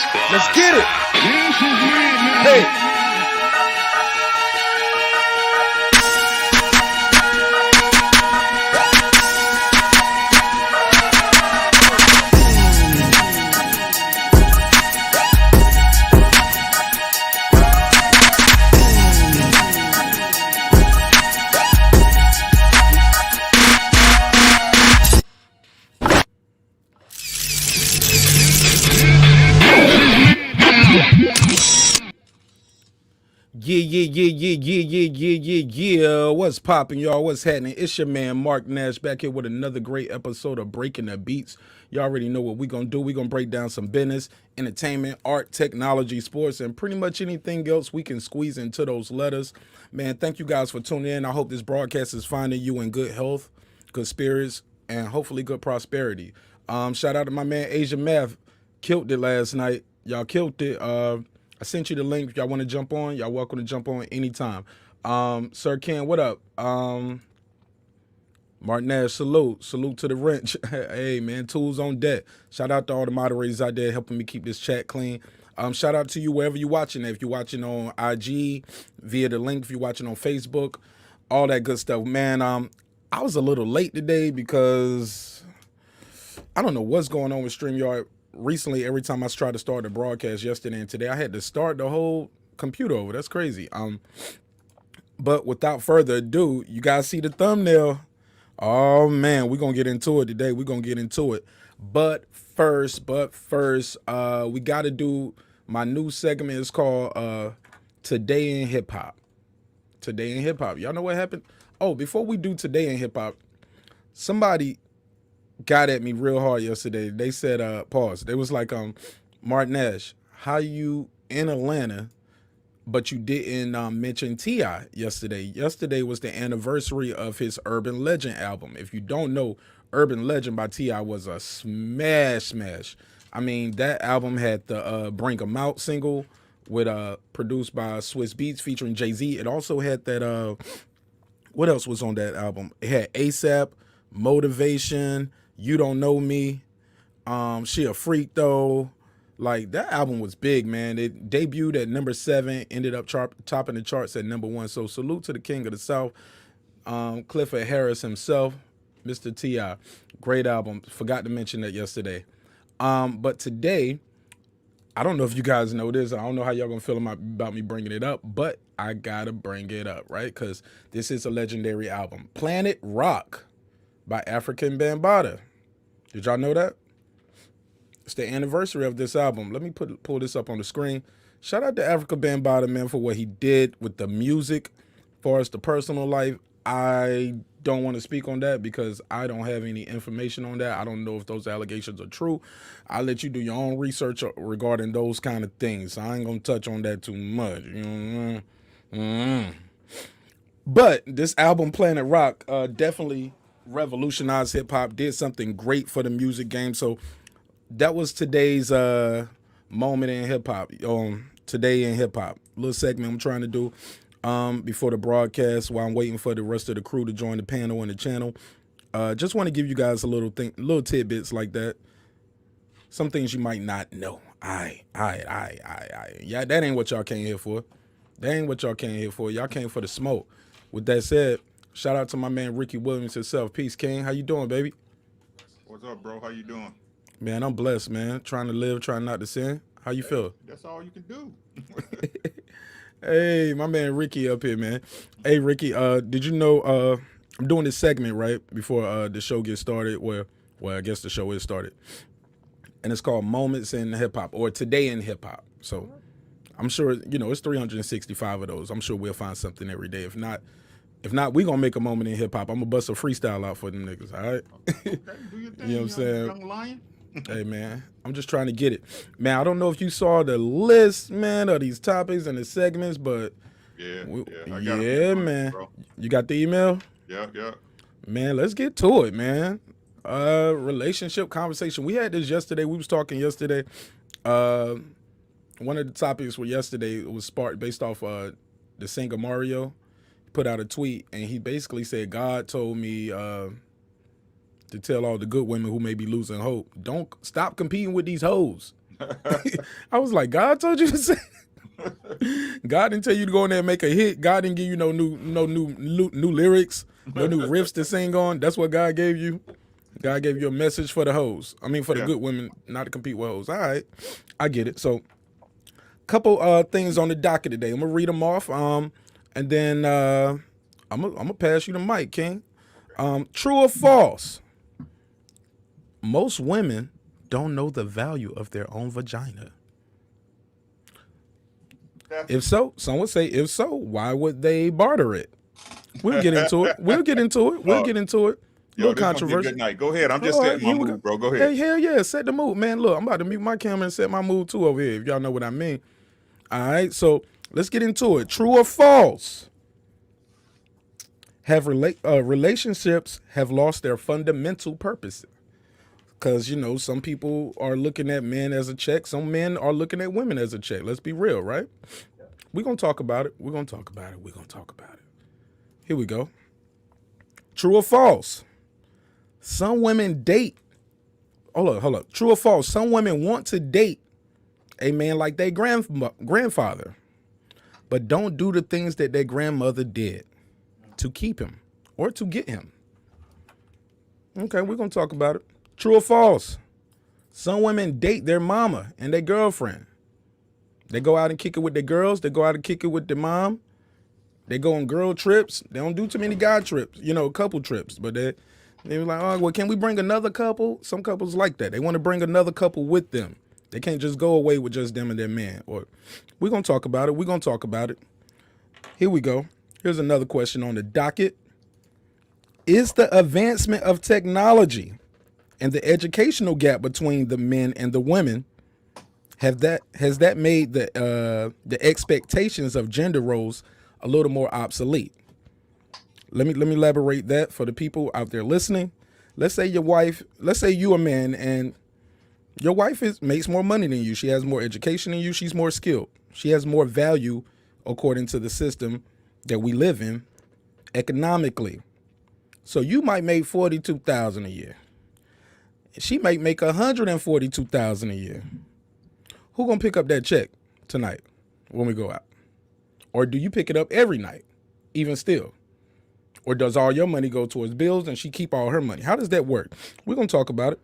Let's get it. Hey. Yeah. What's poppin', y'all? What's happening? It's your man, Mark Nash, back here with another great episode of Breaking the Beats. You already know what we're going to do. We're going to break down some business, entertainment, art, technology, sports, and pretty much anything else we can squeeze into those letters. Man, thank you guys for tuning in. I hope this broadcast is finding you in good health, good spirits, and hopefully good prosperity. Shout out to my man, Asia Math. Killed it last night. Y'all killed it. I sent you the link. If y'all want to jump on, y'all welcome to jump on anytime. Sir Ken, what up? Martin Nash, salute to the wrench. Hey, man, tools on deck. Shout out to all the moderators out there helping me keep this chat clean. Shout out to you wherever you're watching. If you're watching on IG, via the link, if you're watching on Facebook, all that good stuff. Man, I was a little late today because I don't know what's going on with StreamYard. Recently, every time I tried to start the broadcast yesterday and today, I had to start the whole computer over. That's crazy. But without further ado, you guys see the thumbnail. Oh man, we're gonna get into it today. We're gonna get into it. But first, we gotta do my new segment. It's called Today in Hip Hop. Today in Hip Hop. Y'all know what happened? Oh, before we do Today in Hip Hop, somebody got at me real hard yesterday. They said, pause. They was like, Martin Nash, how you in Atlanta, but you didn't mention T.I. yesterday. Yesterday was the anniversary of his Urban Legend album. If you don't know, Urban Legend by T.I. was a smash. I mean, that album had the Bring 'Em Out single with produced by Swiss Beats featuring Jay-Z. It also had that, what else was on that album? It had ASAP, Motivation, You Don't Know Me, She a Freak Though. Like, that album was big, man. It debuted at number 7, ended up topping the charts at number 1. So salute to the king of the South, Clifford Harris himself, Mr. T.I. Great album. Forgot to mention that yesterday. But today, I don't know if you guys know this. I don't know how y'all gonna feel about me bringing it up, but I gotta bring it up, right? Because this is a legendary album. Planet Rock by African Bambaataa. Did y'all know that? It's the anniversary of this album. Let me pull this up on the screen. Shout out to Africa Bambaataa, man, for what he did with the music. As far as the personal life, I don't want to speak on that because I don't have any information on that. I don't know if those allegations are true. I'll let you do your own research regarding those kind of things. I ain't going to touch on that too much. But this album, Planet Rock, definitely revolutionized hip-hop, did something great for the music game. So that was today's moment in hip-hop, Today in Hip-Hop. Little segment I'm trying to do before the broadcast while I'm waiting for the rest of the crew to join the panel and the channel. Just want to give you guys a little tidbits like that. Some things you might not know. Yeah, that ain't what y'all came here for. That ain't what y'all came here for. Y'all came for the smoke. With that said, shout out to my man Ricky Williams himself. Peace, King. How you doing, baby? What's up, bro? How you doing? Man, I'm blessed, man. Trying to live, trying not to sin. How you feel? That's all you can do. Hey, my man Ricky up here, man. Hey, Ricky, did you know I'm doing this segment right before the show gets started? Well, I guess the show is started. And it's called Moments in Hip Hop, or Today in Hip Hop. So I'm sure, it's 365 of those. I'm sure we'll find something every day. If not, we gonna make a moment in hip hop. I'm gonna bust a freestyle out for them niggas, all right? Okay, do your thing, You know what I'm saying? young lion. Hey, man, I'm just trying to get it. Man, I don't know if you saw the list, man, of these topics and the segments, but Yeah, man. Bro. You got the email? Yeah. Man, let's get to it, man. Relationship conversation. We had this yesterday. We was talking yesterday. One of the topics for yesterday was sparked based off the singer Mario. He put out a tweet, and he basically said, God told me to tell all the good women who may be losing hope, don't stop competing with these hoes. I was like, God told you to say. God didn't tell you to go in there and make a hit. God didn't give you no new lyrics, no new riffs to sing on. That's what God gave you. God gave you a message for the hoes. I mean, for the Yeah. good women, not to compete with hoes. All right, I get it. So, couple things on the docket today. I'm gonna read them off. And then I'm gonna pass you the mic, King. True or false? Most women don't know the value of their own vagina. If so, some would say, if so, why would they barter it? We'll get into it. We'll get into it. We'll Oh, get into it. A yo, little this is gonna be a good controversial. night. Go ahead. I'm just All right, setting my here we go. mood, bro. Go ahead. Hey, hell yeah, set the mood, man. Look, I'm about to mute my camera and set my mood too over here, if y'all know what I mean. All right, so let's get into it. True or false? Have relationships have lost their fundamental purpose? Because, some people are looking at men as a check. Some men are looking at women as a check. Let's be real, right? We're going to talk about it. We're going to talk about it. We're going to talk about it. Here we go. True or false? Some women date. Hold up. True or false? Some women want to date a man like their grandfather, but don't do the things that their grandmother did to keep him or to get him. Okay, we're going to talk about it. True or false? Some women date their mama and their girlfriend. They go out and kick it with their girls. They go out and kick it with their mom. They go on girl trips. They don't do too many guy trips, couple trips. But they were like, oh, well, can we bring another couple? Some couples like that. They want to bring another couple with them. They can't just go away with just them and their man. Or we're going to talk about it. We're going to talk about it. Here we go. Here's another question on the docket. Is the advancement of technology and the educational gap between the men and the women has that made the expectations of gender roles a little more obsolete? Let me elaborate that for the people out there listening. Let's say you a man and your wife makes more money than you. She has more education than you. She's more skilled. She has more value according to the system that we live in economically. So you might make 42,000 a year. She might make 142,000 a year. Who gonna pick up that check tonight when we go out? Or do you pick it up every night, even still? Or does all your money go towards bills and she keep all her money? How does that work? We're gonna talk about it.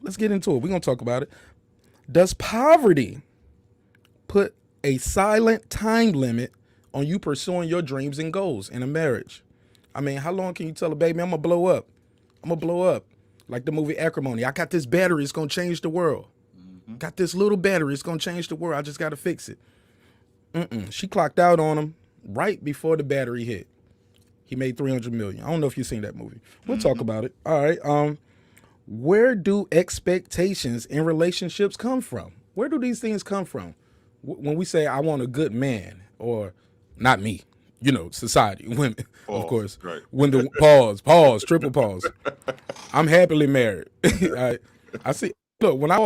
Let's get into it. We're gonna talk about it. Does poverty put a silent time limit on you pursuing your dreams and goals in a marriage? I mean, how long can you tell a baby, I'm gonna blow up? I'm gonna blow up. Like the movie Acrimony. I got this battery, it's gonna change the world. Got this little battery, it's gonna change the world. I just gotta fix it. She clocked out on him right before the battery hit. He made 300 million. I don't know if you've seen that movie. We'll talk about it. All right. Where do expectations in relationships come from? Where do these things come from? When we say I want a good man, or not me, society, women, of Pause. course. Right. When the pause, triple pause. I'm happily married. I see. Look, when I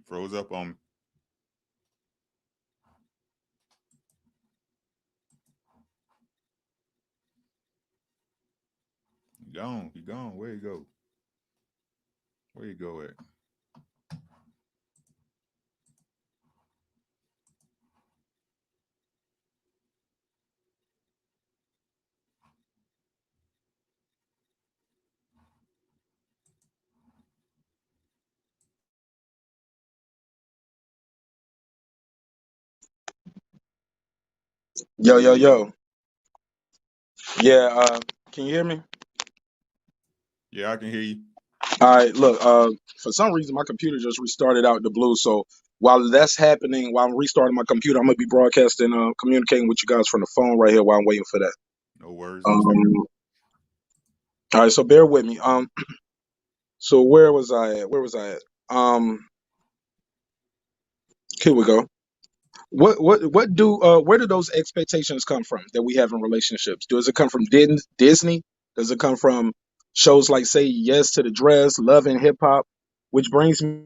Froze up on me. He gone. He gone. Where you go? Where you go at? Yo, yo, yo. Yeah, can you hear me? Yeah, I can hear you. All right, look, for some reason my computer just restarted out the blue. So while that's happening, while I'm restarting my computer, I'm gonna be broadcasting, communicating with you guys from the phone right here while I'm waiting for that. No worries at all. Um, all right, so bear with me. So where was I at? Where was I at? Here we go. Where do those expectations come from that we have in relationships? Does it come from Disney? Does it come from shows like Say Yes to the Dress, Love and Hip Hop? Which brings me.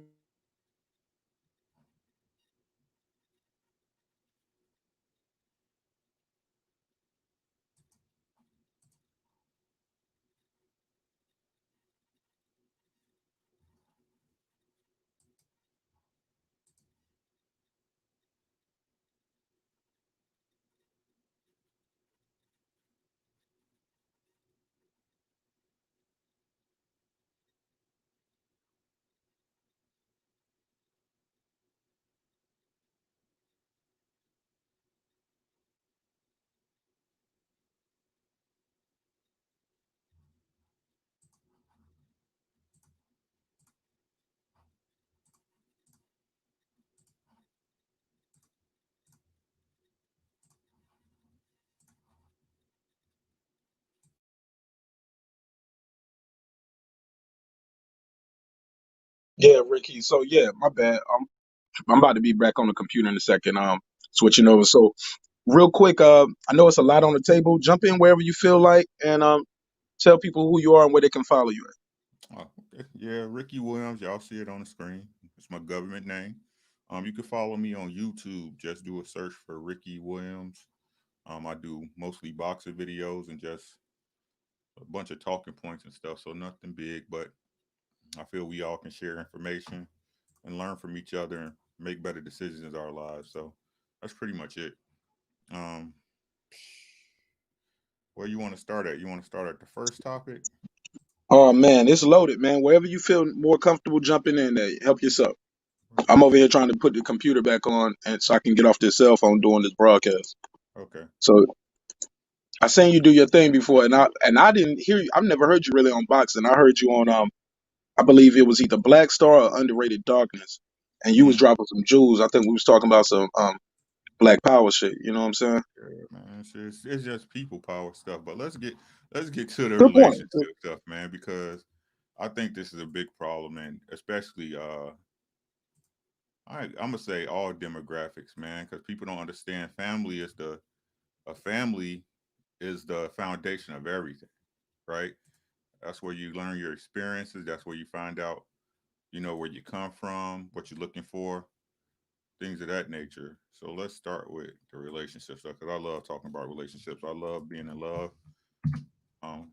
Yeah, Ricky. So yeah, my bad. I'm about to be back on the computer in a second. Switching over. So real quick, I know it's a lot on the table. Jump in wherever you feel like, and tell people who you are and where they can follow you at. Okay. Yeah, Ricky Williams. Y'all see it on the screen. It's my government name. You can follow me on YouTube. Just do a search for Ricky Williams. I do mostly boxing videos and just a bunch of talking points and stuff. So nothing big, but I feel we all can share information and learn from each other and make better decisions in our lives. So that's pretty much it. Um, where you want to start at? You want to start at the first topic? Oh man, it's loaded, man. Wherever you feel more comfortable jumping in there, help yourself. I'm over here trying to put the computer back on, and so I can get off this cell phone doing this broadcast. Okay. So I seen you do your thing before, and I didn't hear you. I've never heard you really on boxing. I heard you on I believe it was either Black Star or Underrated Darkness, and you was Mm. dropping some jewels. I think we was talking about some Black Power shit. You know what I'm saying? Yeah, man. It's just people power stuff. But let's get to the Good point. relationship stuff, man, because I think this is a big problem, and especially I'm gonna say all demographics, man, because people don't understand a family is the foundation of everything, right? That's where you learn your experiences. That's where you find out, where you come from, what you're looking for, things of that nature. So let's start with the relationship stuff because I love talking about relationships. I love being in love. Um,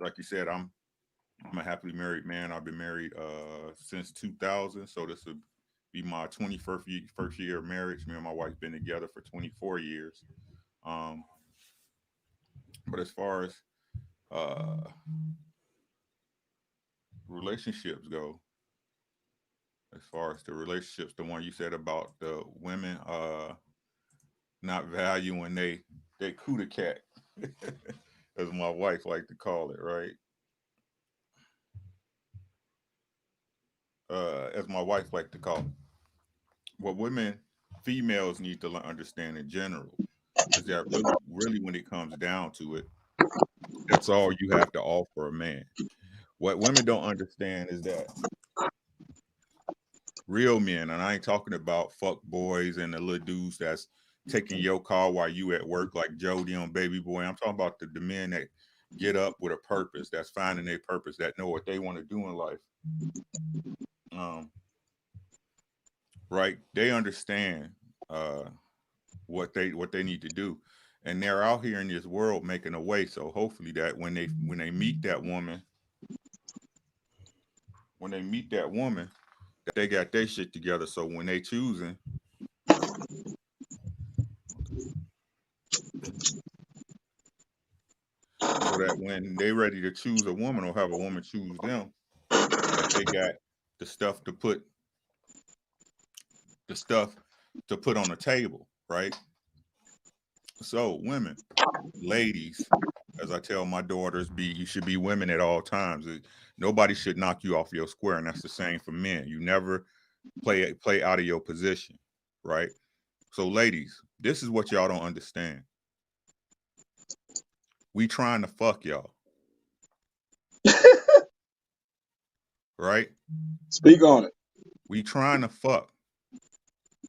like you said, I'm a happily married man. I've been married since 2000, so this would be my 21st year of marriage. Me and my wife been together for 24 years. Um, but as far as uh, relationships go, as far as the relationships, the one you said about the women not valuing they cootie cat, as my wife like to call it, right? As my wife like to call it. What females need to understand in general is that really when it comes down to it, that's all you have to offer a man. What women don't understand is that real men, and I ain't talking about fuck boys and the little dudes that's taking your call while you at work like Jody on Baby Boy. I'm talking about the men that get up with a purpose, that's finding their purpose, that know what they want to do in life. Um, right? They understand what they need to do, and they're out here in this world making a way. So hopefully that when they meet that woman, that they got their shit together. So when they choosing, so that when they ready to choose a woman or have a woman choose them, that they got the stuff to put on the table, right? So women, ladies, as I tell my daughters, you should be women at all times. Nobody should knock you off your square, and that's the same for men. You never play out of your position, right? So ladies, this is what y'all don't understand. We trying to fuck y'all, right? Speak on it. We trying to fuck,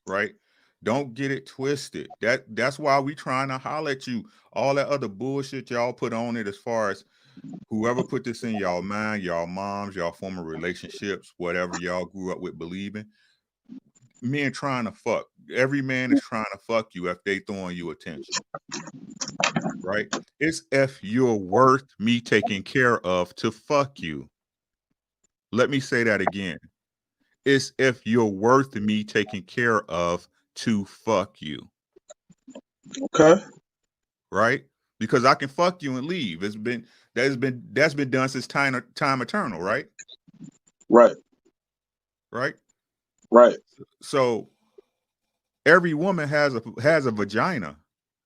right? Don't get it twisted. That's why we trying to holler at you. All that other bullshit y'all put on it, as far as whoever put this in y'all mind, y'all moms, y'all former relationships, whatever y'all grew up with believing. Men trying to fuck. Every man is trying to fuck you if they throwing you attention, right? It's if you're worth me taking care of to fuck you. Let me say that again. It's if you're worth me taking care of to fuck you, Okay. right? Because I can fuck you and leave. That's been done since time eternal, right? Right. Right. Right. So every woman has a vagina.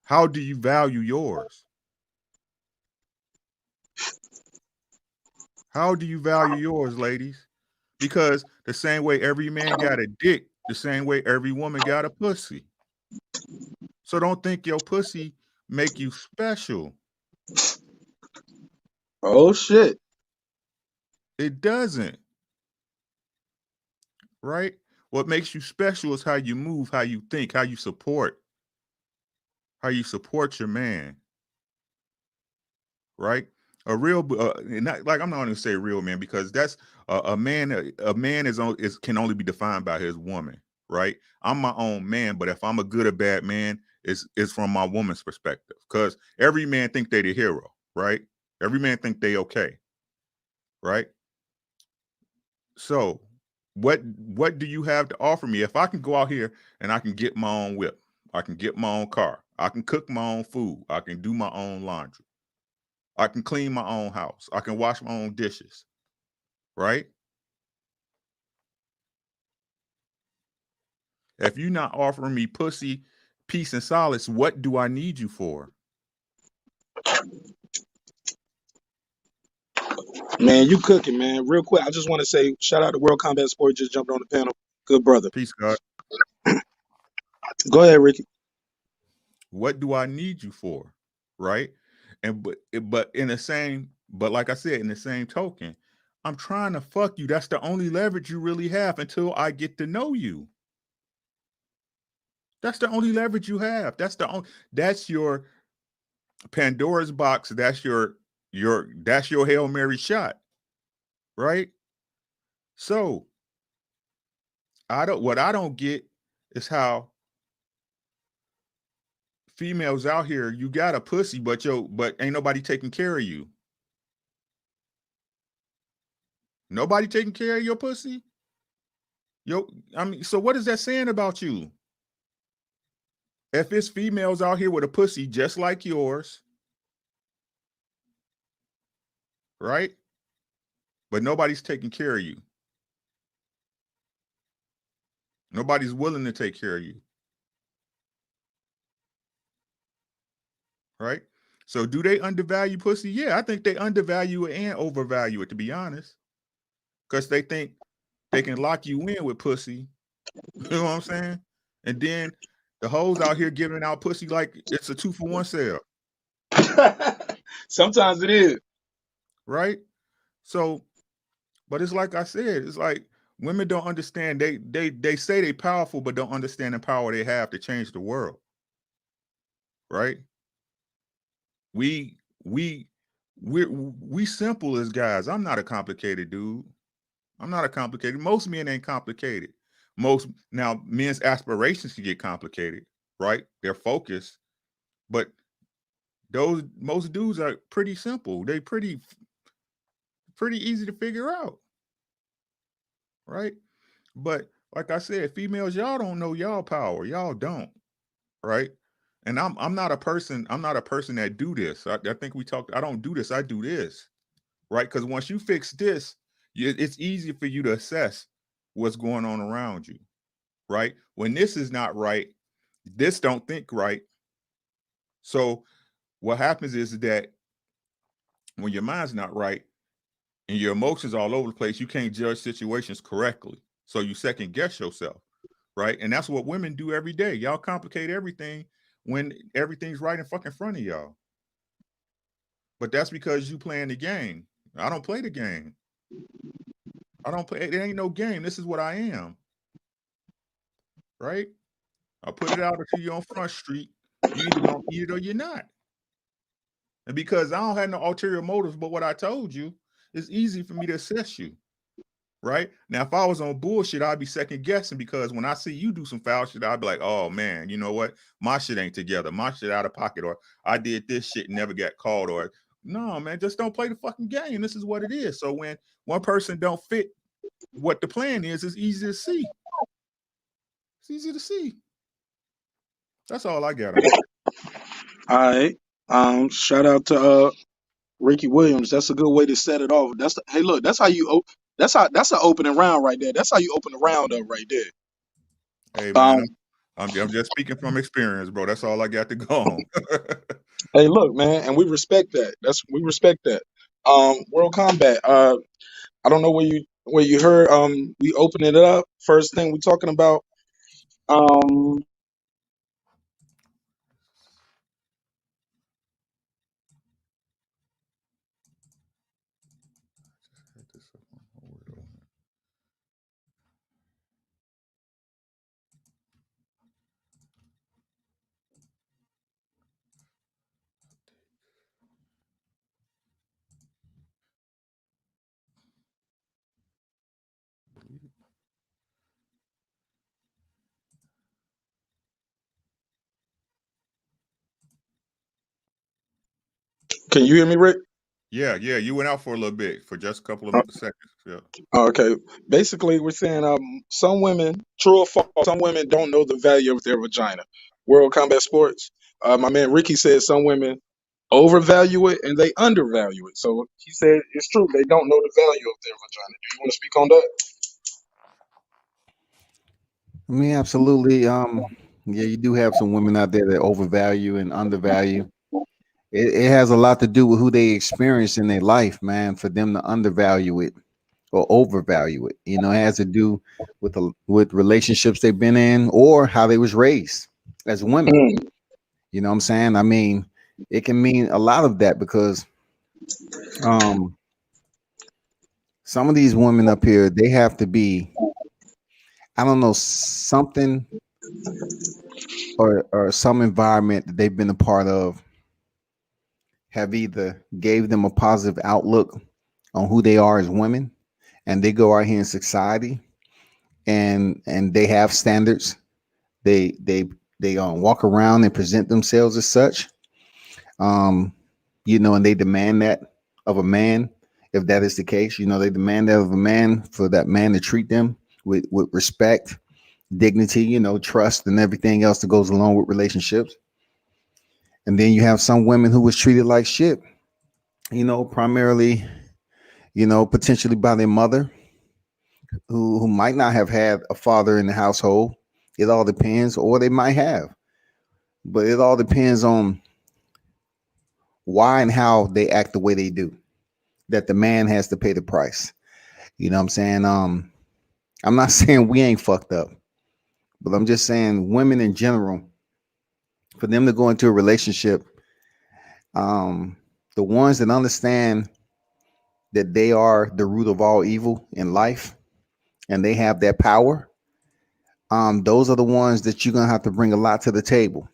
How do you value yours? How do you value yours, ladies? Because the same way every man got a dick, the same way every woman got a pussy. So don't think your pussy make you special. Oh shit. It doesn't. right? What makes you special is how you move, how you think, how you support your man, right? A real, not like I'm not going to say real man because that's a man. A man is can only be defined by his woman, right? I'm my own man, but if I'm a good or bad man, it's from my woman's perspective. Because every man think they the hero, right? Every man think they okay, right? So, what do you have to offer me? If I can go out here and I can get my own whip, I can get my own car, I can cook my own food, I can do my own laundry, I can clean my own house, I can wash my own dishes, right? If you're not offering me pussy, peace, and solace, what do I need you for? Man, you cooking, man. Real quick, I just want to say shout out to World Combat Sport. Just jumped on the panel. Good brother. Peace, God. Go ahead, Ricky. What do I need you for? Right? And but in the same, but like I said, in the same token, I'm trying to fuck you. That's the only leverage you really have until I get to know you. That's the only leverage you have. That's your Pandora's box. That's your Hail Mary shot, right? So what I don't get is how females out here, you got a pussy, but ain't nobody taking care of you. Nobody taking care of your pussy? I mean, so what is that saying about you? If it's females out here with a pussy just like yours, right? But nobody's taking care of you. Nobody's willing to take care of you. Right? So do they undervalue pussy? Yeah, I think they undervalue it and overvalue it, to be honest. Because they think they can lock you in with pussy. You know what I'm saying? And then the hoes out here giving out pussy like it's a 2-for-1 sale. Sometimes it is. Right? So, but it's like I said, it's like women don't understand. They say they powerful, but don't understand the power they have to change the world. Right? We we simple as guys. I'm not a complicated dude. I'm not a complicated. Most men ain't complicated. Now men's aspirations can get complicated, right? Their focus, but most dudes are pretty simple. They pretty easy to figure out, right? But like I said, females, y'all don't know y'all power. Y'all don't, right? And I'm not a person. I'm not a person that do this. I think we talked. I don't do this. I do this, right? Because once you fix this, it's easy for you to assess what's going on around you, right? When this is not right, this don't think right. So what happens is that when your mind's not right and your emotions all over the place, you can't judge situations correctly. So you second guess yourself, right? And that's what women do every day. Y'all complicate everything when everything's right in fucking front of y'all. But that's because you playing the game. I don't play the game. I don't play. It ain't no game. This is what I am, right? I put it out to you on Front Street. You either gonna eat it or you're not. And because I don't have no ulterior motives, but what I told you, it's easy for me to assess you. Right? Now, if I was on bullshit, I'd be second guessing because when I see you do some foul shit, I'd be like, oh man, you know what? My shit ain't together. My shit out of pocket, or I did this shit and never got caught, or no, man, just don't play the fucking game. This is what it is. So when one person don't fit what the plan is, it's easy to see. It's easy to see. That's all I got on it. All right. Shout out to Ricky Williams. That's a good way to set it off. Hey, look, that's an opening round right there. That's how you open the round up right there. Hey Um, man, I'm just speaking from experience, bro. That's all I got to go on. hey, look, man, and we respect that. We respect that. World Combat. I don't know where you heard. We opening it up. First thing we talking about. Um, Can you hear me, Rick? Yeah, yeah. You went out for a little bit for just a couple of Uh, seconds. Yeah. okay. Basically, we're saying some women, true or false, some women don't know the value of their vagina. World Combat Sports. My man Ricky said some women overvalue it and they undervalue it. So he said it's true. They don't know the value of their vagina. Do you want to speak on that? I mean, absolutely. Yeah, you do have some women out there that overvalue and undervalue. It has a lot to do with who they experience in their life, man, for them to undervalue it or overvalue it. It has to do with relationships they've been in or how they was raised as women. Mm, You know what I'm saying? I mean, it can mean a lot of that because um some of these women up here, they have to be, I don't know, something or some environment that they've been a part of have either gave them a positive outlook on who they are as women, and they go out here in society and they have standards. They walk around and present themselves as such. um and they demand that of a man. If that is the case, they demand that of a man, for that man to treat them with respect, dignity, trust, and everything else that goes along with relationships. And then you have some women who was treated like shit, primarily, potentially by their mother, who might not have had a father in the household. It all depends, or they might have, but it all depends on why and how they act the way they do. That the man has to pay the price. You know what I'm saying? I'm not saying we ain't fucked up, but I'm just saying women in general, for them to go into a relationship, um, the ones that understand that they are the root of all evil in life and they have that power, those are the ones that you're gonna have to bring a lot to the table,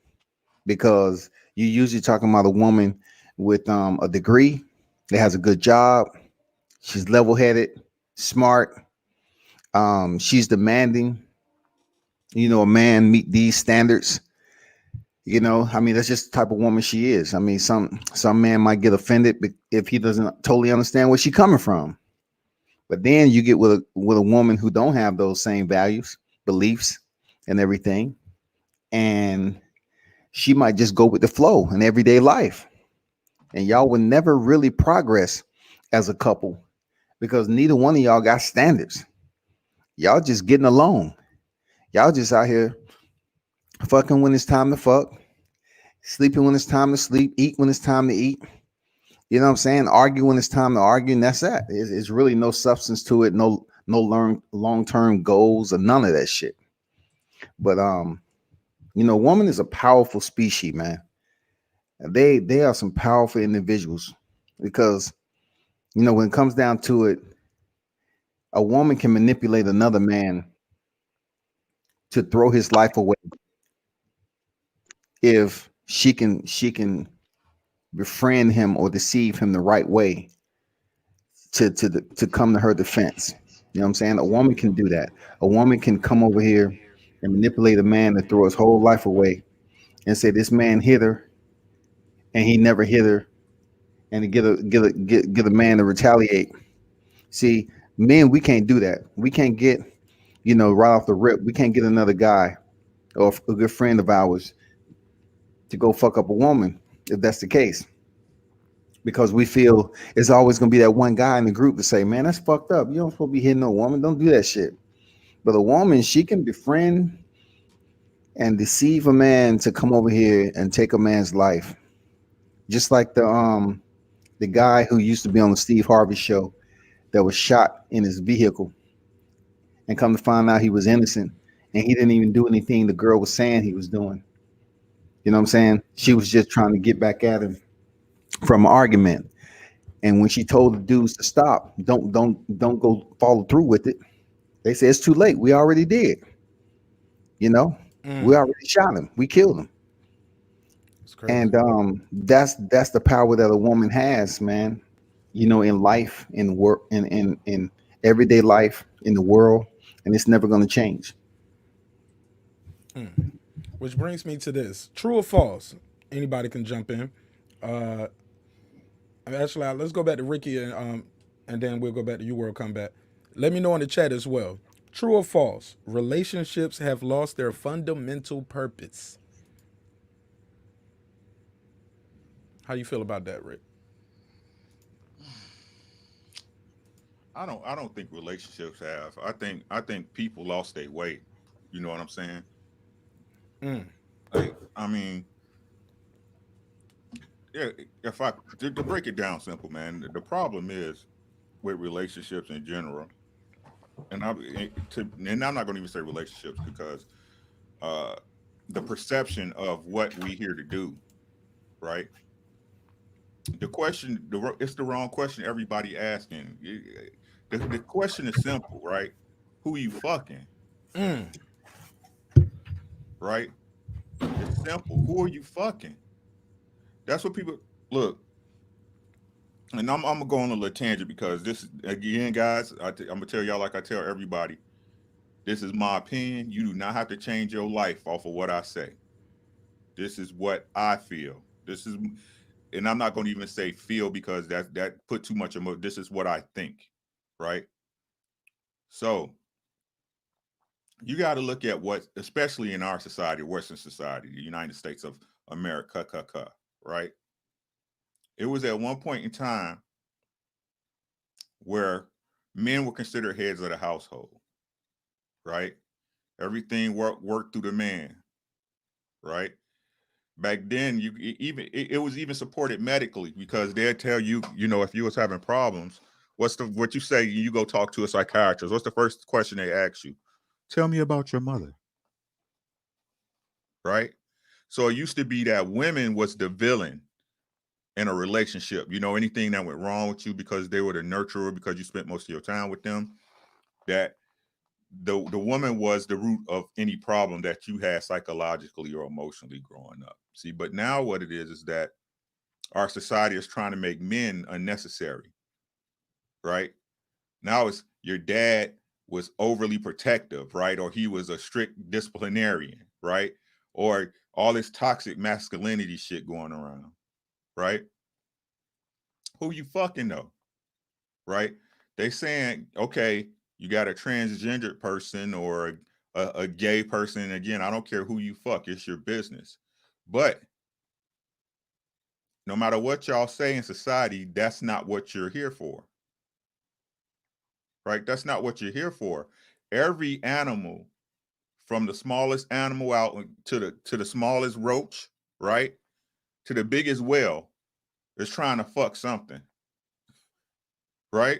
because you're usually talking about a woman with a degree that has a good job. She's level-headed, smart. She's demanding. A man meet these standards. I mean, that's just the type of woman she is. I mean, some man might get offended if he doesn't totally understand where she's coming from. But then you get with a woman who don't have those same values, beliefs, and everything, and she might just go with the flow in everyday life, and y'all would never really progress as a couple because neither one of y'all got standards. Y'all just getting along. Y'all just out here fucking when it's time to fuck, sleeping when it's time to sleep, eat when it's time to eat. You know what I'm saying? Argue when it's time to argue, and that's that. It's really no substance to it. No long term goals or none of that shit. But woman is a powerful species, man. They are some powerful individuals because when it comes down to it, a woman can manipulate another man to throw his life away if she can befriend him or deceive him the right way to come to her defense. You know what I'm saying? A woman can do that. A woman can come over here and manipulate a man to throw his whole life away and say this man hit her and he never hit her, and to get a man to retaliate. See, men, we can't do that. We can't get, right off the rip, we can't get another guy or a good friend of ours to go fuck up a woman if that's the case. Because we feel it's always gonna be that one guy in the group to say, man, that's fucked up. You don't supposed to be hitting no woman. Don't do that shit. But a woman, she can befriend and deceive a man to come over here and take a man's life. Just like the guy who used to be on the Steve Harvey show that was shot in his vehicle, and come to find out he was innocent and he didn't even do anything the girl was saying he was doing. You know what I'm saying? She was just trying to get back at him from an argument. And when she told the dudes to stop, don't go follow through with it, they said it's too late. We already did. You know, we Mm, already shot him. We killed him. it's crazy. And that's the power that a woman has, man. In life, in work, in everyday life, in the world, and it's never going to change. Mm. Which brings me to this: true or false? Anybody can jump in. Uh, Actually, let's go back to Ricky and then we'll go back to you, World Combat. Let me know in the chat as well. True or false? Relationships have lost their fundamental purpose. How you feel about that, Rick? I don't think relationships have. I think people lost their way. You know what I'm saying? Mm. Like, I mean, yeah, if I to break it down simple, man, the problem is with relationships in general, and I'm not going to even say relationships because uh the perception of what we here to do, right? The question, it's the wrong question everybody asking. The question is simple, right? Who you fucking, Mm. right? It's simple. Who are you fucking? That's what people look. And I'm gonna go on a little tangent because this again, guys. I'm gonna tell y'all like I tell everybody. This is my opinion. You do not have to change your life off of what I say. This is what I feel. This is, and I'm not going to even say feel because that put too much emotion. This is what I think, right? So you got to look at what, especially in our society, Western society, the United States of America, right? It was at one point in time where men were considered heads of the household, right? Everything worked through the man, right? Back then, it was even supported medically because they'd tell you, if you was having problems, what you say, you go talk to a psychiatrist. What's the first question they ask you? Tell me about your mother, right? So it used to be that women was the villain in a relationship. Anything that went wrong with you because they were the nurturer, because you spent most of your time with them, that the woman was the root of any problem that you had psychologically or emotionally growing up. See, but now what it is that our society is trying to make men unnecessary, right? Now it's your dad was overly protective, right? Or he was a strict disciplinarian, right? Or all this toxic masculinity shit going around, right? Who you fucking know, right? They saying, okay, you got a transgender person or a gay person. And again, I don't care who you fuck, it's your business. But no matter what y'all say in society, that's not what you're here for. Right? That's not what you're here for. Every animal, from the smallest animal out to the smallest roach, right? To the biggest whale, is trying to fuck something. Right?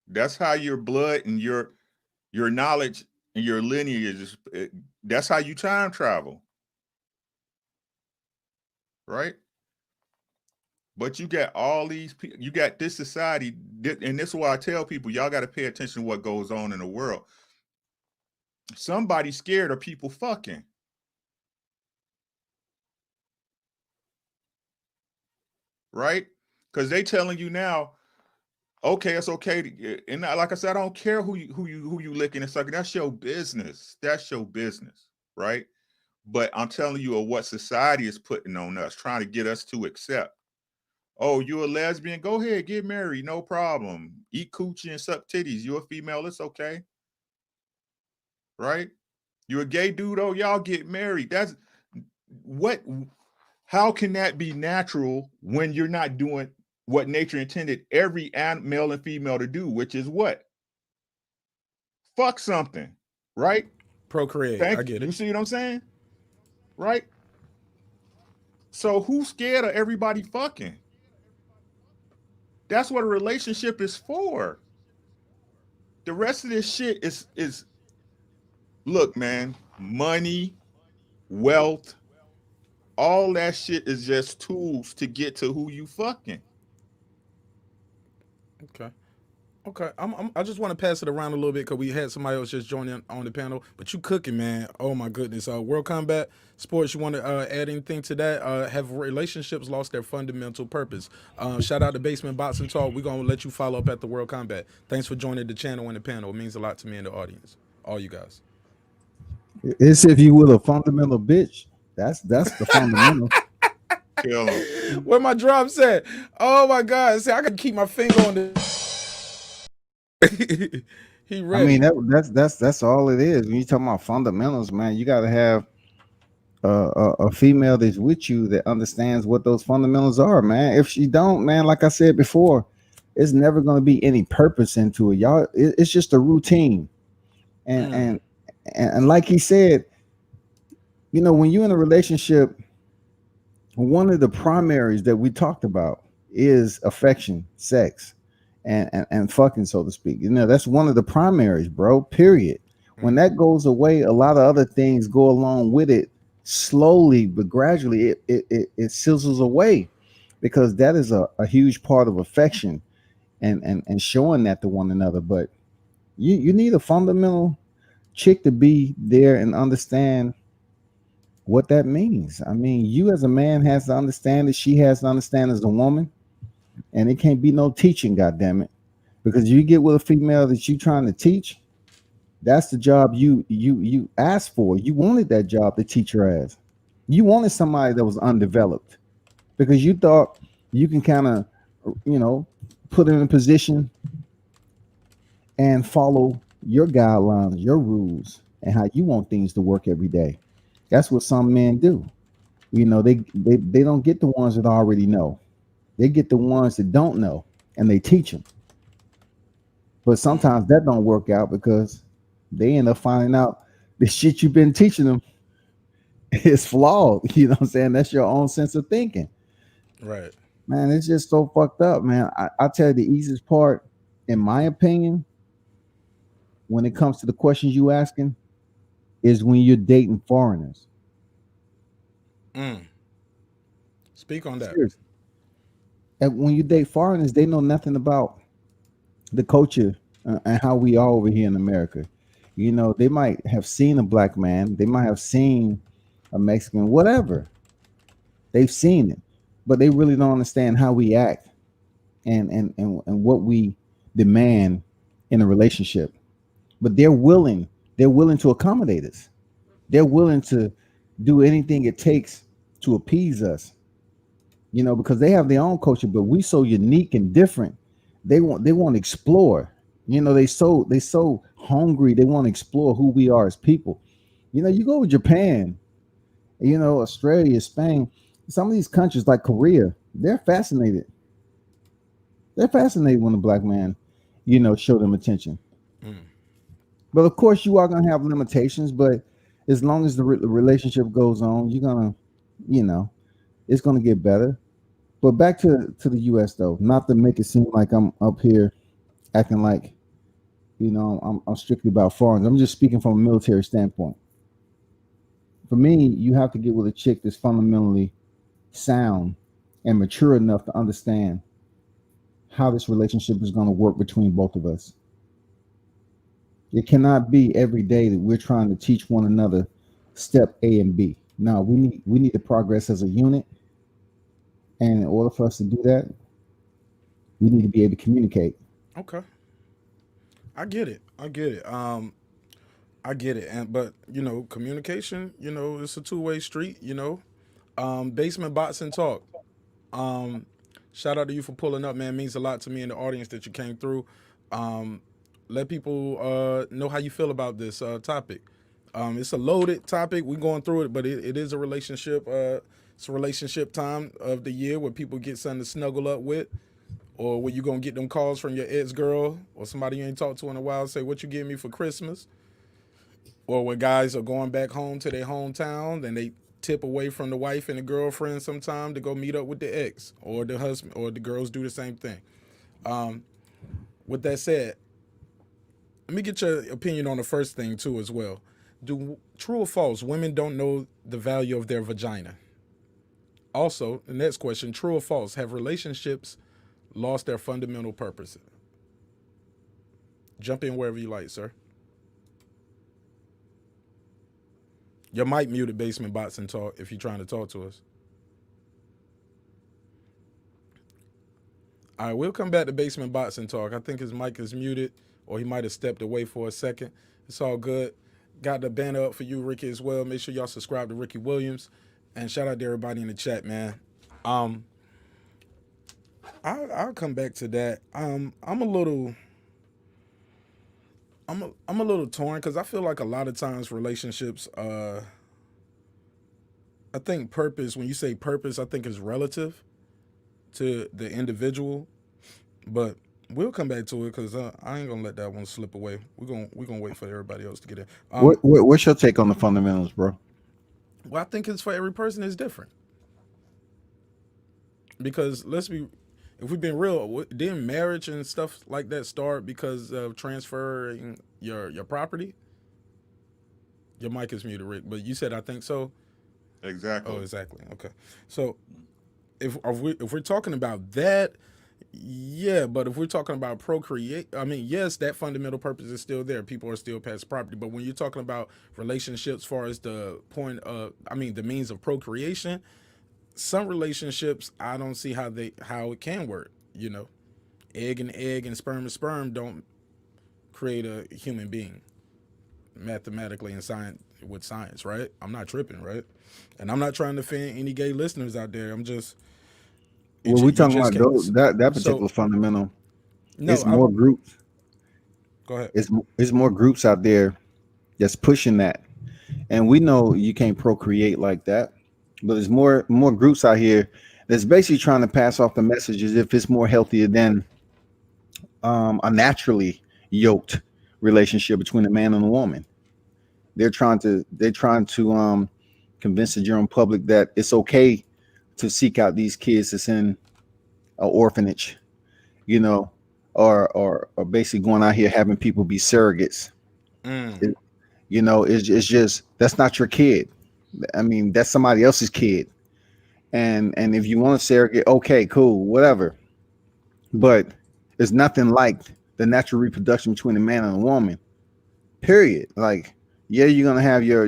That's how your blood and your knowledge and your lineage that's how you time travel. Right? But you got all these people, you got this society, and this is why I tell people, y'all got to pay attention to what goes on in the world. Somebody's scared of people fucking. Right? Because they telling you now, okay, it's okay to, and like I said, I don't care who you licking and sucking. That's your business. That's your business, right? But I'm telling you what society is putting on us, trying to get us to accept. Oh, you're a lesbian? Go ahead, get married, no problem. Eat coochie and suck titties. You're a female, it's okay, right? You're a gay dude, oh, y'all get married. That's what. How can that be natural when you're not doing what nature intended every male and female to do, which is what? Fuck something, right? Procreate. I Thank get you. it. You see what I'm saying? Right? So who's scared of everybody fucking? That's what a relationship is for. The rest of this shit is look, man, money, wealth, all that shit is just tools to get to who you fucking. Okay. Okay, I just want to pass it around a little bit because we had somebody else just join in on the panel. But you cooking, man. Oh my goodness. World Combat Sports, you want to add anything to that? Have relationships lost their fundamental purpose? Shout out to Basement Boxing Talk. We're going to let you follow up at the World Combat. Thanks for joining the channel and the panel. It means a lot to me and the audience. All you guys. It's if you will a fundamental bitch. That's the fundamental. Kill him. Where my drops at? Oh my God! See, I can keep my finger on the. He I mean, ready. that's all it is. When you talk about fundamentals, man, you got to have a female that's with you that understands what those fundamentals are, man. If she don't, man, like I said before, it's never going to be any purpose into it, y'all. It's just a routine, and Mm, and and like he said, you know, when you're in a relationship, one of the primaries that we talked about is affection, sex, and fucking, so to speak. You know, that's one of the primaries, bro. Period. When mm, that goes away, a lot of other things go along with it, slowly but gradually. It sizzles away, because that is a huge part of affection, and showing that to one another. But you need a fundamental chick to be there and understand what that means. I mean, you as a man has to understand it. She has to understand as a woman, and it can't be no teaching, goddamn it. Because you get with a female that you trying to teach, that's the job you asked for. You wanted that job to teach her ass. You wanted somebody that was undeveloped, because you thought you can kind of, you know, put her in a position and follow your guidelines, your rules, and how you want things to work every day. That's what some men do. You know, they don't get the ones that already know. They get the ones that don't know, and they teach them. But mm. sometimes that don't work out, because they end up finding out the shit you've been teaching them is flawed. You know what I'm saying? That's your own sense of thinking. Right. Man, it's just so fucked up, man. I tell you, the easiest part, in my opinion, when it comes to the questions you asking, is when you're dating foreigners. Mm. Speak on that. Seriously. And when you date foreigners, they know nothing about the culture, and how we are over here in America. You know, they might have seen a black man, they might have seen a Mexican, whatever. They've seen it, but they really don't understand how we act, and what we demand in a relationship. But they're willing to accommodate us. They're willing to do anything it takes to appease us, you know, because they have their own culture, but we so unique and different. They want to explore. You know, they so hungry. They want to explore who we are as people. You know, you go to Japan, you know, Australia, Spain, some of these countries like Korea, they're fascinated. They're fascinated when a black man, you know, show them attention. Mm. But of course, you are gonna have limitations. But as long as the relationship goes on, you're gonna, you know, it's gonna get better. But back to the U.S. though, not to make it seem like I'm up here acting like, you know, I'm strictly about foreigners. I'm just speaking from a military standpoint. For me, you have to get with a chick that's fundamentally sound and mature enough to understand how this relationship is going to work between both of us. It cannot be every day that we're trying to teach one another step A and B. No, we need to progress as a unit, and in order for us to do that, we need to be able to communicate. Okay. I get it. I get it. I get it. And but you know, communication. You know, it's a two-way street. You know, basement bots and talk. Um, Shout out to you for pulling up, man. It means a lot to me and the audience that you came through. Um, Let people know how you feel about this topic. It's a loaded topic. We're going through it, but it is a relationship. It's a relationship time of the year where people get something to snuggle up with, or where you gonna get them calls from your ex girl or somebody you ain't talked to in a while. Say, what you give me for Christmas? Or when guys are going back home to their hometown, then they tip away from the wife and the girlfriend sometime to go meet up with the ex, or the husband, or the girls do the same thing. Um, with that said, let me get your opinion on the first thing too as well. Do true or false? Women don't know the value of their vagina. Also, the next question: true or false? Have relationships lost their fundamental purpose? Jump in wherever you like, sir. Your mic muted, basement bots and talk. If you're trying to talk to us. All right, we'll come back to basement bots and talk. I think his mic is muted, or he might have stepped away for a second. It's all good. Got the banner up for you, Ricky, as well. Make sure y'all subscribe to Ricky Williams, and shout out to everybody in the chat, man. Um, I'll come back to that. I'm a little. I'm a little torn because I feel like a lot of times relationships. I think purpose. When you say purpose, I think is relative to the individual. But we'll come back to it because I ain't gonna let that one slip away. We're gonna wait for everybody else to get in. What's your take on the fundamentals, bro? Well, I think it's for every person is different because if we've been real, didn't marriage and stuff like that start because of transferring your property? Your mic is muted, Rick, but you said I think so. Oh, Exactly. exactly. Okay, so if we're talking about that, yeah, but if we're talking about procreate, I mean, yes, that fundamental purpose is still there. People are still past property, but when you're talking about relationships, as far as the point of, I mean, the means of procreation, some relationships I don't see how it can work. Egg and sperm don't create a human being mathematically and science, right? I'm not tripping, right? And I'm not trying to offend any gay listeners out there. I'm just Well, we you talking just about can't. that So particular fundamental. no, It's more groups. go ahead. It's more groups out there that's pushing that, and we know you can't procreate like that. But there's more groups out here that's basically trying to pass off the message as if it's more healthier than a naturally yoked relationship between a man and a woman. They're trying to convince the general public that it's okay to seek out these kids that's in an orphanage, you know, or basically going out here having people be surrogates. Mm, It- it's just that's not your kid. I mean, that's somebody else's kid. And if you want to surrogate, okay, cool, whatever. But it's nothing like the natural reproduction between a man and a woman. Period. Like, yeah, you're gonna have your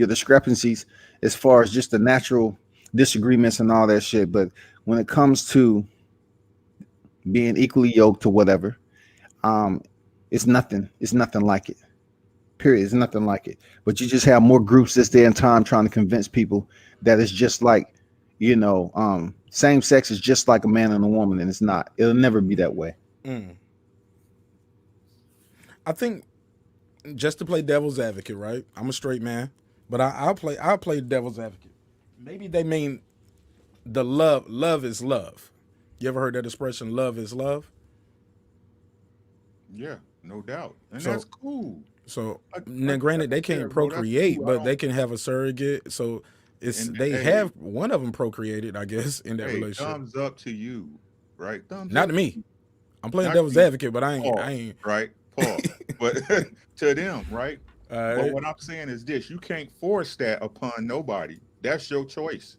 discrepancies as far as just the natural disagreements and all that shit. But when it comes to being equally yoked to whatever, um, it's nothing like it. Period. It's nothing like it. But you just have more groups this day and time trying to convince people that it's just like, same sex is just like a man and a woman, and it's not. It'll never be that way. mm. I think just to play devil's advocate, right? I'm a straight man, but I'll play devil's advocate. Maybe they mean the love is love. You ever heard that expression, love is love? Yeah, no doubt, and that's So cool. so now Like granted I they can't said, bro, that's procreate, cool. I but they don't. can have a surrogate. So And they hey, have one of them procreated, I guess, in that hey, relationship. thumbs up to you, right? Thumbs Not to up to me. you. I'm playing Not to devil's you. advocate, but I Pause, ain't. right? Pause. But to them, right? All But right. what I'm saying is this: you can't force that upon nobody. That's your choice.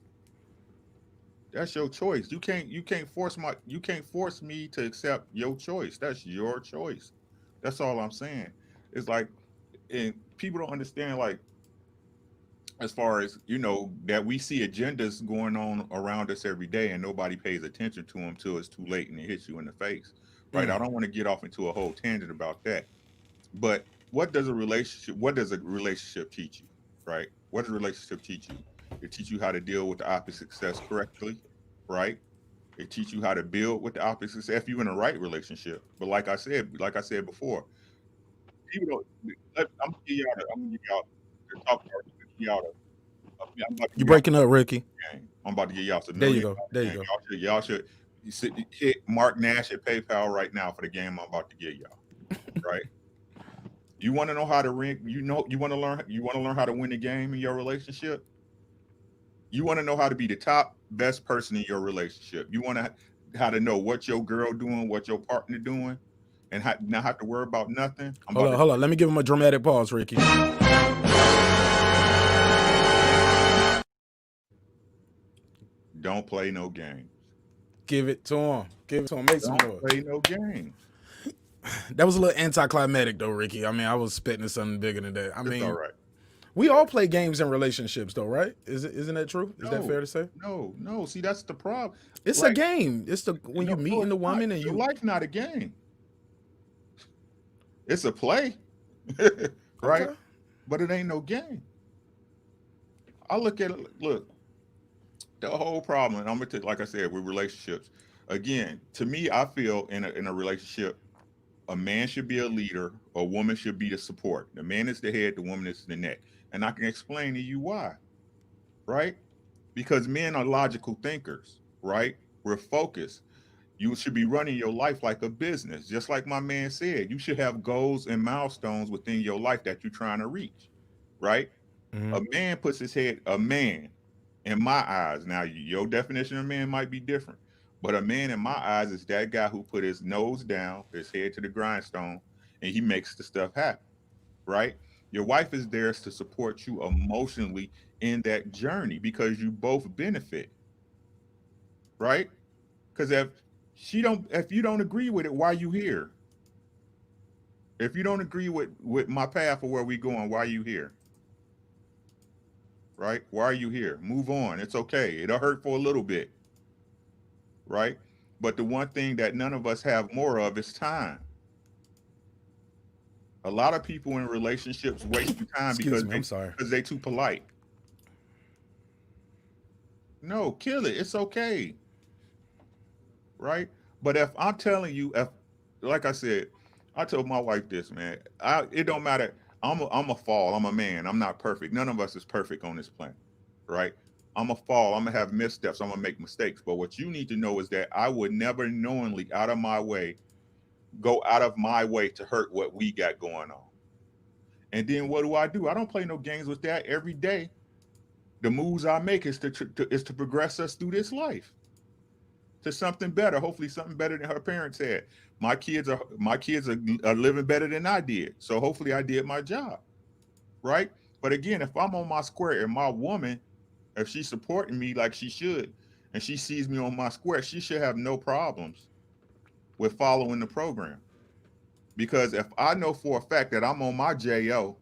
That's your choice. You can't force me to accept your choice. That's your choice. That's all I'm saying. It's like, and people don't understand, like, as far as that we see agendas going on around us every day and nobody pays attention to them till it's too late and it hits you in the face, right? I Mm, don't want to get off into a whole tangent about that, but what does a relationship teach you, right? What does a relationship teach you? It teach you how to deal with the opposite sex correctly, right? It teach you how to build with the opposite sex if you're in a right relationship. But like I said before, people don't. I'm gonna give y'all the talk. I'm about to you give y'all breaking up, Ricky? game. I'm about to get y'all some There you million go. dollar There you game. go. Y'all should hit Mark Nash at PayPal right now for the game I'm about to get y'all. Right? You want to know how to ring? You want to learn. You want to learn how to win the game in your relationship. You want to know how to be the top best person in your relationship. You want to how to know what your girl doing, what your partner doing, and not have to worry about nothing. I'm Hold about on, to hold on. Let me give him a dramatic pause, Ricky. don't play no games. Give it to him. Give it to him. Make some Don't noise. play no games. That was a little anticlimactic, though, Ricky. I mean, I was spitting something bigger than that. I It's all mean, right. we all play games in relationships, though, right? Isn't that true? Is that No, fair to say? no. See, that's the problem. It's a Like, game. It's the when you no, meet in it's the not. woman and Your you. life not a game. It's a play, right? Okay. But it ain't no game. I look at it. Look, The whole problem, and I'm gonna like I said, with relationships. Again, to me, I feel in a relationship, a man should be a leader, a woman should be the support. The man is the head, the woman is the neck. And I can explain to you why, right? Because men are logical thinkers, right? We're focused. You should be running your life like a business. Just like my man said, you should have goals and milestones within your life that you're trying to reach, right? Mm-hmm. A man puts his head, a man, in my eyes, now your definition of man might be different, but a man in my eyes is that guy who put his nose down, his head to the grindstone, and he makes the stuff happen, right? Your wife is there to support you emotionally in that journey because you both benefit, right? Because if you don't agree with it, why you here? If you don't agree with my path or where we going, why you here? Right? Why are you here? Move on. It's okay. It'll hurt for a little bit, right? But the one thing that none of us have more of is time. A lot of people in relationships waste your time Excuse me. I'm sorry. because they too polite. No, kill it. It's okay, right? But if I'm telling you, if like I said, I told my wife this, man. It don't matter. I'm a fall. I'm a man. I'm not perfect. None of us is perfect on this planet, right? I'm a fall. I'm gonna have missteps. I'm gonna make mistakes. But what you need to know is that I would never knowingly go out of my way to hurt what we got going on. And then what do? I don't play no games with that every day. The moves I make is to progress us through this life to something better. Hopefully, something better than her parents had. My kids are living better than I did. So hopefully, I did my job, right? But again, if I'm on my square and my woman, if she's supporting me like she should, and she sees me on my square, she should have no problems with following the program. Because if I know for a fact that I'm on my JO,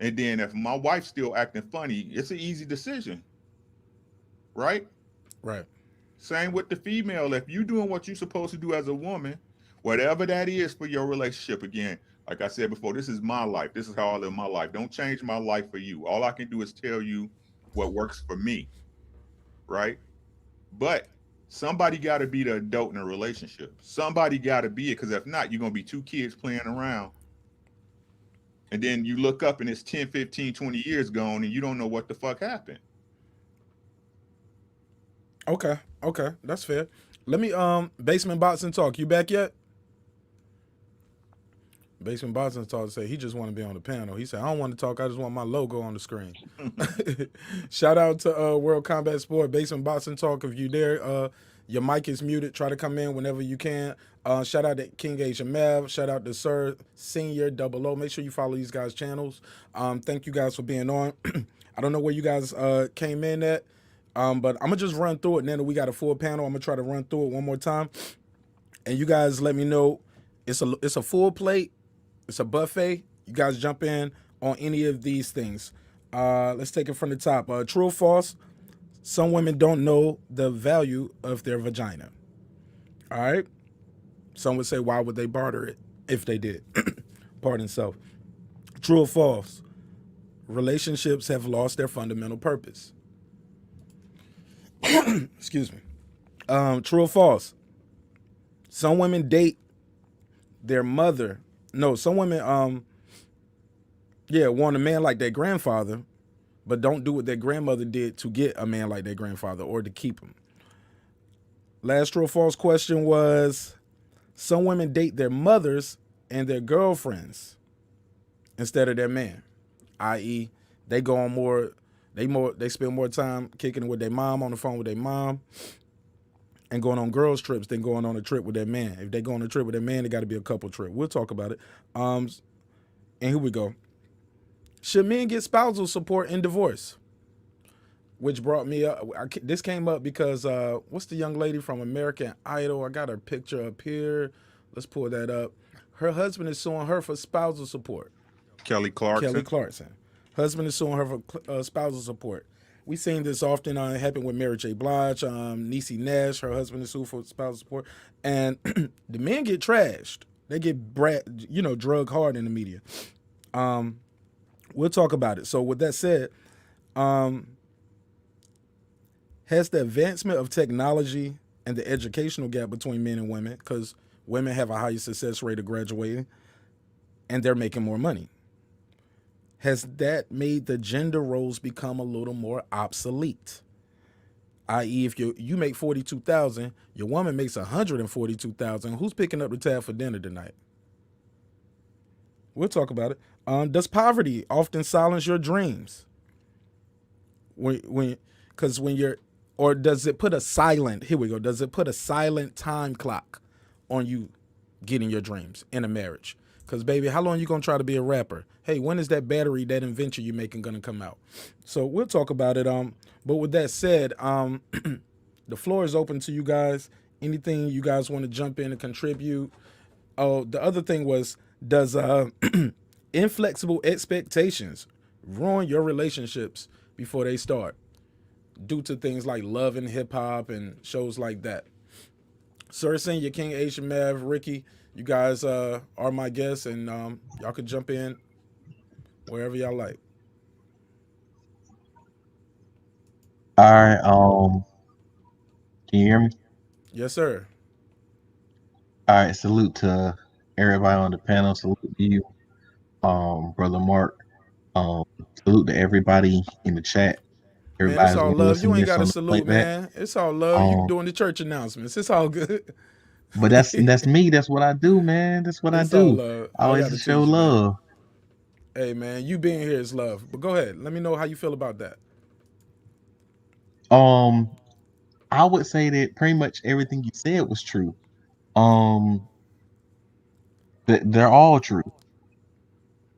and then if my wife's still acting funny, it's an easy decision, right? Right. Same with the female. If you're doing what you're supposed to do as a woman, whatever that is for your relationship, again, like I said before, this is my life. This is how I live my life. Don't change my life for you. All I can do is tell you what works for me, right? But somebody got to be the adult in a relationship. Somebody got to be it, because if not, you're going to be two kids playing around. And then you look up and it's 10, 15, 20 years gone and you don't know what the fuck happened. Okay. Okay. That's fair. Let me basement boxing talk. You back yet? Basement boxing talk say he just want to be on the panel. He said I don't want to talk. I just want my logo on the screen. Shout out to World Combat Sport Basement Boxing Talk. If you there, your mic is muted. Try to come in whenever you can. Shout out to King Asia Mav. Shout out to Sir Senior 00. Make sure you follow these guys' channels. Thank you guys for being on. I don't know where you guys came in at, but I'm gonna just run through it. And then we got a full panel. I'm gonna try to run through it one more time, and you guys let me know. It's a full plate. It's a buffet. You guys jump in on any of these things. Let's take it from the top. True or false? Some women don't know the value of their vagina. All right. Some would say, why would they barter it if they did? Pardon self. True or false? Relationships have lost their fundamental purpose. Excuse me. True or false? Some women date their mother. No, some women, want a man like their grandfather, but don't do what their grandmother did to get a man like their grandfather or to keep him. Last true or false question was, some women date their mothers and their girlfriends instead of their man, i.e., they go on they spend more time kicking it with their mom, on the phone with their mom, and going on girls trips than going on a trip with their man. If they go on a trip with their man, it got to be a couple trip. We'll talk about it. And here we go. Should men get spousal support in divorce? Which brought me up. This came up because what's the young lady from American Idol? I got her picture up here. Let's pull that up. Her husband is suing her for spousal support. Kelly Clarkson. Kelly Clarkson. Husband is suing her for spousal support. We seen this often happen with Mary J. Blige, Niecy Nash. Her husband is sued for spousal support, and the men get trashed. They get drug hard in the media. We'll talk about it. So with that said, Has the advancement of technology and the educational gap between men and women, because women have a higher success rate of graduating and they're making more money, has that made the gender roles become a little more obsolete? I.e., if you make 42,000, your woman makes 142,000. Who's picking up the tab for dinner tonight? We'll talk about it. Does poverty often silence your dreams? Because when you're, or does it put a silent? Here we go. Does it put a silent time clock on you getting your dreams in a marriage? Because baby, how long you gonna try to be a rapper? Hey, when is that battery, that invention you're making gonna come out? So we'll talk about it. But with that said, the floor is open to you guys. Anything you guys want to jump in and contribute? Oh, the other thing was, does inflexible expectations ruin your relationships before they start due to things like love and hip hop and shows like that? Sir Senior, King Asian Mav, Ricky, you guys are my guests, and y'all can jump in wherever y'all like. All right. Can you hear me? Yes, sir. All right. Salute to everybody on the panel. Salute to you, brother Mark. Um, Salute to everybody in the chat. Man, it's Everybody's all gonna love. listen You to ain't this got to on the salute, playback. man. It's all love. You Um, doing the church announcements. It's all good. but that's me. That's what I do, man. That's what I It's all do. love. I I always got to show teach you, man. love. Hey, man, you being here is love. But go ahead. Let me know how you feel about that. Um, I would say that pretty much everything you said was true. Um, they're all true.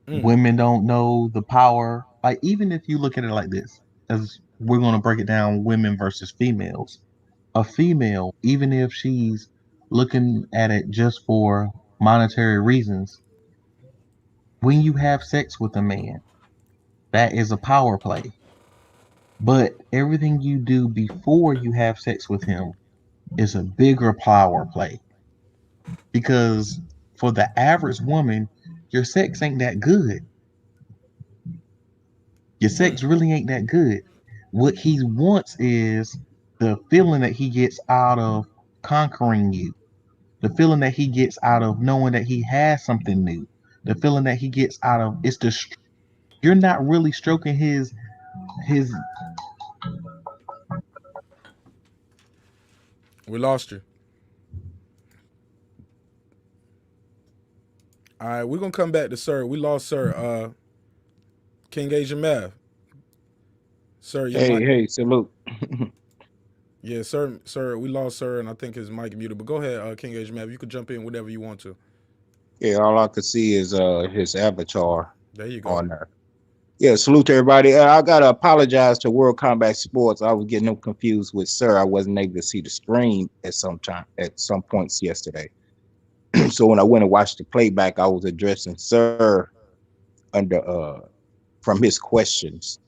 Mm. Women don't know the power. Like, even if you look at it like this, as we're going to break it down, women versus females. A female, even if she's looking at it just for monetary reasons, when you have sex with a man, that is a power play. But everything you do before you have sex with him is a bigger power play. Because for the average woman, your sex ain't that good. Your sex Mm. really ain't that good. What he wants is the feeling that he gets out of conquering you, the feeling that he gets out of knowing that he has something new, the feeling that he gets out of you're not really stroking his. We lost you. All right, we're going to come back to Sir. We lost Sir. King Asian Mav. Sir, your Hey, mic. hey, salute. Yeah, Sir, we lost Sir, and I think his mic muted. But go ahead, King Asian Mav. You could jump in whatever you want to. Yeah, all I could see is his avatar There you go. on there. Yeah, salute to everybody. I gotta apologize to World Combat Sports. I was getting them confused with Sir. I wasn't able to see the screen at some points yesterday. So when I went and watched the playback, I was addressing Sir under from his questions.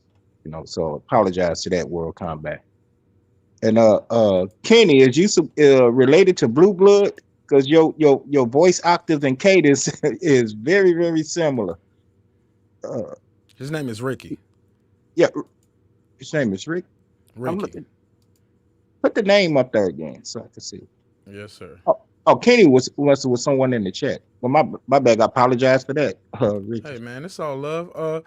So apologize to that, World Combat. And Kenny, is you related to Blue Blood? Because your voice octaves and cadence is very, very similar. Uh, His name is Ricky. yeah, his name is Rick. I'm Ricky. looking. Put the name up there again so I can see. Yes, sir. Oh, Kenny was someone in the chat. Well, my bad. I apologize for that, Ricky. Hey, man, it's all love.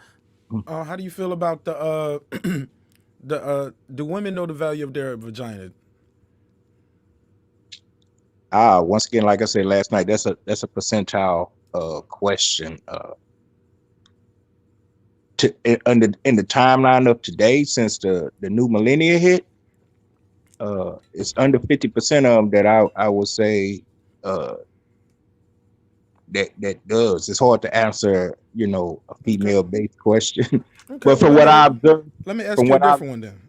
How do you feel about the do women know the value of their vagina? Once again, like I said last night, that's a percentile question. In the timeline of today, since the new millennia hit, it's under 50% of them that I would say that does. It's hard to answer, a Okay. female based question, Okay. but Well, from let what me I observed, let me ask from you a what I different one then.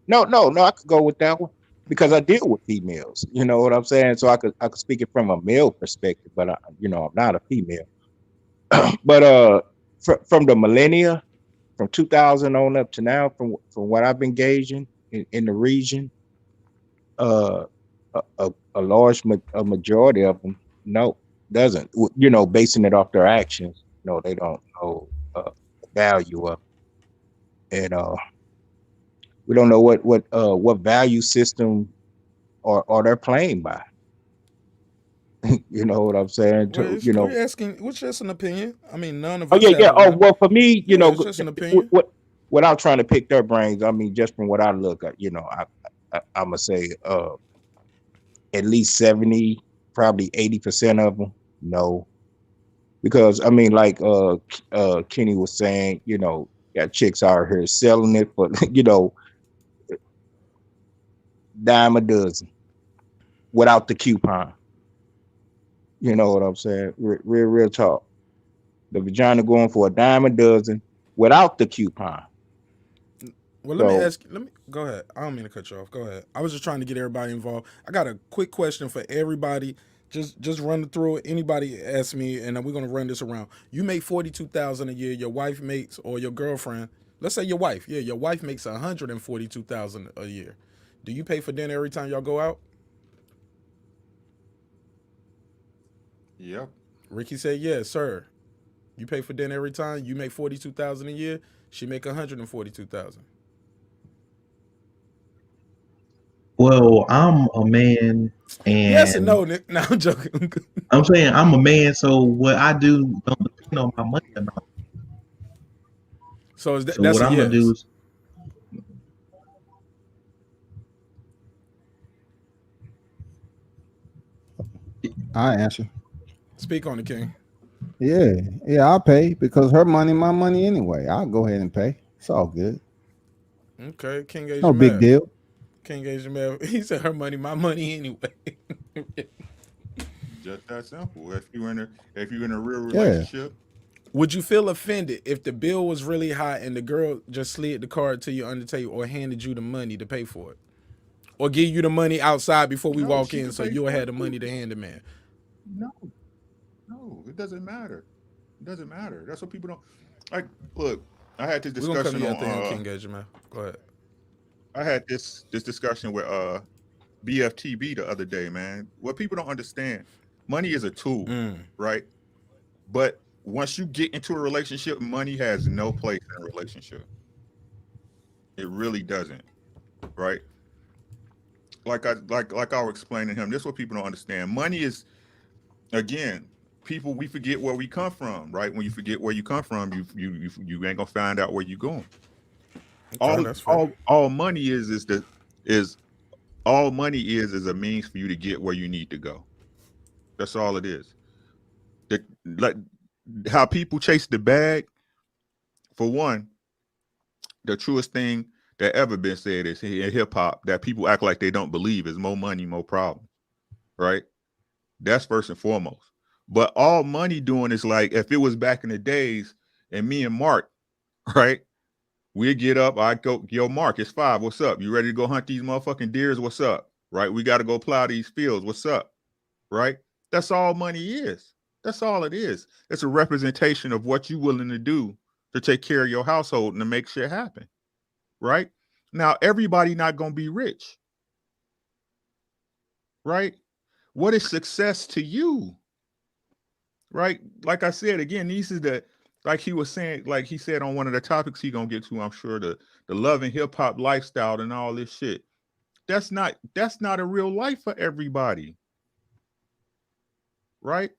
no, I could go with that one because Okay. I deal with females. You know what I'm saying? So I could speak it from a male perspective, but I'm not a female. But from the millennia, from 2000 on up to now, from what I've been gauging in the region, uh, a large a majority of them no doesn't. Basing it off their actions. No, they don't know the value of it. And We don't know what value system or they're playing by. You know what I'm saying? Well, You know. we're asking. It's just an opinion. I mean, none of Oh us yeah, have yeah. a Oh right. well, for me, you Yeah, know, it's just an opinion. without trying to pick their brains, I mean, just from what I look at, you know, I'm gonna say at least 70, probably 80% of them, no. Because I mean, like Kenny was saying, you know, got chicks out here selling it for, you know, dime a dozen without the coupon. You know what I'm saying? Real talk. The vagina going for a dime a dozen without the coupon. Well, let me So ask. Let me go ahead. I don't mean to cut you off. Go ahead. I was just trying to get everybody involved. I got a quick question for everybody. Just run it through it. Anybody ask me, and we're gonna run this around. You make 42,000 a year. Your wife makes, or your girlfriend. Let's say your wife. Yeah, your wife makes 142,000 a year. Do you pay for dinner every time y'all go out? Yep. Ricky said, yes, sir. You pay for dinner every time. You make 42,000 a year. She make 142,000. Well, I'm a man, Yes and and no, Nick. No, I'm joking. I'm saying I'm a man, so what I do don't depend on my money amount. So So that's what a I'm gonna do yes. is, I answer. Speak on it, King. Yeah, yeah, I'll pay because her money, my money anyway. I'll go ahead and pay. It's all good. Okay, King Asia No big Math. deal. King Asia Math. He said her money, my money anyway. Just that simple. If you're in a real Yeah. relationship, Would you feel offended if the bill was really high and the girl just slid the card to you under the table or handed you the money to pay for it? Or give you the money outside before we no, walk she in could so pay you'll for have it the too. money to hand the man? No, no, it doesn't matter. It doesn't matter. That's what people don't like. Look, I had this We're gonna come to discussion you at the end, on King Asia Math. Go ahead. I had this discussion with BFTB the other day, man. What people don't understand, money is a tool, Mm. right? But once you get into a relationship, money has no place in a relationship. It really doesn't, right? Like I was explaining to him, this is what people don't understand. Money is, again, people, we forget where we come from, right? When you forget where you come from, you ain't gonna find out where you're going. Okay, that's fair. All money is all money is a means for you to get where you need to go. That's all it is. Like how people chase the bag, for one, the truest thing that ever been said is in hip hop that people act like they don't believe is more money, more problems. Right? That's first and foremost. But all money doing is like if it was back in the days and me and Mark, right? We get up, I go, yo, Mark, it's 5. What's up? You ready to go hunt these motherfucking deers? What's up? Right? We got to go plow these fields. What's up? Right? That's all money is. That's all it is. It's a representation of what you're willing to do to take care of your household and to make shit happen. Right? Now, everybody not gonna be rich. Right? What is success to you? Right? Like I said again, these is the like he was saying, like he said on one of the topics he gonna get to, I'm sure the love and hip hop lifestyle and all this shit. That's not a real life for everybody, right?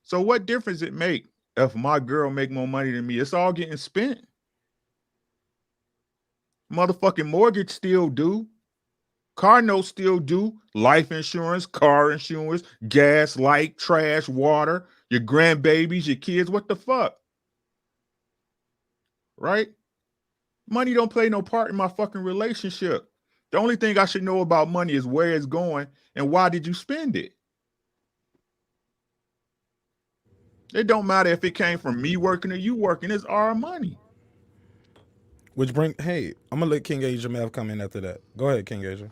So what difference it make if my girl make more money than me? It's all getting spent. Motherfucking mortgage still due. Car notes still due. Life insurance, car insurance, gas, light, trash, water, your grandbabies, your kids. What the fuck? Right? Money don't play no part in my fucking relationship. The only thing I should know about money is where it's going and why did you spend it. It don't matter if it came from me working or you working. It's our money. Which bring hey, I'm gonna let King Asia Math come in after that. Go ahead, King Asia.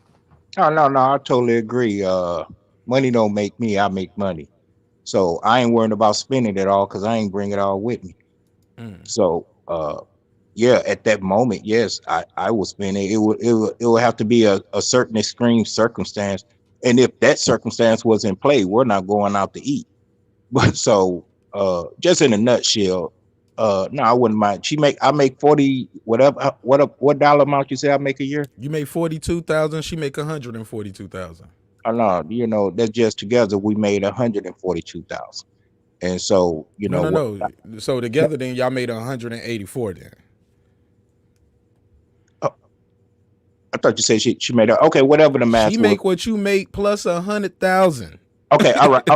oh no, I totally agree. Money don't make me, I make money. So I ain't worrying about spending it all because I ain't bring it all with me. Mm. So yeah, at that moment, yes, I will spend it. It would have to be a certain extreme circumstance. And if that circumstance was in play, we're not going out to eat. But so just in a nutshell, No, I wouldn't mind. I make 40, whatever, what dollar amount you say I make a year? You make 42,000. She make 142,000. No, that's just together we made 142,000. And so, No. So together, then y'all made 184. Then I thought you said she made okay, whatever the math she was. make what you make plus 100,000. Okay, all right.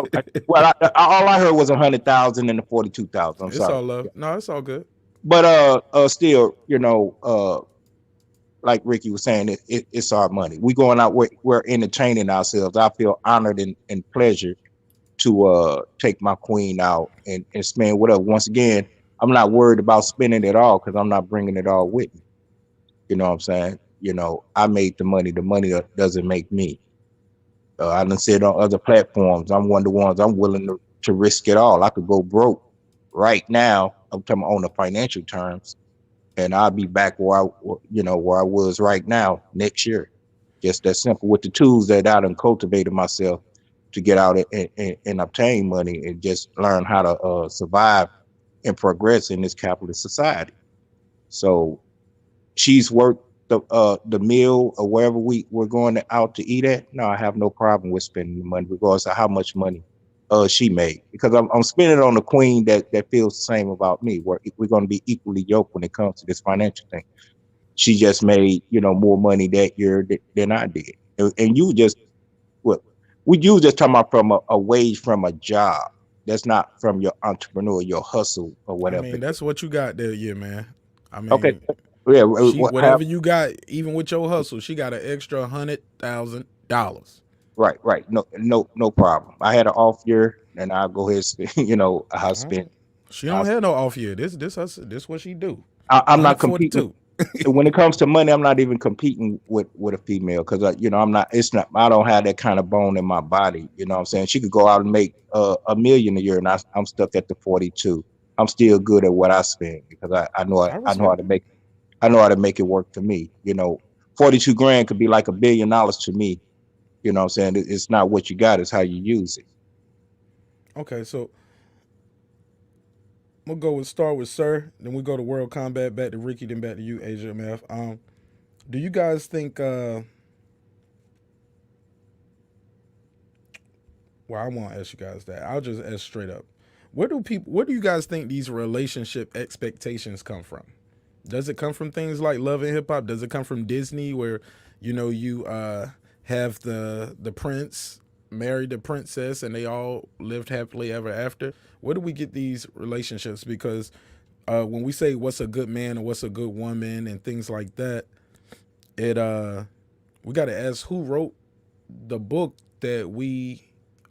Well, all I heard was 100,000 and the 42,000. I'm It's sorry. all love. No, it's all good. But still, like Ricky was saying, it's our money. We going out, we're entertaining ourselves. I feel honored and pleasure to take my queen out and spend whatever. Once again, I'm not worried about spending it all because I'm not bringing it all with me. You know what I'm saying? I made the money. The money doesn't make me. I done said on other platforms, I'm one of the ones I'm willing to risk it all. I could go broke right now. I'm talking on the financial terms, and I'll be back where I was right now next year. Just that simple. With the tools that I done cultivated myself to get out and obtain money and just learn how to survive and progress in this capitalist society. So she's worth the meal or wherever we're going out to eat at. No, I have no problem with spending the money, regardless of how much money she made, because I'm spending it on the queen that feels the same about me. We're going to be equally yoked when it comes to this financial thing. She just made more money that year than I did, and you just you just talking about from a wage from a job. That's not from your entrepreneur, your hustle or I whatever. mean, that's what you got there, yeah, man. I Okay. mean, Yeah. whatever you got, even with your hustle, she got an extra $100,000. Right. No problem. I had an off year, and I'll go ahead and spend, I'll spend. She don't have no off year. This what she do. I'm not competing 142. when it comes to money. I'm not even competing with a female because I'm not. It's not. I don't have that kind of bone in my body. You know what I'm saying? She could go out and make $1 million a year, and I'm stuck at the 42. I'm still good at what I spend because I know I I know how respect to it. make. I know how to make it work for me. 42 grand could be like $1 billion to me. You know what I'm saying? It's not what you got, it's how you use it. Okay, so we'll start with Sir, then we go to World Combat, back to Ricky, then back to you, Asia MF. Do you guys think well, I won't ask you guys that. I'll just ask straight up. Where do you guys think these relationship expectations come from? Does it come from things like Love and Hip Hop? Does it come from Disney, where you have the prince married the princess and they all lived happily ever after? Where do we get these relationships? Because when we say what's a good man or what's a good woman and things like that, we got to ask who wrote the book that we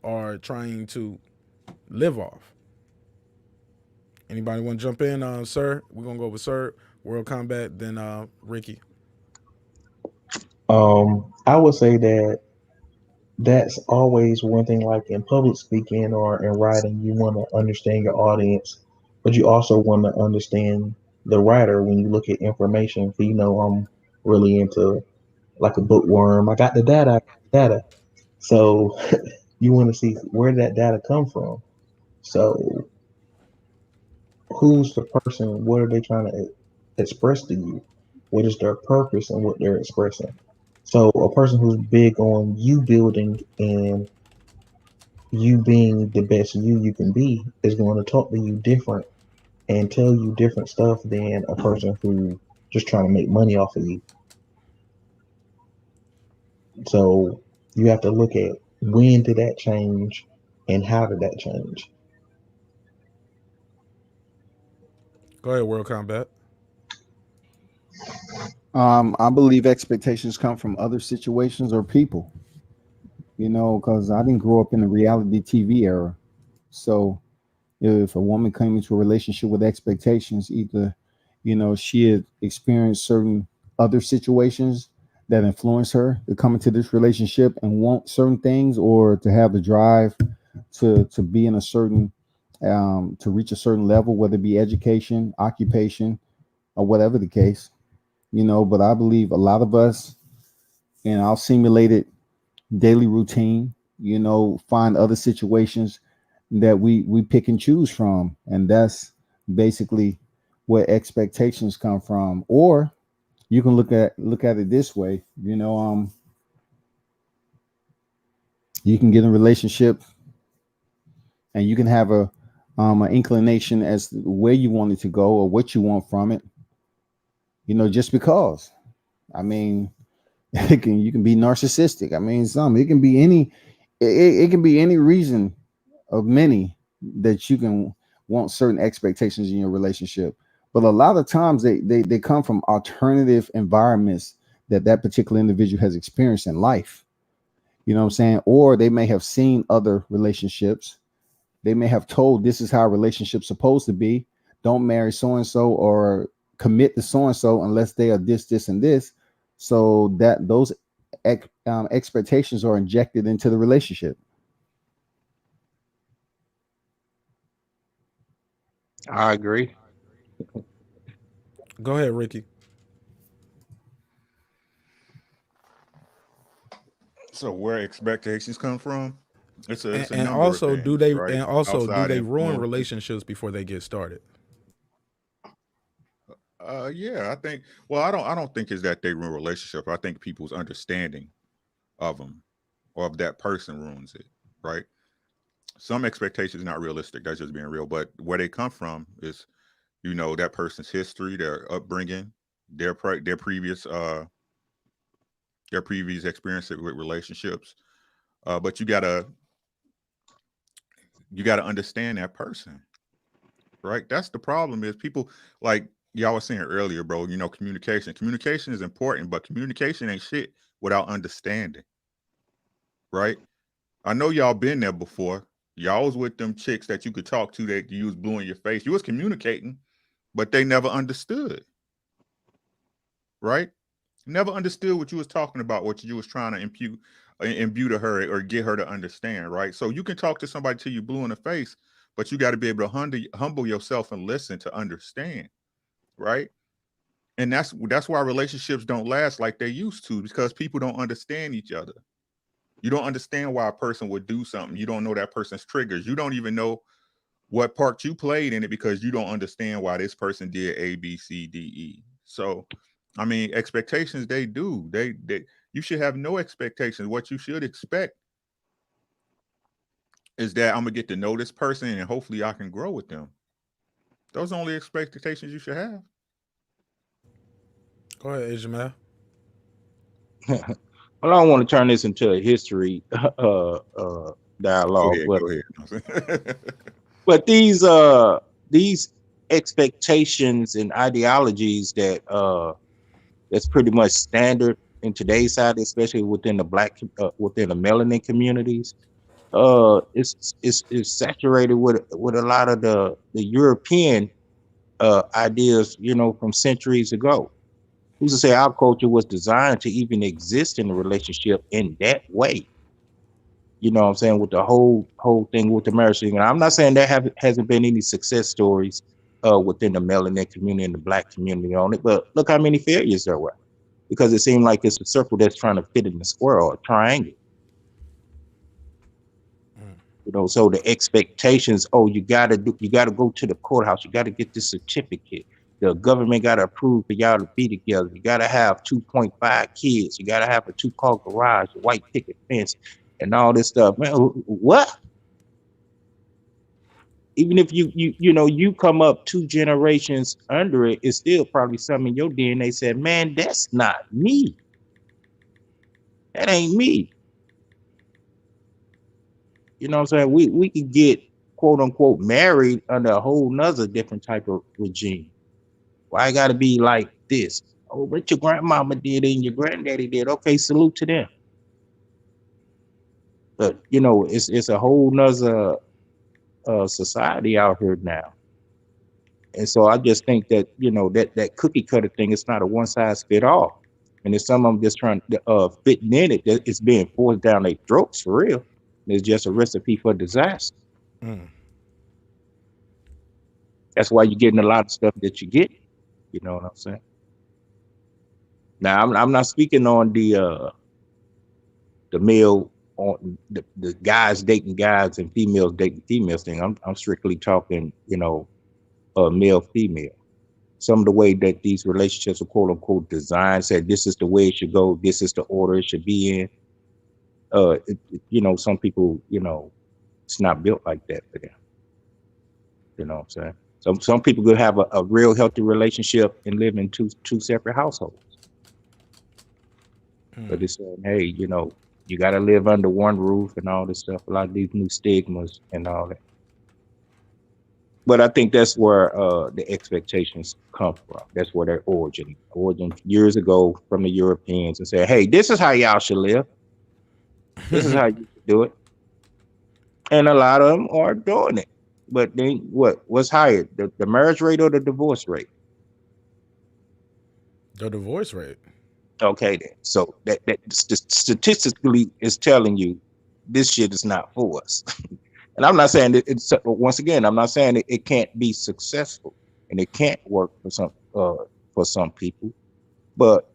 are trying to live off. Anybody want to jump in, Sir? We're gonna go with Sir, World Combat, then Ricky. I would say that that's always one thing, like in public speaking or in writing, you want to understand your audience, but you also want to understand the writer when you look at information. So, I'm really into like a bookworm. I got the data. So you want to see where did that data come from. So who's the person? What are they trying to express to you? What is their purpose and what they're expressing? So a person who's big on you building and you being the best you can be is going to talk to you different and tell you different stuff than a person who just trying to make money off of you. So you have to look at when did that change and how did that change. Go ahead, World Combat. I believe expectations come from other situations or people. Because I didn't grow up in the reality TV era. So if a woman came into a relationship with expectations, either she had experienced certain other situations that influence her to come into this relationship and want certain things, or to have the drive to be in a certain to reach a certain level, whether it be education, occupation, or whatever the case. But I believe a lot of us in our simulated daily routine, find other situations that we pick and choose from, and that's basically where expectations come from. Or you can look at it this way. You can get in a relationship and you can have an inclination as to where you want it to go or what you want from it. Just because. I mean, you can be narcissistic. I mean, it can be it can be any reason of many that you can want certain expectations in your relationship. But a lot of times they come from alternative environments that particular individual has experienced in life. You know what I'm saying? Or they may have seen other relationships. They may have told this is how a relationship's supposed to be. Don't marry so and so or commit to so and so unless they are this, this, and this. So that those expectations are injected into the relationship. I agree. Go ahead, Ricky. So where expectations come from? And, It's a and number of also, things, right? do Outside they ruin influences. relationships before they get started? Yeah, I think. Well, I don't think it's that they ruin relationship. I think people's understanding of them or of that person ruins it, right? Some expectations not realistic. That's just being real. But where they come from is, that person's history, their upbringing, their previous experience with relationships. But you gotta understand that person, right? That's the problem is people like y'all was saying earlier, bro. Communication. Communication is important, but communication ain't shit without understanding, right? I know y'all been there before. Y'all was with them chicks that you could talk to that you was blue in your face. You was communicating, but they never understood, right? Never understood what you was talking about, what you was trying to imbue to her or get her to understand, right? So you can talk to somebody till you blue in the face, but you got to be able to humble yourself and listen to understand, right? And that's why relationships don't last like they used to because people don't understand each other. You don't understand why a person would do something. You don't know that person's triggers. You don't even know what part you played in it because you don't understand why this person did A, B, C, D, E. So, I mean, expectations they do. They you should have no expectations. What you should expect is that I'm gonna get to know this person and hopefully I can grow with them. Those are only expectations you should have. Go ahead, Ishmael. Well, I don't want to turn this into a history Go dialogue, ahead, but go ahead. but these expectations and ideologies that's pretty much standard in today's side, especially within the within the melanin communities. It's saturated with a lot of the European ideas, from centuries ago. Who's to say our culture was designed to even exist in a relationship in that way? You know what I'm saying? With the whole thing with the marriage thing. And I'm not saying there hasn't been any success stories within the melanin community and the black community on it, but look how many failures there were. Because it seemed like it's a circle that's trying to fit in the square or a triangle. So the expectations, oh, you gotta go to the courthouse, you gotta get this certificate. The government gotta approve for y'all to be together. You gotta have 2.5 kids, you gotta have a 2-car garage, a white picket fence, and all this stuff. Man, what? Even if you come up 2 generations under it, it's still probably something in your DNA said, man, that's not me. That ain't me. You know what I'm saying? We could get quote unquote married under a whole nother different type of regime. Why I gotta be like this? Oh, what your grandmama did and your granddaddy did. Okay, salute to them. But it's a whole nother society out here now. And so I just think that that cookie cutter thing is not a one size fit all. And if some of them just trying to fitting in it, it's being forced down their throats for real. It's just a recipe for disaster. Mm. That's why you're getting a lot of stuff that you get. You know what I'm saying? Now I'm not speaking on the male on the guys dating guys and females dating females thing. I'm strictly talking, male female. some of the way that these relationships are quote unquote designed, said this is the way it should go, this is the order it should be in. Some people, it's not built like that for them. You know what I'm saying? Some people could have a real healthy relationship and live in two separate households. But it's saying, hey, you got to live under one roof and all this stuff. A lot of these new stigmas and all that. But I think that's where the expectations come from. That's where their origin years ago from the Europeans, and say, hey, this is how y'all should live. This is how you should do it. And a lot of them are doing it. But then what's higher, the marriage rate or the divorce rate? The divorce rate. Okay, then. So that statistically is telling you this shit is not for us. And I'm not saying that it's, once again, I'm not saying it can't be successful and it can't work for some people. But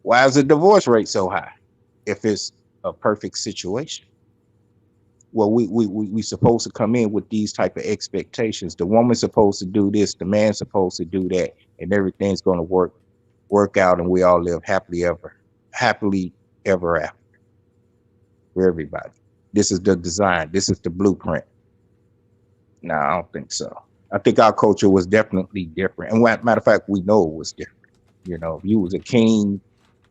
why is the divorce rate so high if it's a perfect situation? Well, we supposed to come in with these type of expectations. The woman's supposed to do this, the man's supposed to do that, and everything's going to work out, and we all live happily ever after for everybody. This is the design. This is the blueprint. No, I don't think so. I think our culture was definitely different. And matter of fact, we know it was different. If you was a king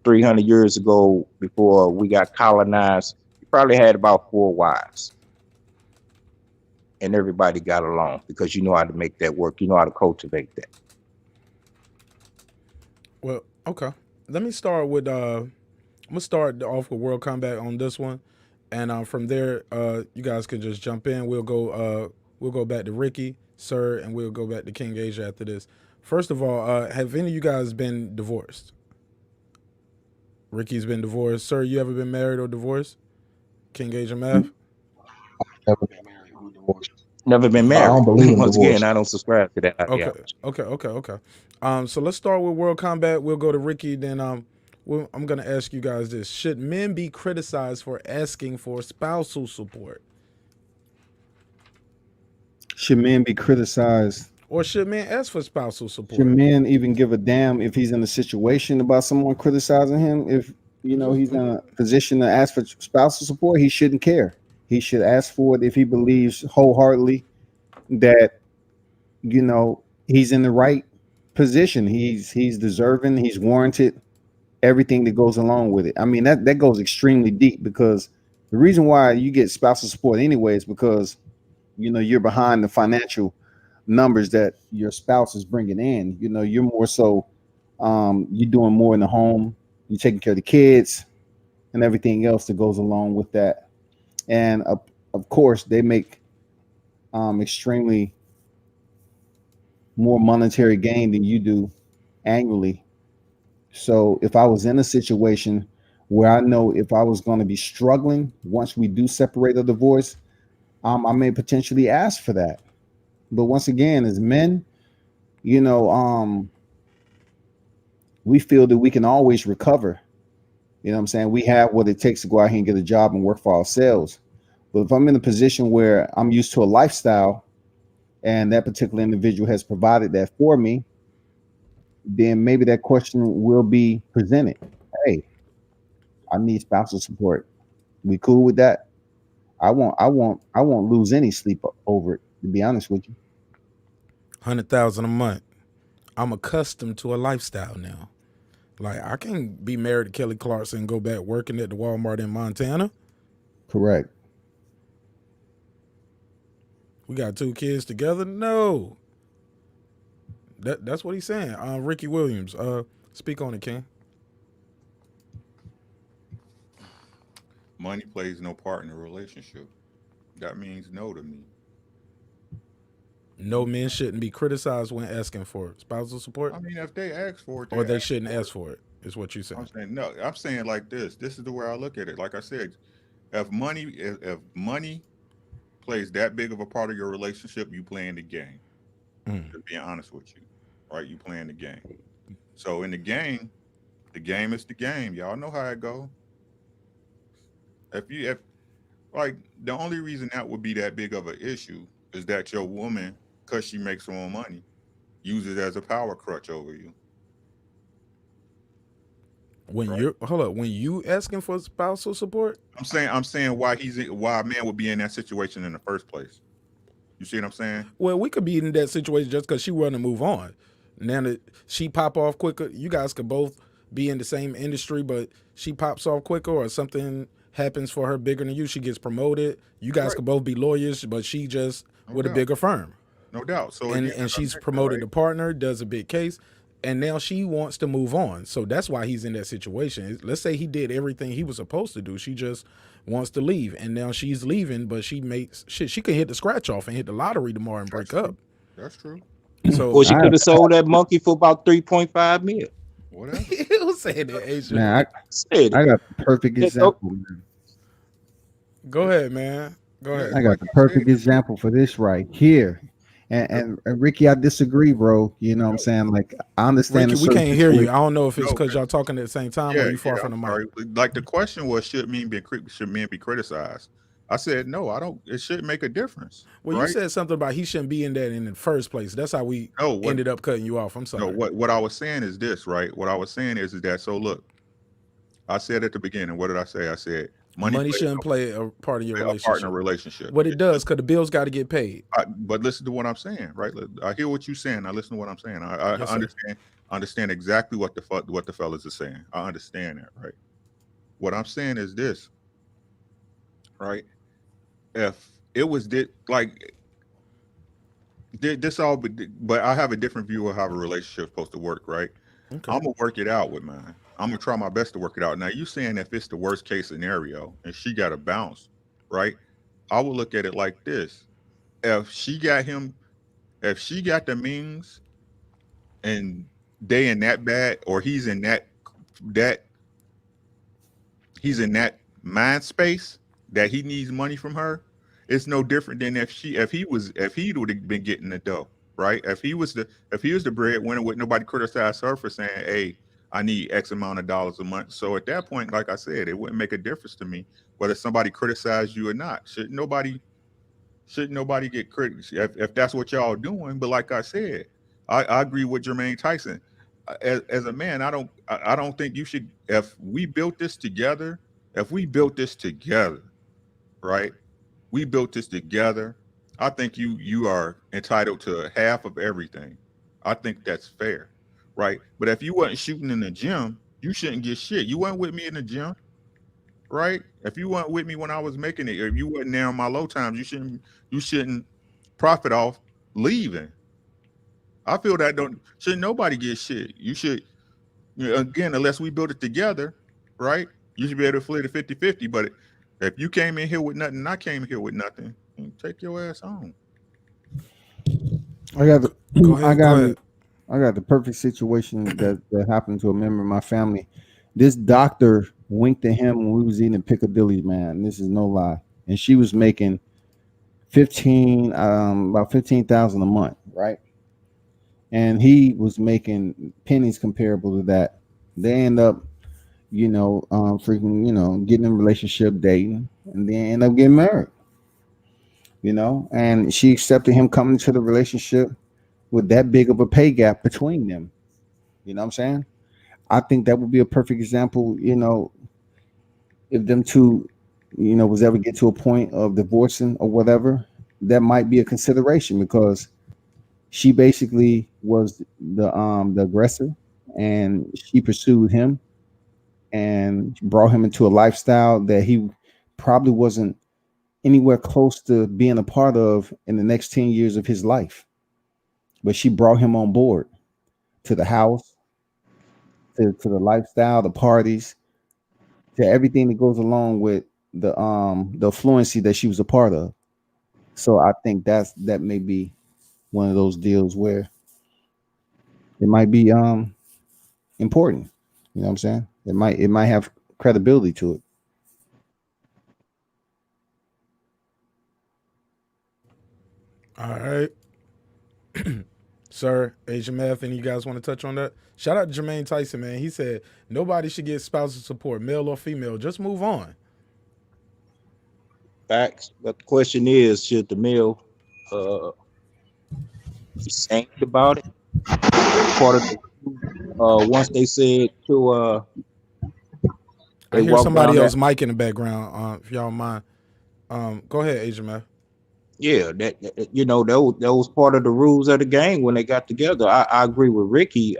300 years ago before we got colonized, you probably had about 4 wives. And everybody got along because you know how to make that work. You know how to cultivate that. Well, okay. Let me start with I'm gonna start off with World Combat on this one, and from there, you guys can just jump in. We'll go back to Ricky, Sir, and we'll go back to King Asia after this. First of all, have any of you guys been divorced? Ricky's been divorced. Sir, you ever been married or divorced? King Asia Math? Never been married or divorced. Never been I married. don't believe in Once divorce. again, I don't subscribe to that Okay, ideology. okay. So let's start with World Combat. We'll go to Ricky. Then I'm gonna ask you guys this: should men be criticized for asking for spousal support, Should men be criticized? or should men ask for spousal Should support? men even give a damn if he's in a situation about someone criticizing him? If he's in a position to ask for spousal support, he shouldn't care. He should ask for it if he believes wholeheartedly that he's in the right position. He's deserving. He's warranted everything that goes along with it. I mean, that goes extremely deep, because the reason why you get spousal support anyway is because you're behind the financial numbers that your spouse is bringing in. You're more so you're doing more in the home. You're taking care of the kids and everything else that goes along with that. And of course, they make extremely more monetary gain than you do annually. So if I was in a situation where I know if I was going to be struggling once we do separate or divorce, I may potentially ask for that. But once again, as men, you know, um, we feel that we can always recover. You know what I'm saying? We have what it takes to go out here and get a job and work for ourselves. But if I'm in a position where I'm used to a lifestyle and that particular individual has provided that for me, then maybe that question will be presented. Hey, I need spousal support. We cool with that? I won't lose any sleep over it, to be honest with you. 100,000 a month. I'm accustomed to a lifestyle now. Like, I can't be married to Kelly Clarkson and go back working at the Walmart in Montana. Correct. We got 2 kids together. No, that's what he's saying. Ricky Williams, speak on it, King. Money plays no part in the relationship. That means no to me. No, men shouldn't be criticized when asking for spousal support, I mean, if they ask for it, or they they ask shouldn't for ask it. for it. Is what you I'm saying? saying no. I'm saying like this. This is the way I look at it. Like I said, if money plays that big of a part of your relationship, you playing the game. Mm. Just being honest with you, right? You playing the game. So in the game is the game. Y'all know how it go. If like the only reason that would be that big of an issue is that your woman, cause she makes her own money, use it as a power crutch over you. When Right. you're when you asking for spousal support, I'm saying why a man would be in that situation in the first place. You see what I'm saying? well, we could be in that situation just because she want to move on. Now that she pop off quicker, you guys could both be in the same industry, but she pops off quicker, or something happens for her bigger than you. She gets promoted. You guys Right. could both be lawyers, but she just No with a doubt. bigger firm. No doubt. So and again, and as I she's mentioned, promoted right? to partner, does a big case, and now she wants to move on. So that's why he's in that situation. Let's say he did everything he was supposed to do. She just wants to leave, and now she's leaving, but she makes shit. She can hit the scratch off and hit the lottery tomorrow and That's break up. true. That's true. So Or she I could have sold that monkey for about 3.5 mil. Whatever. who said that, Asia? man, Said I it. got the perfect Said, oh, example, man. Go ahead, man. Go Yeah, ahead. I like got the I said, perfect example for this right here. yep, And Ricky, I disagree, bro. You know what I'm yep. saying? Like, I understand Ricky, in we certain can't hear you. I situations. don't know if it's No, because y'all talking at the same time or yeah, you far from I'm the mic. sorry. Like the question was, should men be criticized? I said no. I don't. It shouldn't make a difference, Well, you right? said something about he shouldn't be in that in the first place. That's how we No, what ended up cutting you off. I'm no, sorry. what I was saying is this, right? What I was saying is that, so look, I said at the beginning, what did I say? I said money Money plays shouldn't play a part of your a part in a relationship. relationship. What it does, because the bills got to get paid. But listen to what I'm saying, right? I hear what you're saying. I listen to what I'm saying. I Yes, sir. understand exactly what the fellas are saying. I understand that, right? What I'm saying is this, right? If it was like this all, but I have a different view of how a relationship is supposed to work, right? Okay. I'm gonna work it out with mine. I'm gonna try my best to work it out. Now you saying if it's the worst case scenario and she got to bounce, right? I will look at it like this: if she got him, if she got the means, and they in that bad, or he's in that he's in that mind space that he needs money from her, it's no different than if he would have been getting the dough, right? If he was the breadwinner, would nobody criticize her for saying, hey, I need X amount of dollars a month? So at that point, like I said, it wouldn't make a difference to me whether somebody criticized you or not. Shouldn't nobody get critics if that's what y'all doing? But like I said, I agree with Jermaine Tyson. As a man, I don't think you should. If we built this together, right? We built this together. I think you are entitled to half of everything. I think that's fair, right? But if you wasn't shooting in the gym, you shouldn't get shit. You weren't with me in the gym, right? If you weren't with me when I was making it, or if you wasn't there on my low times, you shouldn't profit off leaving. I feel that shouldn't nobody get shit. You should, again, unless we build it together, right? You should be able to split it 50-50. But if you came in here with nothing and I came in here with nothing, take your ass home. I got the, Go I ahead. Go got ahead. I got the perfect situation that happened to a member of my family. This doctor winked at him when we was eating at Piccadilly, man. This is no lie. And she was making about 15,000 a month, right? And he was making pennies comparable to that. They end up, getting in a relationship, dating, and then end up getting married. And she accepted him coming to the relationship with that big of a pay gap between them. You know what I'm saying? I think that would be a perfect example, if them two, was ever get to a point of divorcing or whatever, that might be a consideration because she basically was the aggressor and she pursued him and brought him into a lifestyle that he probably wasn't anywhere close to being a part of in the next 10 years of his life. But she brought him on board to the house, to the lifestyle, the parties, to everything that goes along with the fluency that she was a part of. So I think that may be one of those deals where it might be important. You know what I'm saying? It might have credibility to it. All right. Sir, Asian Math, and you guys want to touch on that? Shout out to Jermaine Tyson, man. He said nobody should get spousal support, male or female. Just move on. facts. But the question is, should the male be ashamed about it? Part of the once they said to I they hear walked down somebody that else mic in the background. If y'all don't mind, go ahead, Asian man. yeah, that was part of the rules of the game when they got together. I agree with Ricky.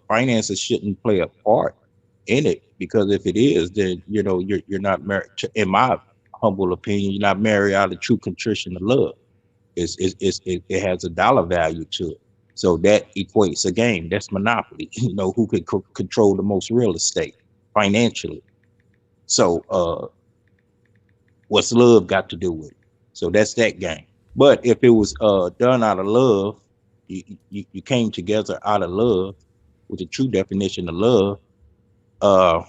Finances shouldn't play a part in it because if it is, then you're not married. In my humble opinion, you're not married out of true contrition of love. It has a dollar value to it. So that equates a game. That's monopoly. Who can control the most real estate financially. So what's love got to do with it? So that's that game. But if it was done out of love, you came together out of love with the true definition of love, uh,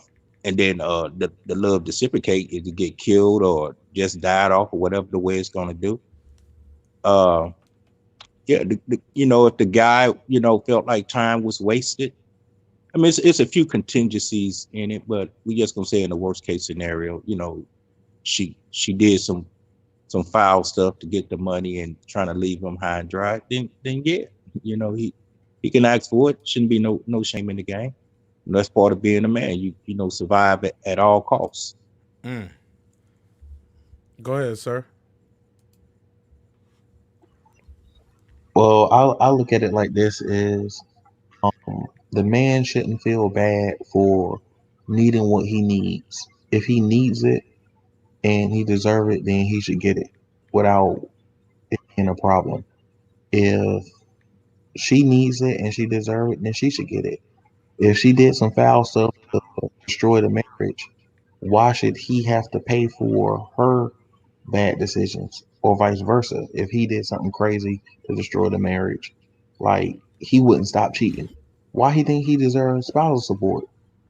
and then the love reciprocate is to get killed or just died off or whatever the way it's gonna do. Uh, yeah, if the guy felt like time was wasted, I mean it's a few contingencies in it, but we just gonna say in the worst case scenario, she did some foul stuff to get the money and trying to leave him high and dry, then yeah, he can ask for it. Shouldn't be no shame in the game. And that's part of being a man. Survive at all costs. Mm. Go ahead, sir. Well, I look at it like this: is the man shouldn't feel bad for needing what he needs. If he needs it and he deserves it, then he should get it without it being a problem. If she needs it and she deserves it, then she should get it. If she did some foul stuff to destroy the marriage, why should he have to pay for her bad decisions or vice versa? If he did something crazy to destroy the marriage, like he wouldn't stop cheating. Why he think he deserves spousal support?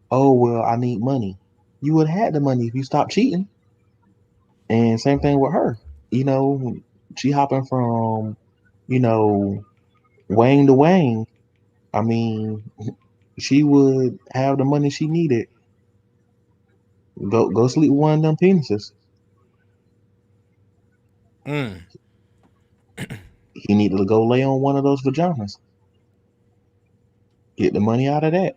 Oh well, I need money. You would have had the money if you stopped cheating. And same thing with her. You know, she hopping from, you know, Wang to Wang. I mean, she would have the money she needed. Go sleep with one of them penises. Mm. He needed to go lay on one of those vaginas. Get the money out of that.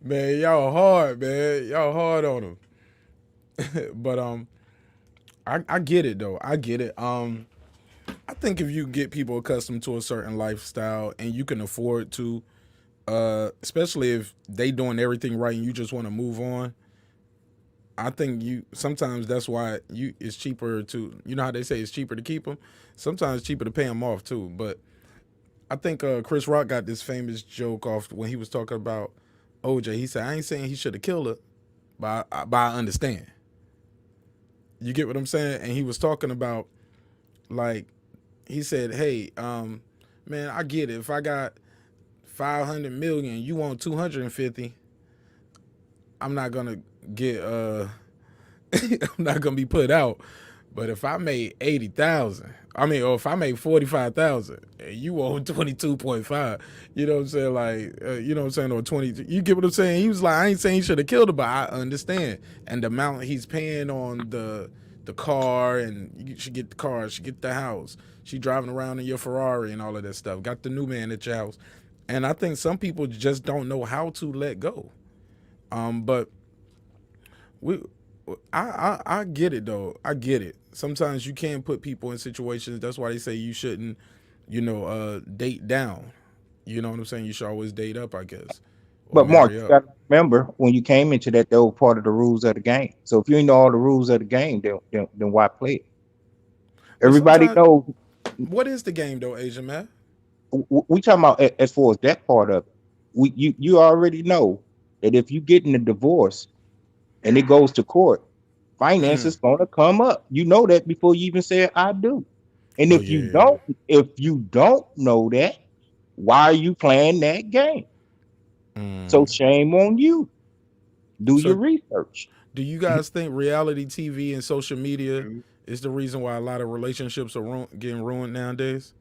Man, y'all hard, man. Y'all hard on him. But I get it though. I get it. I think if you get people accustomed to a certain lifestyle and you can afford to, especially if they doing everything right and you just want to move on, I think you sometimes that's why it's cheaper to, you know how they say it's cheaper to keep them. Sometimes it's cheaper to pay them off too. But I think Chris Rock got this famous joke off when he was talking about OJ. He said, "I ain't saying he should have killed her, but I understand." You get what I'm saying? And he was talking about, like, he said, "Hey, man, I get it. If I got 500 million, you want 250, I'm not gonna get I'm not gonna be put out. But if I made 80,000, I mean, or if I made 45,000, and you own 22.5, you know what I'm saying? Like, you know what I'm saying? Or 20, you get what I'm saying? He was like, I ain't saying he should have killed her, but I understand. And the amount he's paying on the car, and you should get the car, she get the house, she driving around in your Ferrari and all of that stuff, got the new man at your house. And I think some people just don't know how to let go. But we I get it though. I get it. Sometimes you can put people in situations. That's why they say you shouldn't, date down. You know what I'm saying? You should always date up, I guess, or But Mark, marry you up. got to remember when you came into that, they were part of the rules of the game. So if you know all the rules of the game, then why play it? But Everybody sometimes, knows. what is the game though, Asian man? We talking about as far as that part of it. You already know that if you get in a divorce and it goes to court, finance Mm. is going to come up. You know that before you even say I do. And Oh yeah, yeah, if you don't know that, why are you playing that game? yeah. So Mm. shame on you. Do your So, research. do you guys think reality TV and social media is the reason why a lot of relationships are getting ruined nowadays?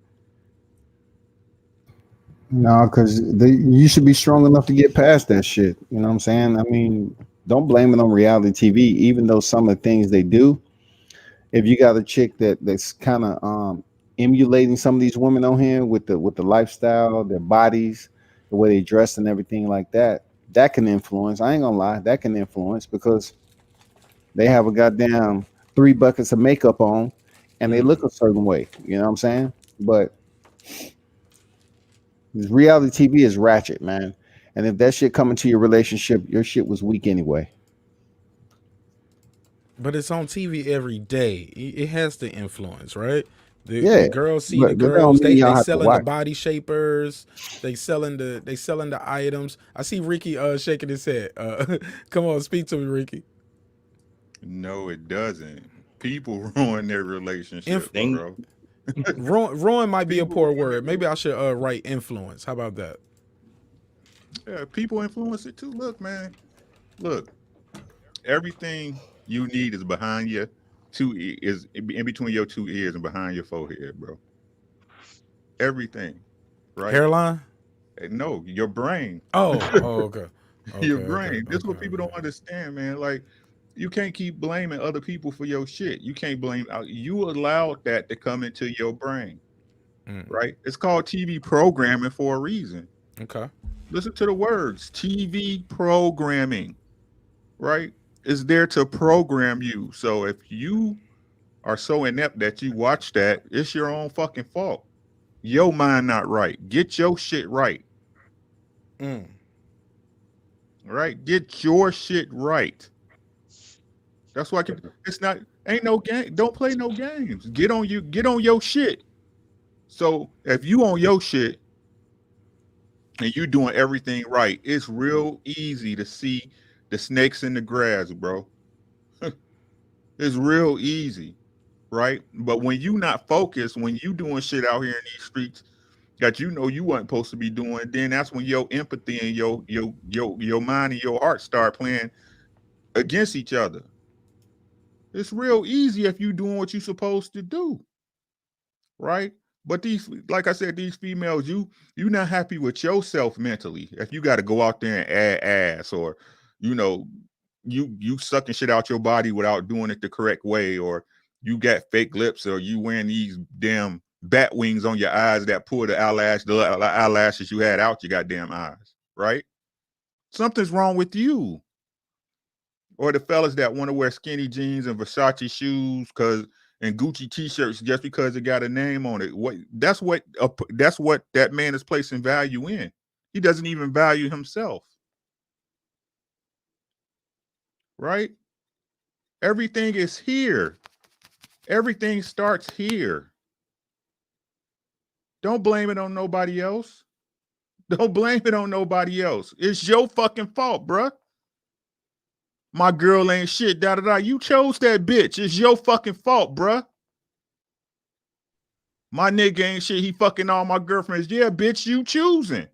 No, because you should be strong enough to get past that shit. You know what I'm saying? I mean, don't blame it on reality TV, even though some of the things they do. If you got a chick that's kind of emulating some of these women on here with the lifestyle, their bodies, the way they dress and everything like that. That can influence. I ain't gonna lie, that can influence because they have a goddamn 3 buckets of makeup on and they look a certain way. You know what I'm saying? But this reality TV is ratchet, man. And if that shit come into your relationship, your shit was weak anyway. But it's on TV every day. It has to influence, right? The Yeah, girls see the but that don't girls. mean They y'all have to selling the watch. body shapers. They selling the items. I see Ricky shaking his head. Come on, speak to me, Ricky. No, it doesn't. People ruin their relationships, Inf- Ding. bro. ruin might be a People poor ruin their word. Maybe I should write influence. How about that? Yeah, people influence it too. Look, man. Look, everything you need is behind your is in between your 2 ears and behind your forehead, bro. Everything, right? Hairline. No, your brain. Oh, okay. Your Okay, okay, brain. This is okay, what people don't okay. understand, man. Like, you can't keep blaming other people for your shit. You can't blame you allowed that to come into your brain, right? It's called TV programming for a reason. Okay. Listen to the words TV programming, right? It's there to program you. So if you are so inept that you watch that, it's your own fucking fault. Your mind not right. Get your shit right. Right? Get your shit right. That's why it's not ain't no game. Don't play no games. Get on your shit. So if you on your shit and you doing everything right, it's real easy to see the snakes in the grass, bro. It's real easy, right? But when you not focused, when you doing shit out here in these streets that you know you wasn't supposed to be doing, then that's when your empathy and your mind and your heart start playing against each other. It's real easy if you doing what you supposed to do, right? But these, like I said, these females, you not happy with yourself mentally. If you got to go out there and add ass, or you know, you sucking shit out your body without doing it the correct way, or you got fake lips, or you wearing these damn bat wings on your eyes that pull the eyelashes you had out your goddamn eyes, right? Something's wrong with you. Or the fellas that want to wear skinny jeans and Versace shoes and Gucci t-shirts just because it got a name on it. That's what that man is placing value in. He doesn't even value himself. Right? Everything is here. Everything starts here. Don't blame it on nobody else. Don't blame it on nobody else. It's your fucking fault, bruh. My girl ain't shit, da-da-da. You chose that bitch. It's your fucking fault, bruh. My nigga ain't shit. He fucking all my girlfriends. Yeah, bitch, you choosing.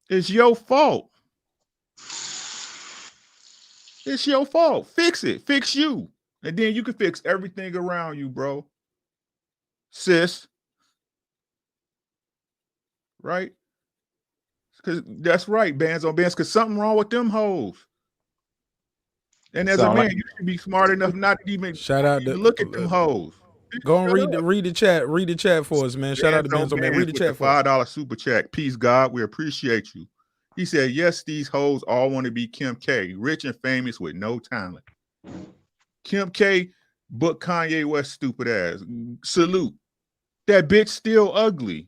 It's your fault. It's your fault. Fix it. Fix you. And then you can fix everything around you, bro. Sis. Right? Because that's right, bands on bands, because something wrong with them hoes. And as a Sound man, like you should be smart enough not to even Shout out to look at them hoes. go and Shut up. read the chat. Read the chat for us, man. Shout out to Bands on Benzo, man. Read bands the with the chat for us. $5 super chat. Peace, God. We appreciate you. He said, yes, these hoes all want to be Kim K, rich and famous with no talent. Kim K booked Kanye West stupid ass. Salute. That bitch still ugly.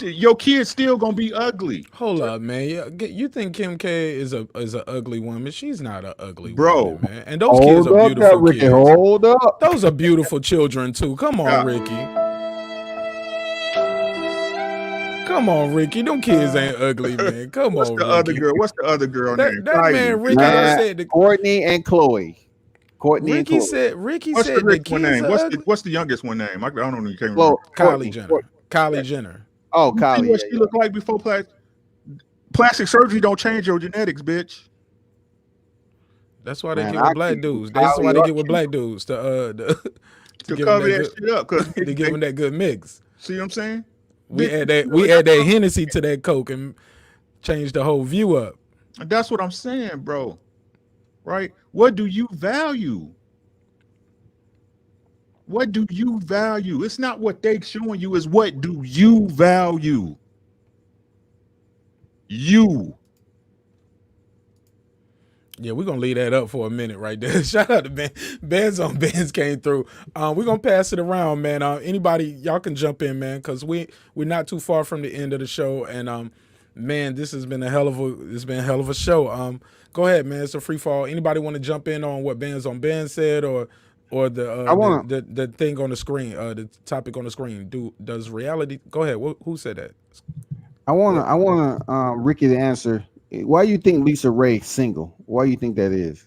Your kid's still gonna be ugly. Hold up, man. You think Kim K is a ugly woman? She's not an ugly Bro. woman, man. And those kids Hold are up, now, beautiful Ricky. kids. Hold up. Those are beautiful children too. Come on, Yeah. Ricky. Come on, Ricky. Them kids ain't ugly, man. Come What's on, the other Ricky. girl? What's the other girl name? That Kylie. man Ricky just said Courtney and Chloe. Courtney and Chloe. Ricky What's the said the rich one kids name? are ugly. What's the youngest one name? I don't know. You can't remember. Well, Kylie Jenner. Kylie Jenner. Oh, You see Kylie. what Yeah, she looked like before plastic surgery don't change your genetics, bitch. That's why they man, get I with black can't do dudes. That's why Kylie they or get with Kim. black dudes to To give them cover that that good shit up, because to give them that good mix. see what I'm saying? We Bitch, add that Hennessy to that Coke and change the whole view up. that's what I'm saying, bro. Right? What do you value? What do you value? It's not what they showing you, is what do you value? You. Yeah, we're gonna leave that up for a minute right there. Shout out to Ben. Ben's on Ben's came through. We're gonna pass it around, man. Anybody, y'all can jump in, man, because we're not too far from the end of the show. And man, this has been a hell of a show. Go ahead, man. It's a free fall. Anybody want to jump in on what Ben's on Ben said, or I want to. the thing on the screen, the topic on the screen? Does reality? Go ahead. Who said that? I want to. Ricky to answer. Why you think Lisa Ray single? Why you think that is?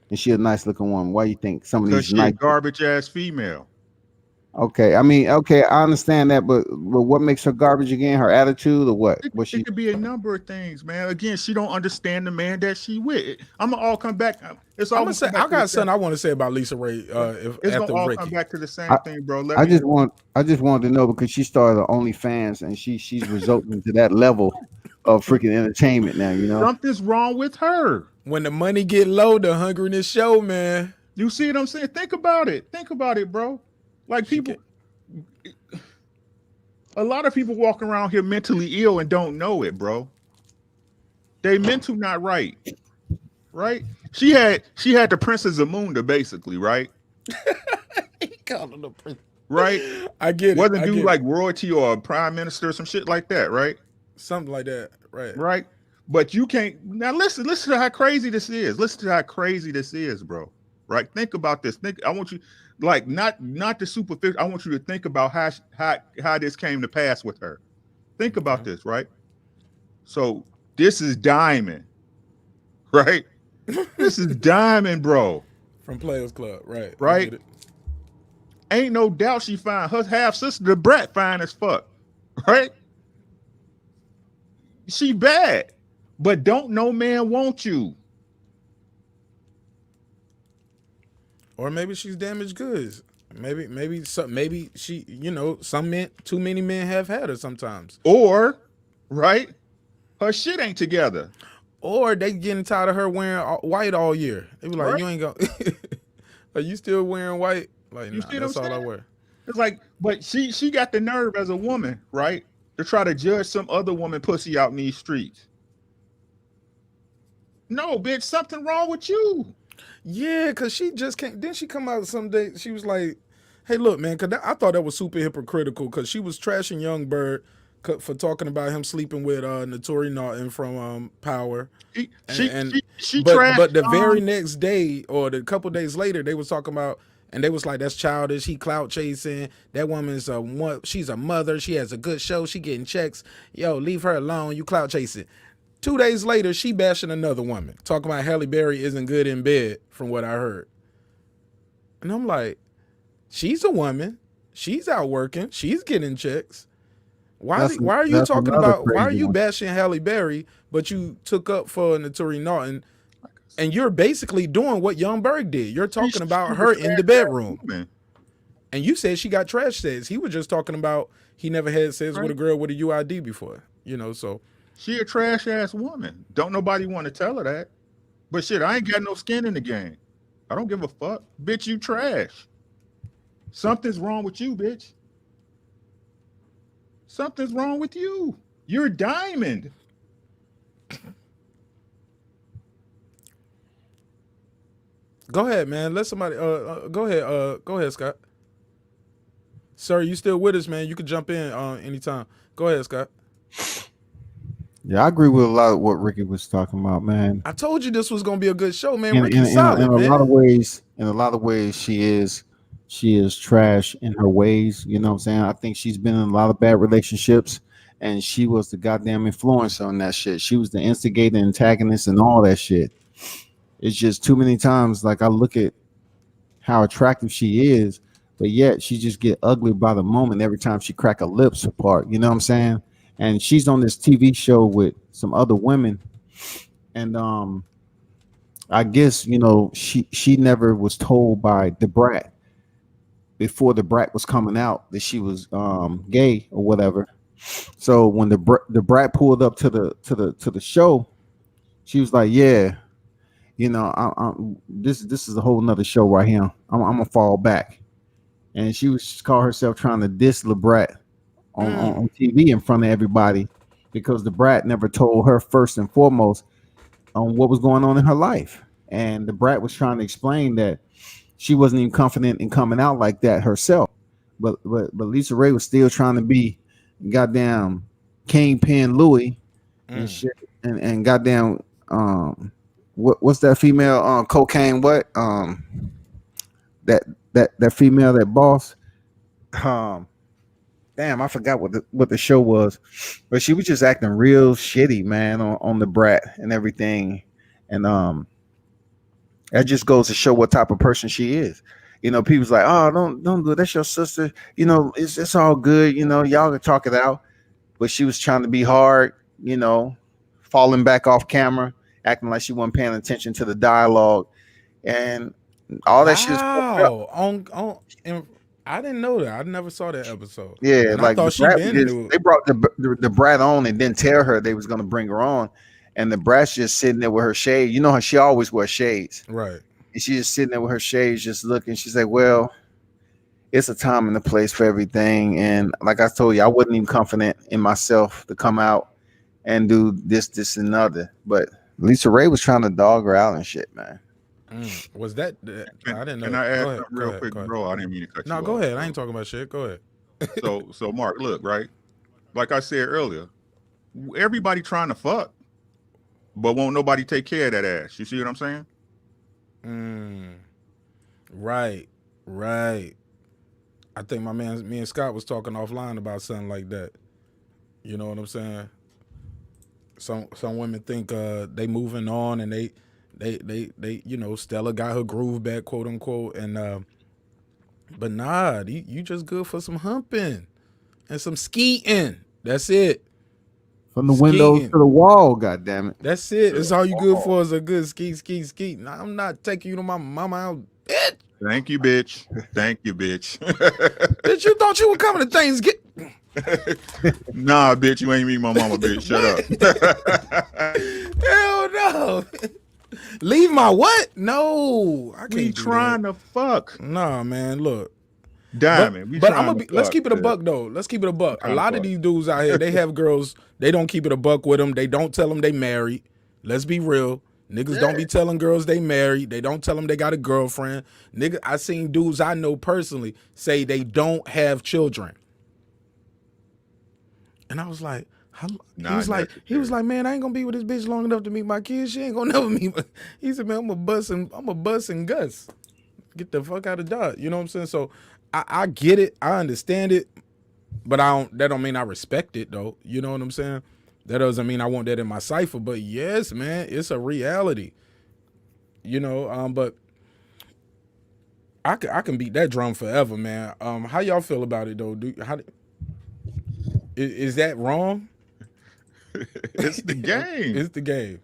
And she a nice looking woman. Why you think some of Because these she a nice? garbage ass female. Okay, I mean, okay, I understand that, but what makes her garbage again? Her attitude or what? What It she? could be a number of things, man. Again, she don't understand the man that she with. I'm gonna all come back. It's all I'm gonna say I got something I want to say about Lisa Ray. If it's after gonna all Ricky, come back to the same thing, bro. I just wanted to know because she started her OnlyFans and she's resulting to that level of freaking entertainment now. You know, something's wrong with her. when the money get low, the hungriness show, man. You see what I'm saying? Think about it. Think about it, bro. Like people, a lot of people walk around here mentally ill and don't know it, bro. They mental not right. Right? She had the Princess Zamunda, basically, right? He called her the prince. Right? I get it. Wasn't I dude get like it. royalty or a prime minister or some shit like that, right? Something like that, right? Right? But you can't now listen to how crazy this is. Listen to how crazy this is, bro. Right? Think about this. I want you like not the superficial. I want you to think about how this came to pass with her. Think about this, right? So this is Diamond, right? This is Diamond, bro. From Players Club, right? I Right? get it. Ain't no doubt she fine. Her half sister, the brat, fine as fuck, right? She bad, but don't no man want you. Or maybe she's damaged goods. Maybe she, some men, too many men have had her sometimes. Or, right? Her shit ain't together. Or they getting tired of her wearing white all year. They be like, Right. you ain't gonna. Are you still wearing white? Like, You nah, see what that's I'm all I saying? wear. It's like, but she got the nerve as a woman, right? To try to judge some other woman pussy out in these streets. No, bitch, something wrong with you. Yeah, cause she just can't. Didn't she come out someday? She was like, "Hey, look, man," cause I thought that was super hypocritical. Cause she was trashing Young Bird for talking about him sleeping with Notori Norton from Power. She But trashed the very next day or the couple days later, they was talking about, and they was like, "That's childish. He clout chasing. That woman's she's a mother. She has a good show. She getting checks. Yo, leave her alone. You clout chasing." 2 days later, she bashing another woman, talking about Halle Berry isn't good in bed, from what I heard. And I'm like, she's a woman. She's out working. She's getting checks. Why are you talking about? Why are you bashing Halle Berry, but you took up for Notori Norton, and you're basically doing what Young Berg did? You're talking about her in the bedroom, and you said she got trash sex. He was just talking about he never had sex with a girl with a UID before. So she a trash ass woman. Don't nobody want to tell her that. But shit, I ain't got no skin in the game. I don't give a fuck. Bitch, you trash. Something's wrong with you, bitch. Something's wrong with you. You're Diamond. go ahead, man. Let somebody go ahead, Scott. Sir, you still with us, man? You can jump in anytime. Go ahead, Scott. Yeah, I agree with a lot of what Ricky was talking about, man. I told you this was gonna be a good show, man. In Ricky's solid, man. a lot of ways, she is trash in her ways. You know what I'm saying? I think she's been in a lot of bad relationships, and she was the goddamn influencer on that shit. She was the instigator, antagonist, and all that shit. It's just too many times, like I look at how attractive she is, but yet she just get ugly by the moment every time she crack her lips apart. You know what I'm saying? And she's on this TV show with some other women, and I guess she never was told by the brat before the brat was coming out that she was gay or whatever. So when the brat pulled up to the show, she was like, "Yeah, this is a whole nother show right here. I'm gonna fall back." and she was called herself trying to diss LeBrat on TV in front of everybody because the brat never told her first and foremost on what was going on in her life. And the brat was trying to explain that she wasn't even confident in coming out like that herself. But Lisa Ray was still trying to be goddamn Kingpin Louis and shit and goddamn what's that female cocaine what that female that boss damn, I forgot what the show was, but she was just acting real shitty, man, on the brat and everything, and that just goes to show what type of person she is. You know, people's like, oh, don't do it. That's your sister. You know, it's all good. You know, y'all can talk it out. But she was trying to be hard. You know, falling back off camera, acting like she wasn't paying attention to the dialogue, and all that shit is fucked up. I didn't know that. I never saw that episode. Yeah, and like I the thought she brat been knew. they brought the brat on and didn't tell her they was gonna bring her on, and the brat's just sitting there with her shades. You know how she always wears shades, Right? and she's just sitting there with her shades, just looking. She's like, "Well, it's a time and a place for everything." And like I told you, I wasn't even confident in myself to come out and do this, and other. But Lisa Ray was trying to dog her out and shit, man. Was that? I didn't know. Can I add Go ahead, something go real ahead, quick, go ahead. bro? I didn't mean to cut you No, off. go ahead. I bro. ain't talking about shit. Go ahead. So Mark, look, right? Like I said earlier, everybody trying to fuck, but won't nobody take care of that ass. You see what I'm saying? Right. I think me and Scott was talking offline about something like that. You know what I'm saying? Some women think they moving on and they you know, Stella got her groove back, quote unquote, and but nah, you just good for some humping and some skeeting. That's it. From the windows Skeeting. to the wall, goddamn it. That's it. That's all you good for is a good skeet. Nah, I'm not taking you to my mama house, bitch. Thank you, bitch. Thank you, bitch. Bitch, you thought you were coming to Thanksgiving? Nah, bitch, you ain't meet my mama, bitch. Shut up. Hell no. Leave my what? No, I can't We do trying that. to fuck. Nah, man, look. Diamond. But I'm gonna let's keep it a kid. buck though. Let's keep it a buck. A Trying to lot of fuck. these dudes out here, they have girls, they don't keep it a buck with them. They don't tell them they married. Let's be real. Niggas don't be telling girls they married. They don't tell them they got a girlfriend. Nigga, I seen dudes I know personally say they don't have children. And I was like, he was like, man, I ain't gonna be with this bitch long enough to meet my kids. She ain't gonna never meet my. He said, man, I'm a bus and Gus. Get the fuck out of Dodge. You know what I'm saying? So I get it, I understand it, but that don't mean I respect it though. You know what I'm saying? That doesn't mean I want that in my cipher. But yes, man, it's a reality. You know, but I can beat that drum forever, man. How y'all feel about it though? Is that wrong? It's the game. It's the game.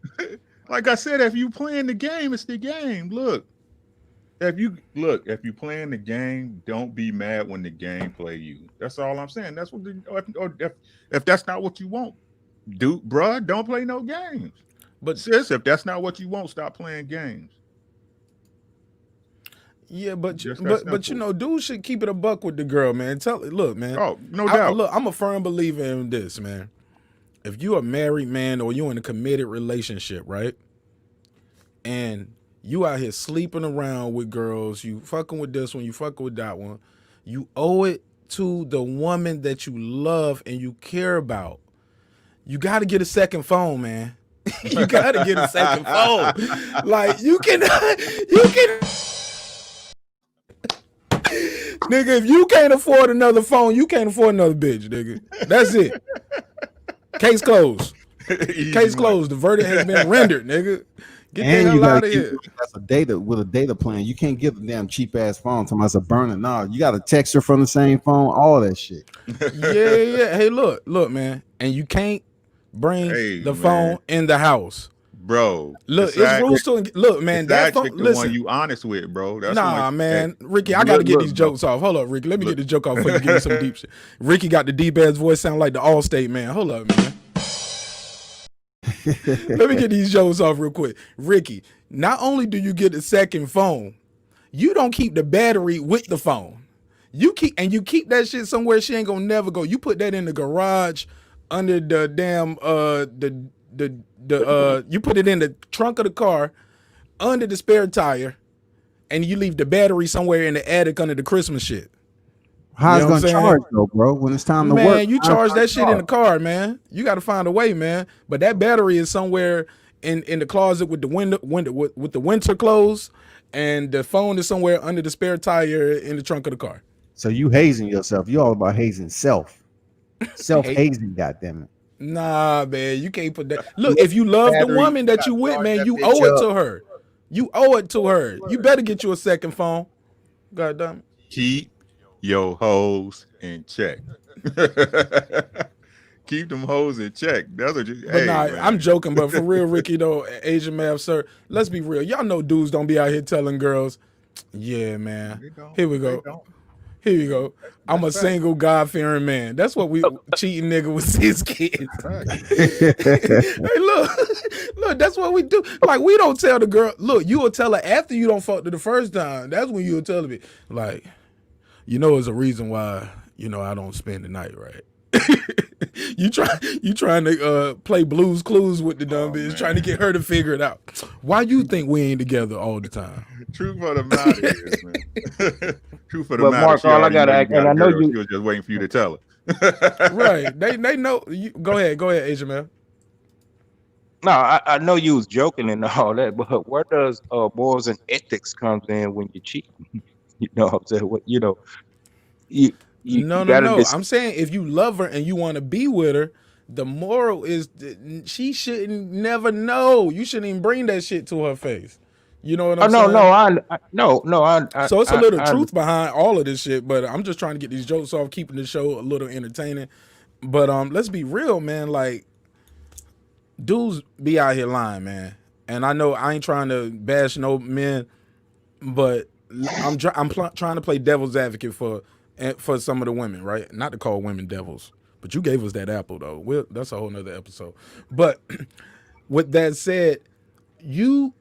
Like I said, if you playing the game, it's the game. Look, if you playing the game, don't be mad when the game play you. That's all I'm saying. That's what if that's not what you want, bruh, don't play no games. But sis, if that's not what you want, stop playing games. Yeah, but you know, dudes should keep it a buck with the girl, man. Look, man. Oh, no doubt. Look, I'm a firm believer in this, man. If you a married man or you in a committed relationship, right? And you out here sleeping around with girls, you fucking with this one, you fucking with that one, you owe it to the woman that you love and you care about. You got to get a second phone, man. You got to get a second phone. Like you can. Nigga, if you can't afford another phone, you can't afford another bitch, nigga. That's it. Case closed. Case closed. The verdict has been rendered, nigga. Get the hell out of here. That's a data plan. You can't get a damn cheap ass phone. Talking about it's a burner. No, you got to text her from the same phone. All that shit. Yeah. Hey, look, man. And you can't bring the phone in the house. Bro, look, it's rules to look, man. That phone, the one you honest with, bro. That's man. Ricky, I got to get these jokes off. Hold up, Ricky. Let me get the joke off before you give me some deep shit. Ricky got the deep ass voice, sound like the Allstate man. Hold up, man. Let me get these jokes off real quick. Ricky, not only do you get the second phone, you don't keep the battery with the phone. You keep that shit somewhere she ain't gonna never go. You put that in the garage under the damn you put it in the trunk of the car under the spare tire, and you leave the battery somewhere in the attic under the Christmas shit. How You it's know what I'm gonna saying? charge though, bro? When it's time to work, Man, you charge that shit in the car, man. You got to find a way, man. But that battery is somewhere in the closet with the window with the winter clothes, and the phone is somewhere under the spare tire in the trunk of the car. So you hazing yourself. You all about hazing self hazing. Goddamn it. Nah, man, you can't put that. Look, if you love the Battery, woman that you with, charge man, that you bitch owe it up. to her. You owe it to her. You better get you a second phone. God damn it. Keep your hoes in check. Keep them hoes in check. That's what you. But nah, I'm joking. But for real, Ricky, though, Asian Math, sir, let's be real. Y'all know dudes don't be out here telling girls, yeah, man. Here we go. Here you go. I'm a single, God-fearing man. That's what we cheating nigga with his kids. Hey, look, that's what we do. Like, we don't tell the girl, look, you will tell her after you don't fuck her the first time. That's when you'll tell me, like, there's a reason why, I don't spend the night, right? you trying to play Blues Clues with the dumb bitch, trying to get her to figure it out. Why you think we ain't together all the time? Truth of the matter is, man. Truth of the But matter. Mark, all I gotta ask, and I know she was just waiting for you to tell her. Right? They know. Go ahead, Asian man. No, I know you was joking and all that, but where does morals and ethics comes in when you cheat? You know what I'm saying? What you No. I'm saying if you love her and you want to be with her, the moral is she shouldn't never know. You shouldn't even bring that shit to her face. You know what I'm saying? So it's a little truth behind all of this shit, but I'm just trying to get these jokes off, keeping the show a little entertaining. But let's be real, man. Like, dudes be out here lying, man. And I know I ain't trying to bash no men, but I'm trying to play devil's advocate for some of the women, right? Not to call women devils, but you gave us that apple though. That's a whole nother episode. But with that said, you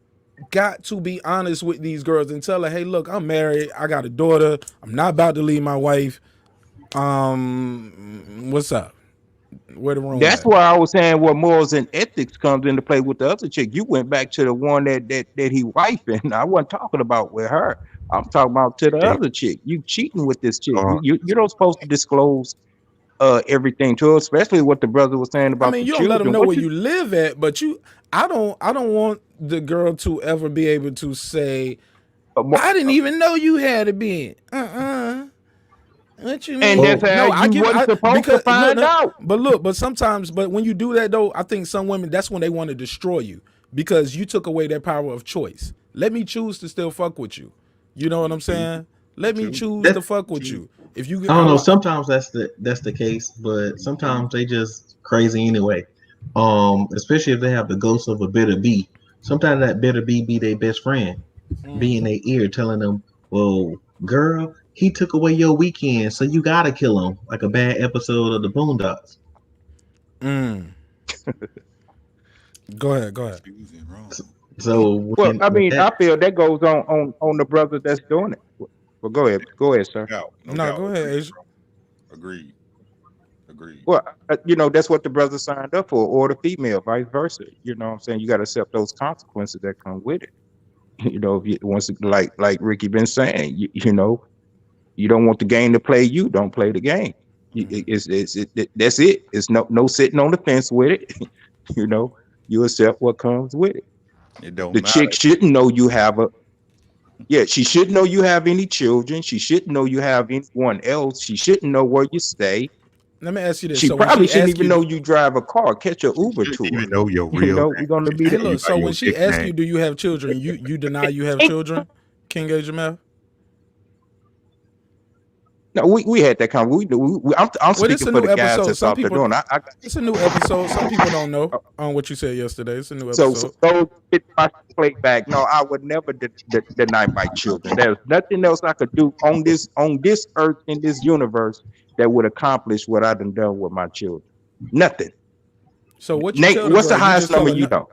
got to be honest with these girls and tell her, hey, look, I'm married. I got a daughter. I'm not about to leave my wife. What's up? Where the room That's at? why I was saying what morals and ethics comes into play with the other chick. You went back to the one that he wifing. I wasn't talking about with her. I'm talking about to the other chick. You cheating with this chick. You don't supposed to disclose everything to her, especially what the brother was saying about you the don't let them children. know where you live at, but I don't want the girl to ever be able to say, I didn't even know you had a bin. What you mean? And that's how you wasn't supposed to find out. But sometimes, when you do that though, I think some women, that's when they want to destroy you because you took away their power of choice. Let me choose to still fuck with you. You know what I'm saying? Let me choose to fuck with you. If you, I don't know. Sometimes that's the case, but sometimes they just crazy anyway. Especially if they have the ghost of a bitter bee. Sometimes that bitter bee be their best friend, be in their ear telling them, "Well, girl, he took away your weekend, so you gotta kill him," like a bad episode of the Boondocks. Go ahead. So I feel that goes on the brother that's doing it. Well, go ahead, sir. No, go ahead, Asia. Agreed. Well, that's what the brother signed up for, or the female, vice versa. You know what I'm saying? You got to accept those consequences that come with it. If you once like Ricky been saying, you don't want the game to play you, don't play the game. That's it. It's no sitting on the fence with it. You accept what comes with it. It don't the matter. Chick shouldn't know you have she shouldn't know you have any children. She shouldn't know you have anyone else. She shouldn't know where you stay. Let me ask you this. She probably shouldn't even know you drive a car, catch an Uber to her. Even know your real. We're gonna be there. So when she asks you, do you have children? You deny you have children, King Asia Math? No, we had that conversation. I'm speaking for the guys that's out there doing. It's a new episode. Some people don't know on what you said yesterday. It's a new episode. So those playback. No, I would never deny my children. There's nothing else I could do on this earth, in this universe, that would accomplish what I've done with my children. Nothing. So what? Nate, what's the highest number you know?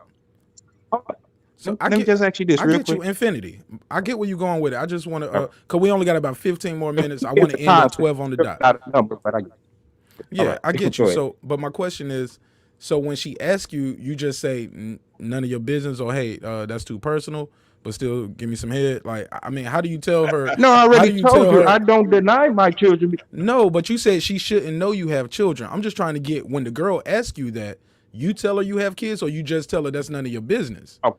So Let me just ask you this I real get you quick. infinity. I get where you're going with it. I just want to, cause we only got about 15 more minutes. I It's want a to end at concept, 12 on the dot. not a number, but all Yeah, right. I get you. Go ahead. So, but my question is, so when she asks you, you just say none of your business, or hey, that's too personal, but still give me some head. Like, I mean, how do you tell her? No, I How already do you told tell you her? I don't deny my children. No, but you said she shouldn't know you have children. I'm just trying to get, when the girl asks you that, you tell her you have kids, or you just tell her that's none of your business. Oh,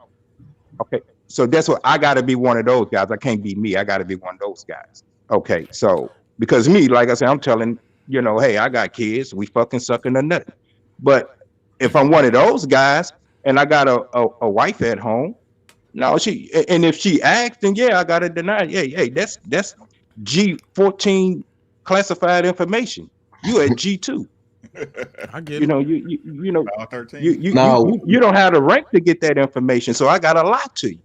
okay. So that's what I got to be one of those guys. I can't be me. I got to be one of those guys. Okay. So because me, like I said, I'm telling, hey, I got kids. We fucking sucking a nut. But if I'm one of those guys and I got a wife at home, no, and if she asks, then yeah, I got to deny it. Hey, that's G14 classified information. You at G2. I get You it. know, you know, File 13. you don't have the rank to get that information. So I got to lie to you.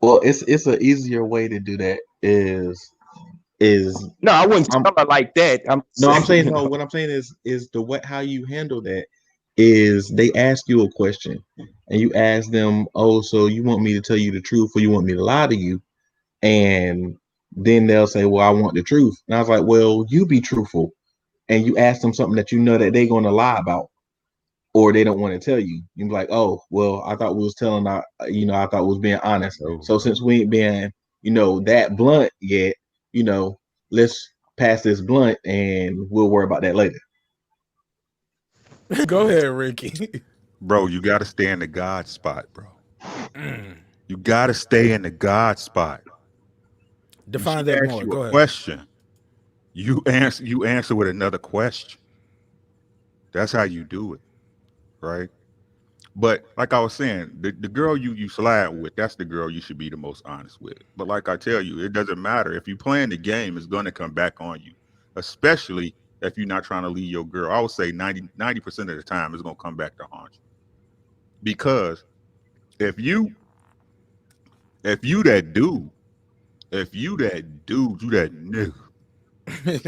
Well, it's an easier way to do that is No, I wouldn't I'm tell her like that. I'm no, I'm saying, saying no. What I'm saying is the way how you handle that is they ask you a question and you ask them, oh, so you want me to tell you the truth or you want me to lie to you? And then they'll say, well, I want the truth. And I was like, well, you be truthful. And you ask them something that you know that they're going to lie about or they don't want to tell you. You're like, oh, well, I thought we was telling our, I thought we was being honest. Oh, So since we ain't being, that blunt yet, let's pass this blunt and we'll worry about that later. Go ahead, Ricky. bro, you got to stay in the God spot, bro. You got to stay in the God spot. When she Define that asks more. you a Go ahead. question, you answer with another question. That's how you do it, right? But like I was saying, the girl you slide with, that's the girl you should be the most honest with. But like I tell you, it doesn't matter. If you're playing the game, it's going to come back on you, especially if you're not trying to leave your girl. I would say 90% of the time it's going to come back to haunt you. Because if you that dude, you that nigga,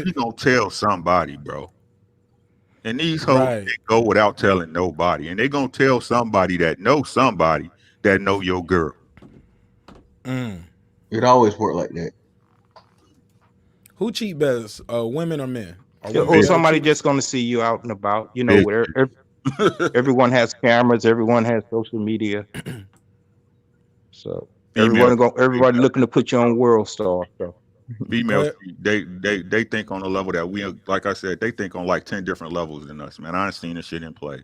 you gonna tell somebody, bro. And these hoes Right. can't go without telling nobody. And they gonna tell somebody that know your girl. It always worked like that. Who cheat best, women or men? Are women or Bitch, better somebody cheaters? just going to see you out and about, bitch. where everyone has cameras, everyone has social media. So Females, everybody looking to put you on World Star. So Go females, ahead. they think on a level that we, like I said, they think on like 10 different levels than us, man. I ain't seen this shit in play.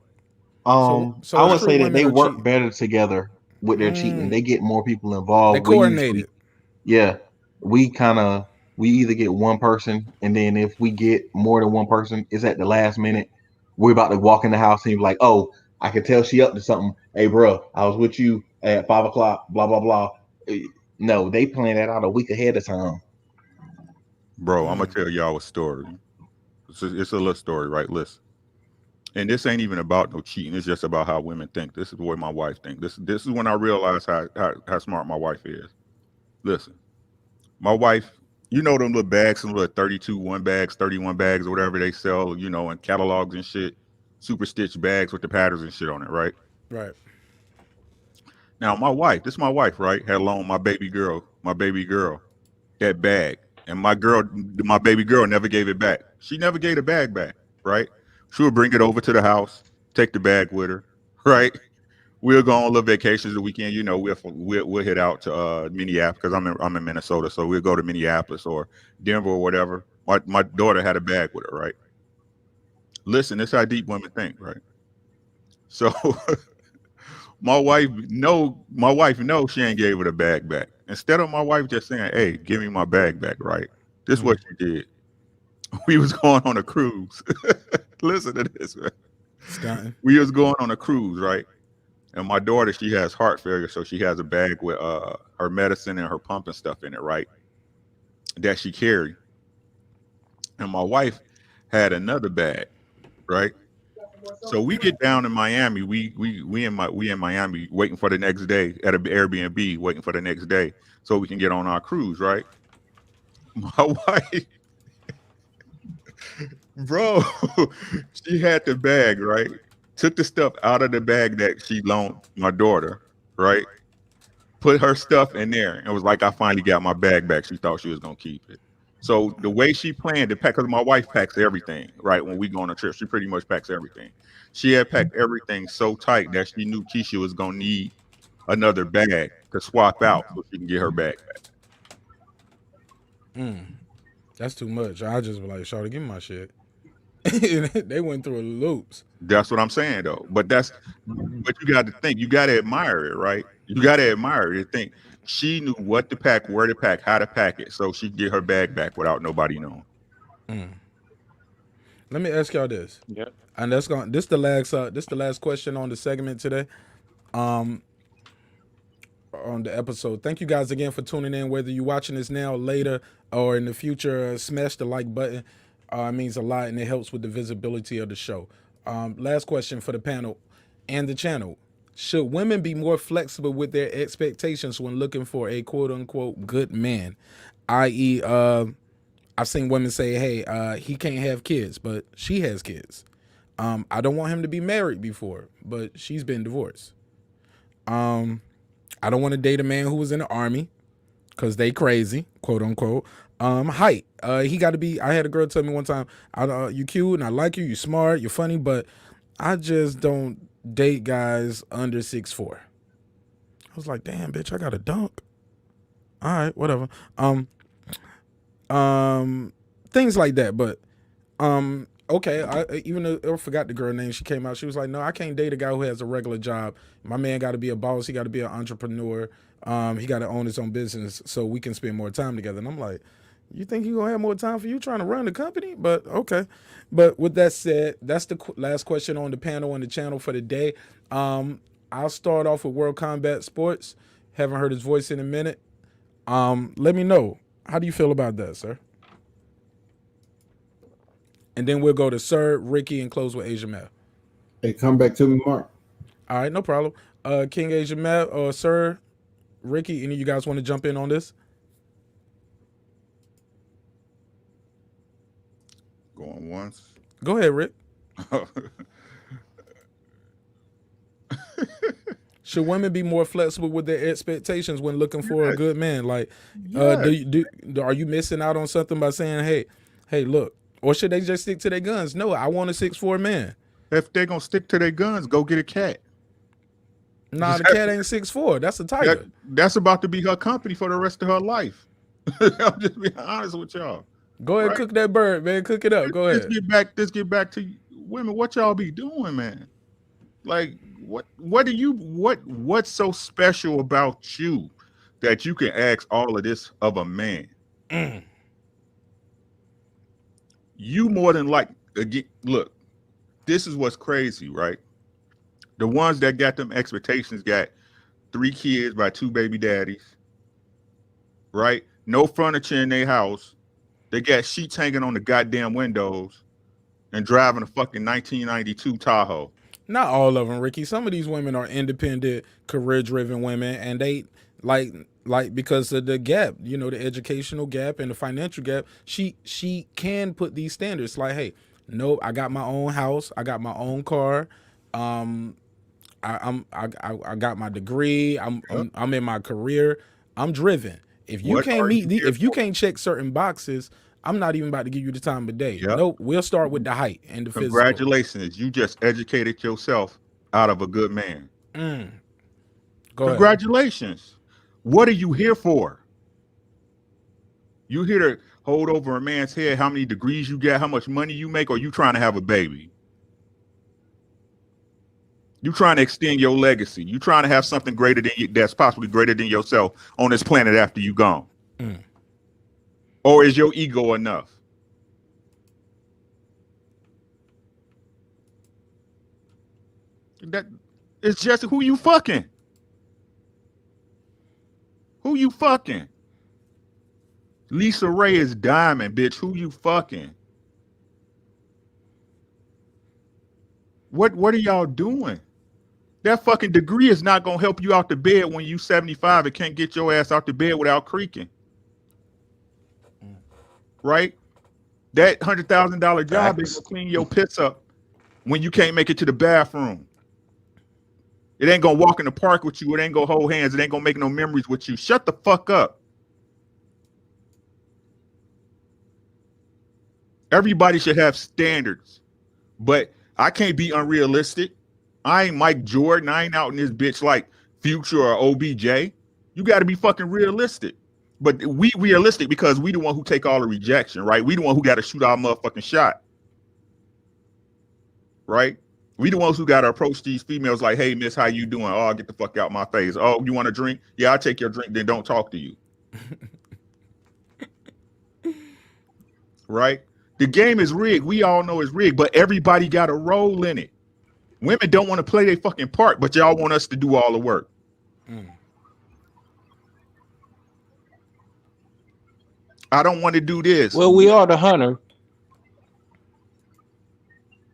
So I it's would true say that women they are work cheating. better together with their cheating. They get more people They involved. coordinated. Yeah, we we either get one person, and then if we get more than one person, it's at the last minute. We're about to walk in the house and be like, oh, I can tell she up to something. Hey, bro, I was with you at 5 o'clock. Blah blah blah. No, they plan that out a week ahead of time. Bro, I'm gonna tell y'all a story. It's a little story, right? Listen. And this ain't even about no cheating. It's just about how women think. This is the way my wife thinks. This is when I realized how smart my wife is. Listen, my wife, them little bags, some little 32 one bags, 31 bags, or whatever they sell, in catalogs and shit, super stitch bags with the patterns and shit on it, right? Right. Now this is my wife, right? Had loaned my baby girl, that bag. And my baby girl never gave it back. She never gave the bag back, right? She would bring it over to the house, take the bag with her, right? We'll go on little vacations the weekend. We'll hit out to Minneapolis because I'm in Minnesota, so we'll go to Minneapolis or Denver or whatever. My daughter had a bag with her, right? Listen, this is how deep women think, right? So my wife knows she ain't gave her the bag back. Instead of my wife just saying, "Hey, give me my bag back," right? This is what she did. We was going on a cruise. Listen to this, man. Stunting. We was going on a cruise, right? And my daughter, she has heart failure, so she has a bag with her medicine and her pump and stuff in it, right? That she carried. And my wife had another bag, right? So we get down in Miami. We in Miami waiting for the next day at an Airbnb, waiting for the next day so we can get on our cruise, right? My wife, bro, she had the bag, right? Took the stuff out of the bag that she loaned my daughter, right? Put her stuff in there and was like, I finally got my bag back. She thought she was gonna keep it. So the way she planned to pack, because my wife packs everything, right? When we go on a trip, she pretty much packs everything. She had packed everything so tight that she knew Keisha was gonna need another bag to swap out so she can get her bag back. That's too much. I just be like, Shawty, give me my shit. They went through loops. That's what I'm saying though. But you got to think, you got to admire it, right? You got to admire it. Think she knew what to pack, where to pack, how to pack it, so she could get her bag back without nobody knowing. Let me ask y'all this. Yep. And this the last question on the segment today. On the episode. Thank you guys again for tuning in. Whether you're watching this now, later, or in the future, smash the like button. It means a lot and it helps with the visibility of the show. Last question for the panel and the channel. Should women be more flexible with their expectations when looking for a quote unquote good man? I.e., I've seen women say, hey, he can't have kids, but she has kids. I don't want him to be married before, but she's been divorced. I don't want to date a man who was in the army because they crazy, quote unquote. Height. He got to be. I had a girl tell me one time, you cute and I like you, you smart, you're funny, but I just don't date guys under 6'4". I was like, damn, bitch, I got a dunk. All right, whatever. Things like that, but okay, even though I forgot the girl name, she came out. She was like, "No, I can't date a guy who has a regular job. My man got to be a boss. He got to be an entrepreneur. He got to own his own business so we can spend more time together." And I'm like, "You think you gonna have more time for you trying to run the company?" But okay. But with that said, that's the last question on the panel and the channel for the day. I'll start off with World Combat Sports. Haven't heard his voice in a minute. Let me know. How do you feel about that, sir? And then we'll go to Sir, Ricky, and close with Asia Math. Hey, come back to me, Mark. All right, no problem. King Asia Math, Sir, Ricky, any of you guys want to jump in on this? Going once. Go ahead, Rick. Should women be more flexible with their expectations when looking for a good man? Like, are you missing out on something by saying, hey, look, or should they just stick to their guns? No, I want a 6'4" man. If they're gonna stick to their guns, go get a cat. Nah, the cat ain't 6'4". That's a tiger. That's about to be her company for the rest of her life. I'm just being honest with y'all. Go ahead, cook that bird, man. Cook it up. Go ahead. Let's get back to women. What y'all be doing, man? Like, what's so special about you that you can ask all of this of a man? You more than like, again, look, this is what's crazy, right? The ones that got them expectations got 3 kids by 2 baby daddies, right? No furniture in their house. They got sheets hanging on the goddamn windows and driving a fucking 1992 Tahoe. Not all of them, Ricky. Some of these women are independent, career-driven women, and they like because of the gap, the educational gap and the financial gap. She can put these standards like, hey, nope, I got my own house, I got my own car, I got my degree, I'm in my career, I'm driven. If you can't check certain boxes, I'm not even about to give you the time of day. Yep. Nope, we'll start with the height and the physical. Congratulations, you just educated yourself out of a good man. Go Congratulations. ahead. What are you here for? You here to hold over a man's head how many degrees you got, how much money you make, or you trying to have a baby? You trying to extend your legacy. You trying to have something greater than you, that's possibly greater than yourself on this planet after you gone. Or is your ego enough? That it's just who you fucking. Who you fucking? Lisa Ray is diamond, bitch. Who you fucking? What are y'all doing? That fucking degree is not gonna help you out the bed when you 75 and can't get your ass out the bed without creaking. Right? That $100,000 job is to clean your piss up when you can't make it to the bathroom. It ain't gonna walk in the park with you. It ain't gonna hold hands. It ain't gonna make no memories with you. Shut the fuck up. Everybody should have standards, but I can't be unrealistic. I ain't Mike Jordan. I ain't out in this bitch like Future or OBJ. You got to be fucking realistic. But we realistic because we the one who take all the rejection, right? We the one who got to shoot our motherfucking shot, right? We the ones who got to approach these females like, hey, miss, how you doing? Oh, get the fuck out my face. Oh, you want a drink? Yeah, I'll take your drink, then don't talk to you. Right? The game is rigged. We all know it's rigged, but everybody got a role in it. Women don't want to play their fucking part, but y'all want us to do all the work. I don't want to do this. Well, we are the hunter.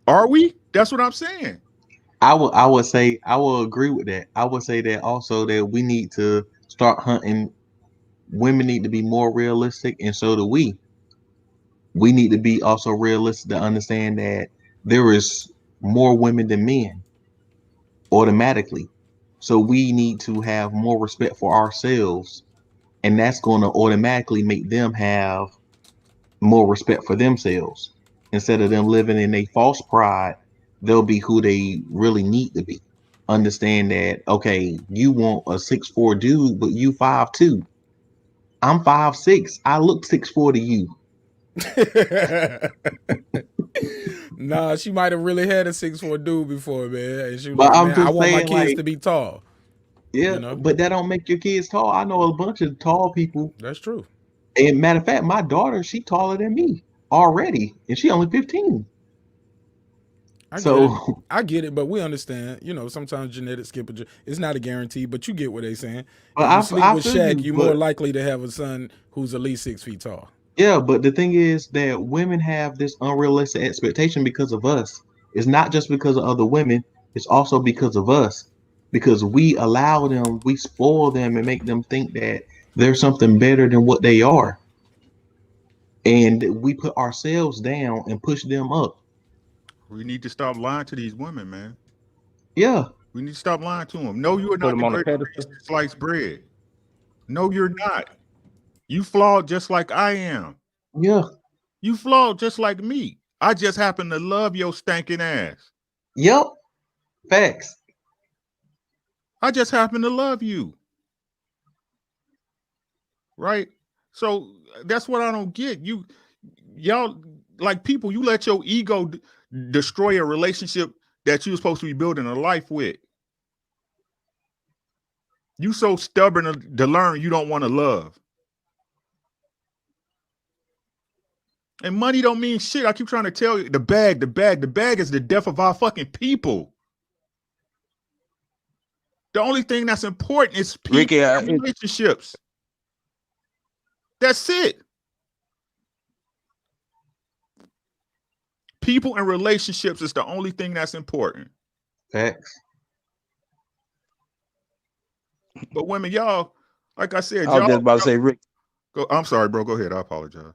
Are we? That's what I'm saying. I would say I will agree with that. I would say that also that we need to start hunting. Women need to be more realistic, and so do we. We need to be also realistic to understand that there is more women than men automatically. So we need to have more respect for ourselves, and that's going to automatically make them have more respect for themselves. Instead of them living in a false pride, they'll be who they really need to be. Understand that, okay, you want a 6'4" dude, but you 5'2". I'm 5'6". I look 6'4" to you. Nah, she might have really had a 6'4" dude before, man. And she was But like, I'm man, I just want my saying, kids like, to be tall. yeah, You know? but that don't make your kids tall. I know a bunch of tall people. That's true. And matter of fact, my daughter, she taller than me already, and she only 15. I get it, but we understand. You know, sometimes genetics skip it's not a guarantee, but you get what they're saying. But If you sleep I with feel Shaq, you, you're but more likely to have a son who's at least 6 feet tall. yeah, but the thing is that women have this unrealistic expectation because of us. It's not just because of other women, it's also because of us. Because we allow them, we spoil them and make them think that they're something better than what they are. And we put ourselves down and push them up. We need to stop lying to these women, man. Yeah. We need to stop lying to them. No, you are Put not them the on a greatest pedestal. sliced bread. No, you're not. You flawed just like I am. Yeah. You flawed just like me. I just happen to love your stinking ass. Yep. Facts. I just happen to love you. Right? So that's what I don't get. Y'all, like people, you let your ego destroy a relationship that you're supposed to be building a life with. You so stubborn to learn you don't want to love. And money don't mean shit. I keep trying to tell you, the bag is the death of our fucking people. The only thing that's important is people Ricky, and relationships. That's it. People and relationships is the only thing that's important. Facts. But women, y'all, like I said, I was y'all. just about to say, Rick. I'm sorry, bro. Go ahead. I apologize.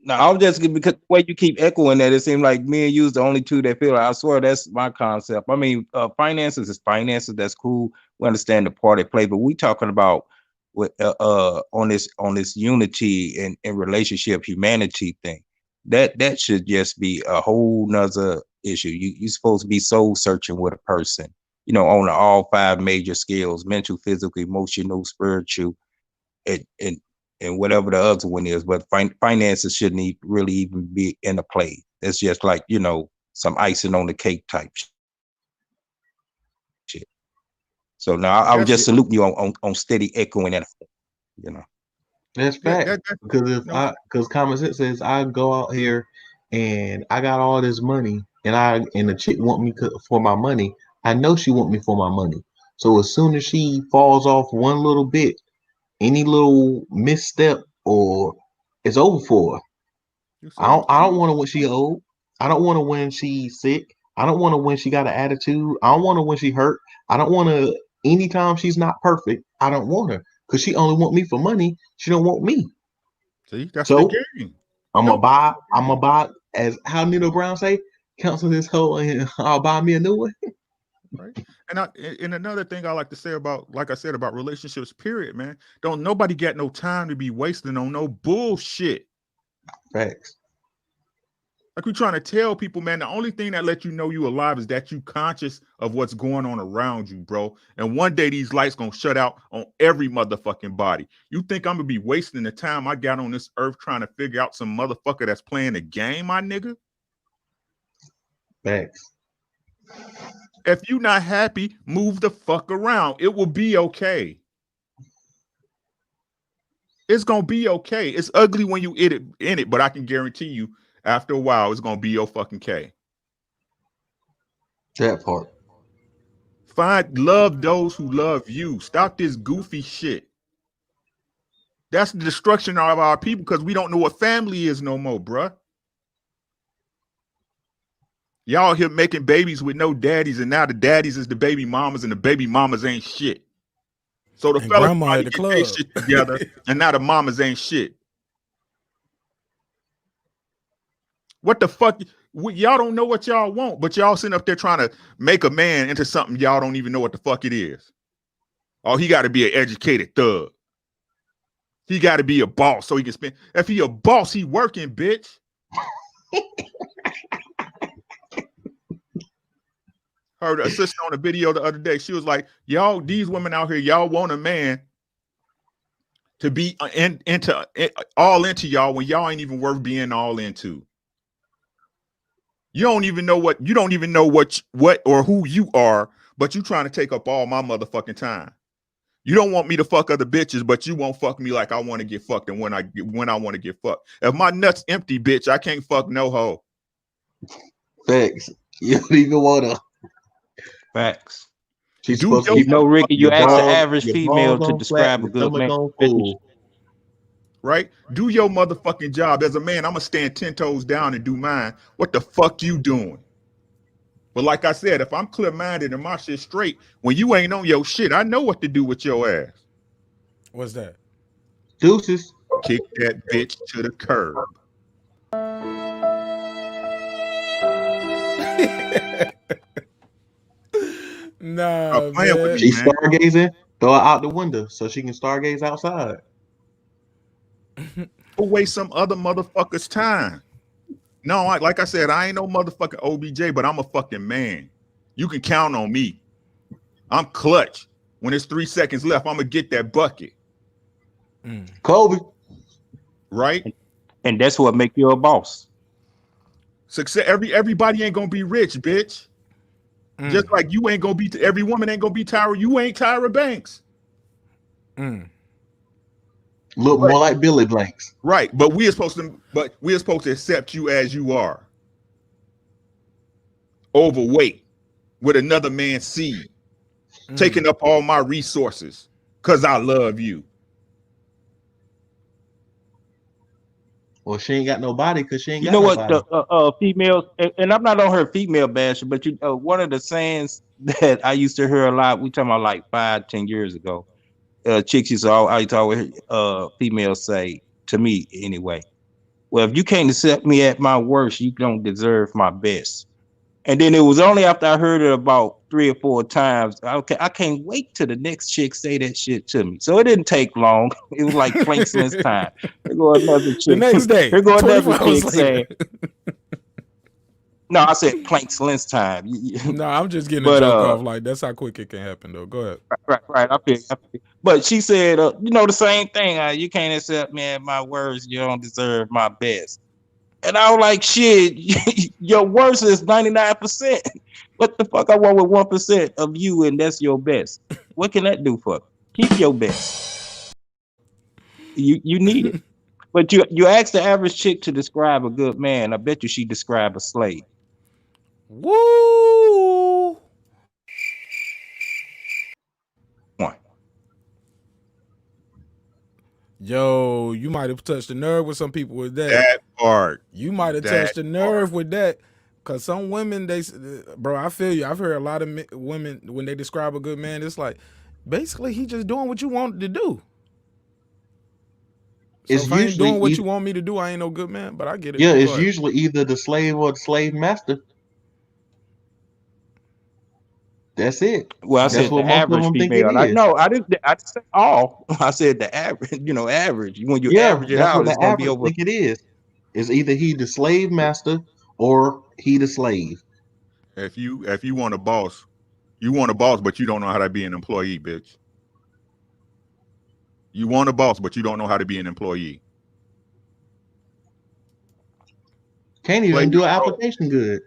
No, I was just because the way you keep echoing that, it seems like me and you is the only two that feel it. I swear that's my concept. I mean, finances is finances. That's cool. We understand the part it play, but we talking about with on this unity and relationship humanity thing. That should just be a whole nother issue. You supposed to be soul searching with a person, you know, on all 5 major scales: mental, physical, emotional, spiritual, and whatever the other one is. But finances shouldn't really even be in the play. It's just like, you know, some icing on the cake type shit. So now I was just saluting you on steady echoing that, you know. That's fact. Because common sense says I go out here and I got all this money and the chick want me for my money. I know she want me for my money. So as soon as she falls off one little bit, any little misstep or it's over for her. I don't want to when she old. I don't want to when she's sick. I don't want to when she got an attitude. I don't want to when she hurt. I don't want to anytime she's not perfect. I don't want her because she only want me for money. She don't want me. See, that's so the game. I'm gonna buy as how Nino Brown say, cancel this hoe and I'll buy me a new one. Right. And another thing I like to say about, like I said, about relationships, period, man. Don't nobody get no time to be wasting on no bullshit. Facts. Like we're trying to tell people, man, the only thing that lets you know you alive is that you conscious of what's going on around you, bro. And one day these lights gonna shut out on every motherfucking body. You think I'm gonna be wasting the time I got on this earth trying to figure out some motherfucker that's playing a game, my nigga? Facts. If you not happy, move the fuck around. It will be okay. It's gonna be okay. It's ugly when you in it, but I can guarantee you, after a while, it's gonna be your fucking K. That part. Love those who love you. Stop this goofy shit. That's the destruction of our people because we don't know what family is no more, bruh. Y'all here making babies with no daddies, and now the daddies is the baby mamas, and the baby mamas ain't shit. So the And fellas grandma trying at to the get their club. shit together, and now the mamas ain't shit. What the fuck? Y'all don't know what y'all want, but y'all sitting up there trying to make a man into something y'all don't even know what the fuck it is. Oh, he got to be an educated thug. He got to be a boss so he can spend. If he a boss, he working, bitch. Heard a sister on a video the other day. She was like, y'all, these women out here, y'all want a man to be all into y'all when y'all ain't even worth being all into. You don't even know what or who you are, but you trying to take up all my motherfucking time. You don't want me to fuck other bitches, but you won't fuck me like I want to get fucked and when I want to get fucked. If my nuts empty, bitch, I can't fuck no hoe. Facts. You don't even wanna. Facts. She's Do supposed to your keep You Ricky, you your ask the balls, average your female balls to on flat, describe and a your good stomach man. on Bet you full. right? Do your motherfucking job. As a man, I'm gonna stand 10 toes down and do mine. What the fuck you doing? But like I said, if I'm clear-minded and my shit straight, when you ain't on your shit, I know what to do with your ass. What's that? Deuces. Kick that bitch to the curb. Stop Nah, playing with man. me, She's man. stargazing. Throw her out the window so she can stargaze outside. Go waste some other motherfucker's time. No, like I said, I ain't no motherfucking OBJ, but I'm a fucking man. You can count on me. I'm clutch. When it's 3 seconds left, I'm gonna get that bucket. Kobe. Right? and that's what make you a boss. Success. Everybody ain't gonna be rich, bitch. Just like you ain't gonna be. Every woman ain't gonna be Tyra. You ain't Tyra Banks. Look But more like Billy Blanks. right, but we're supposed to accept you as you are. Overweight with another man's seed, taking up all my resources because I love you. Well, she ain't got nobody because she ain't You got know what nobody. the females, and I'm not on her female bashing, but one of the sayings that I used to hear a lot. We talking about like 5-10 years ago. Chicks used to I used to always females say to me anyway. Well, if you can't accept me at my worst, you don't deserve my best. And then it was only after I heard it about 3 or 4 times, I can't wait till the next chick say that shit to me. So it didn't take long. It was like Plankslin's time. Here go another The chick. next day, Here go another 24 hours chick later. saying, no, I said Plankslin's time. No, I'm just getting a But joke off. Like, that's how quick it can happen, though. Go ahead. right. I feel. But she said, the same thing. You can't accept me at my worst. You don't deserve my best. And I was like, shit, your worst is 99%. What the fuck I want with 1% of you, and that's your best? What can that do for you? Keep your best. You need it. But you ask the average chick to describe a good man, I bet you she describe a slave. Woo! One. Yo, you might have touched the nerve with some people with that. That part. You might have touched the nerve with that. Because some women, bro, I feel you. I've heard a lot of women, when they describe a good man, it's like, basically, he just doing what you want to do. So It's if I ain't doing what usually you want me to do, I ain't no good man. But I get it. yeah, Go it's ahead. usually either the slave or the slave master. That's it. Well, I That's said what the most of average them think it female. is. I didn't. I didn't say all. I said the average. Average. When you Yeah, average it that's what out, it's the gonna be average over. think it is. It's either he the slave master or he the slave. If you want a boss, but you don't know how to be an employee, bitch. You want a boss, but you don't know how to be an employee. Can't Play even do your an role. application good.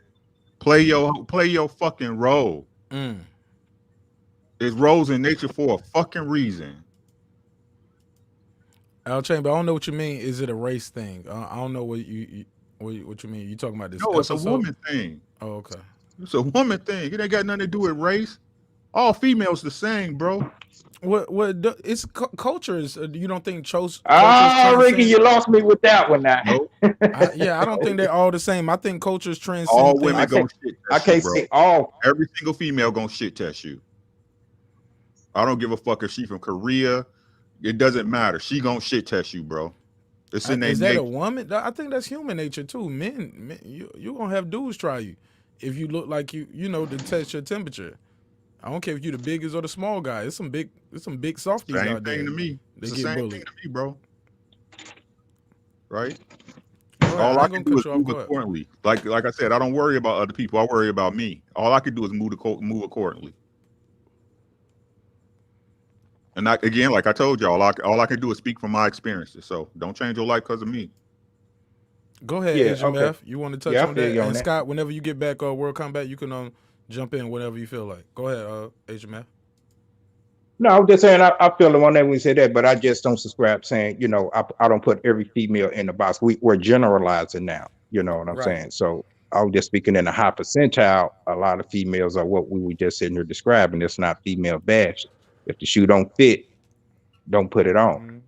Play your fucking role. Mm. There's roles in nature for a fucking reason. Al Chamber, I don't know what you mean. Is it a race thing? I don't know what what you mean. You talking about this No, it's a episode? woman thing. Oh, okay. It's a woman thing. It ain't got nothing to do with race. All females the same, bro. It's cultures. You don't think cultures Ricky, transcend? you lost me with that one now. No, Yeah, I don't think they're all the same. I think cultures all transcend women I things. gonna can't. shit I test you, can't bro. say all. Every single female gonna shit test you. I don't give a fuck if she from Korea. It doesn't matter. She gonna shit test you, bro. It's in their Is that a nature. woman? I think that's human nature too. Men you gonna have dudes try you if you look like you know to test your temperature. I don't care if you the biggest or the small guy. It's some big softies Same out thing there. to me. They It's the get same thing bullied. to me, bro. Right? Go ahead. All I I ain't can gonna do cut is you off. move Go ahead. accordingly. Like I said, I don't worry about other people. I worry about me. All I can do is move accordingly. And again, like I told y'all, all I can do is speak from my experiences. So don't change your life because of me. Go ahead, Yeah. Asian Okay. Math. You want to touch Yeah, I on feel that? you on And that. Scott, whenever you get back World Combat, you can jump in whenever you feel like. Go ahead, Asian Math. No, I'm just saying I feel the one that we said that, but I just don't subscribe saying, I don't put every female in the box. We're generalizing now, you know what I'm Right. saying? So I was just speaking in a high percentile. A lot of females are what we were just sitting here describing. It's not female bash. If the shoe don't fit, don't put it on.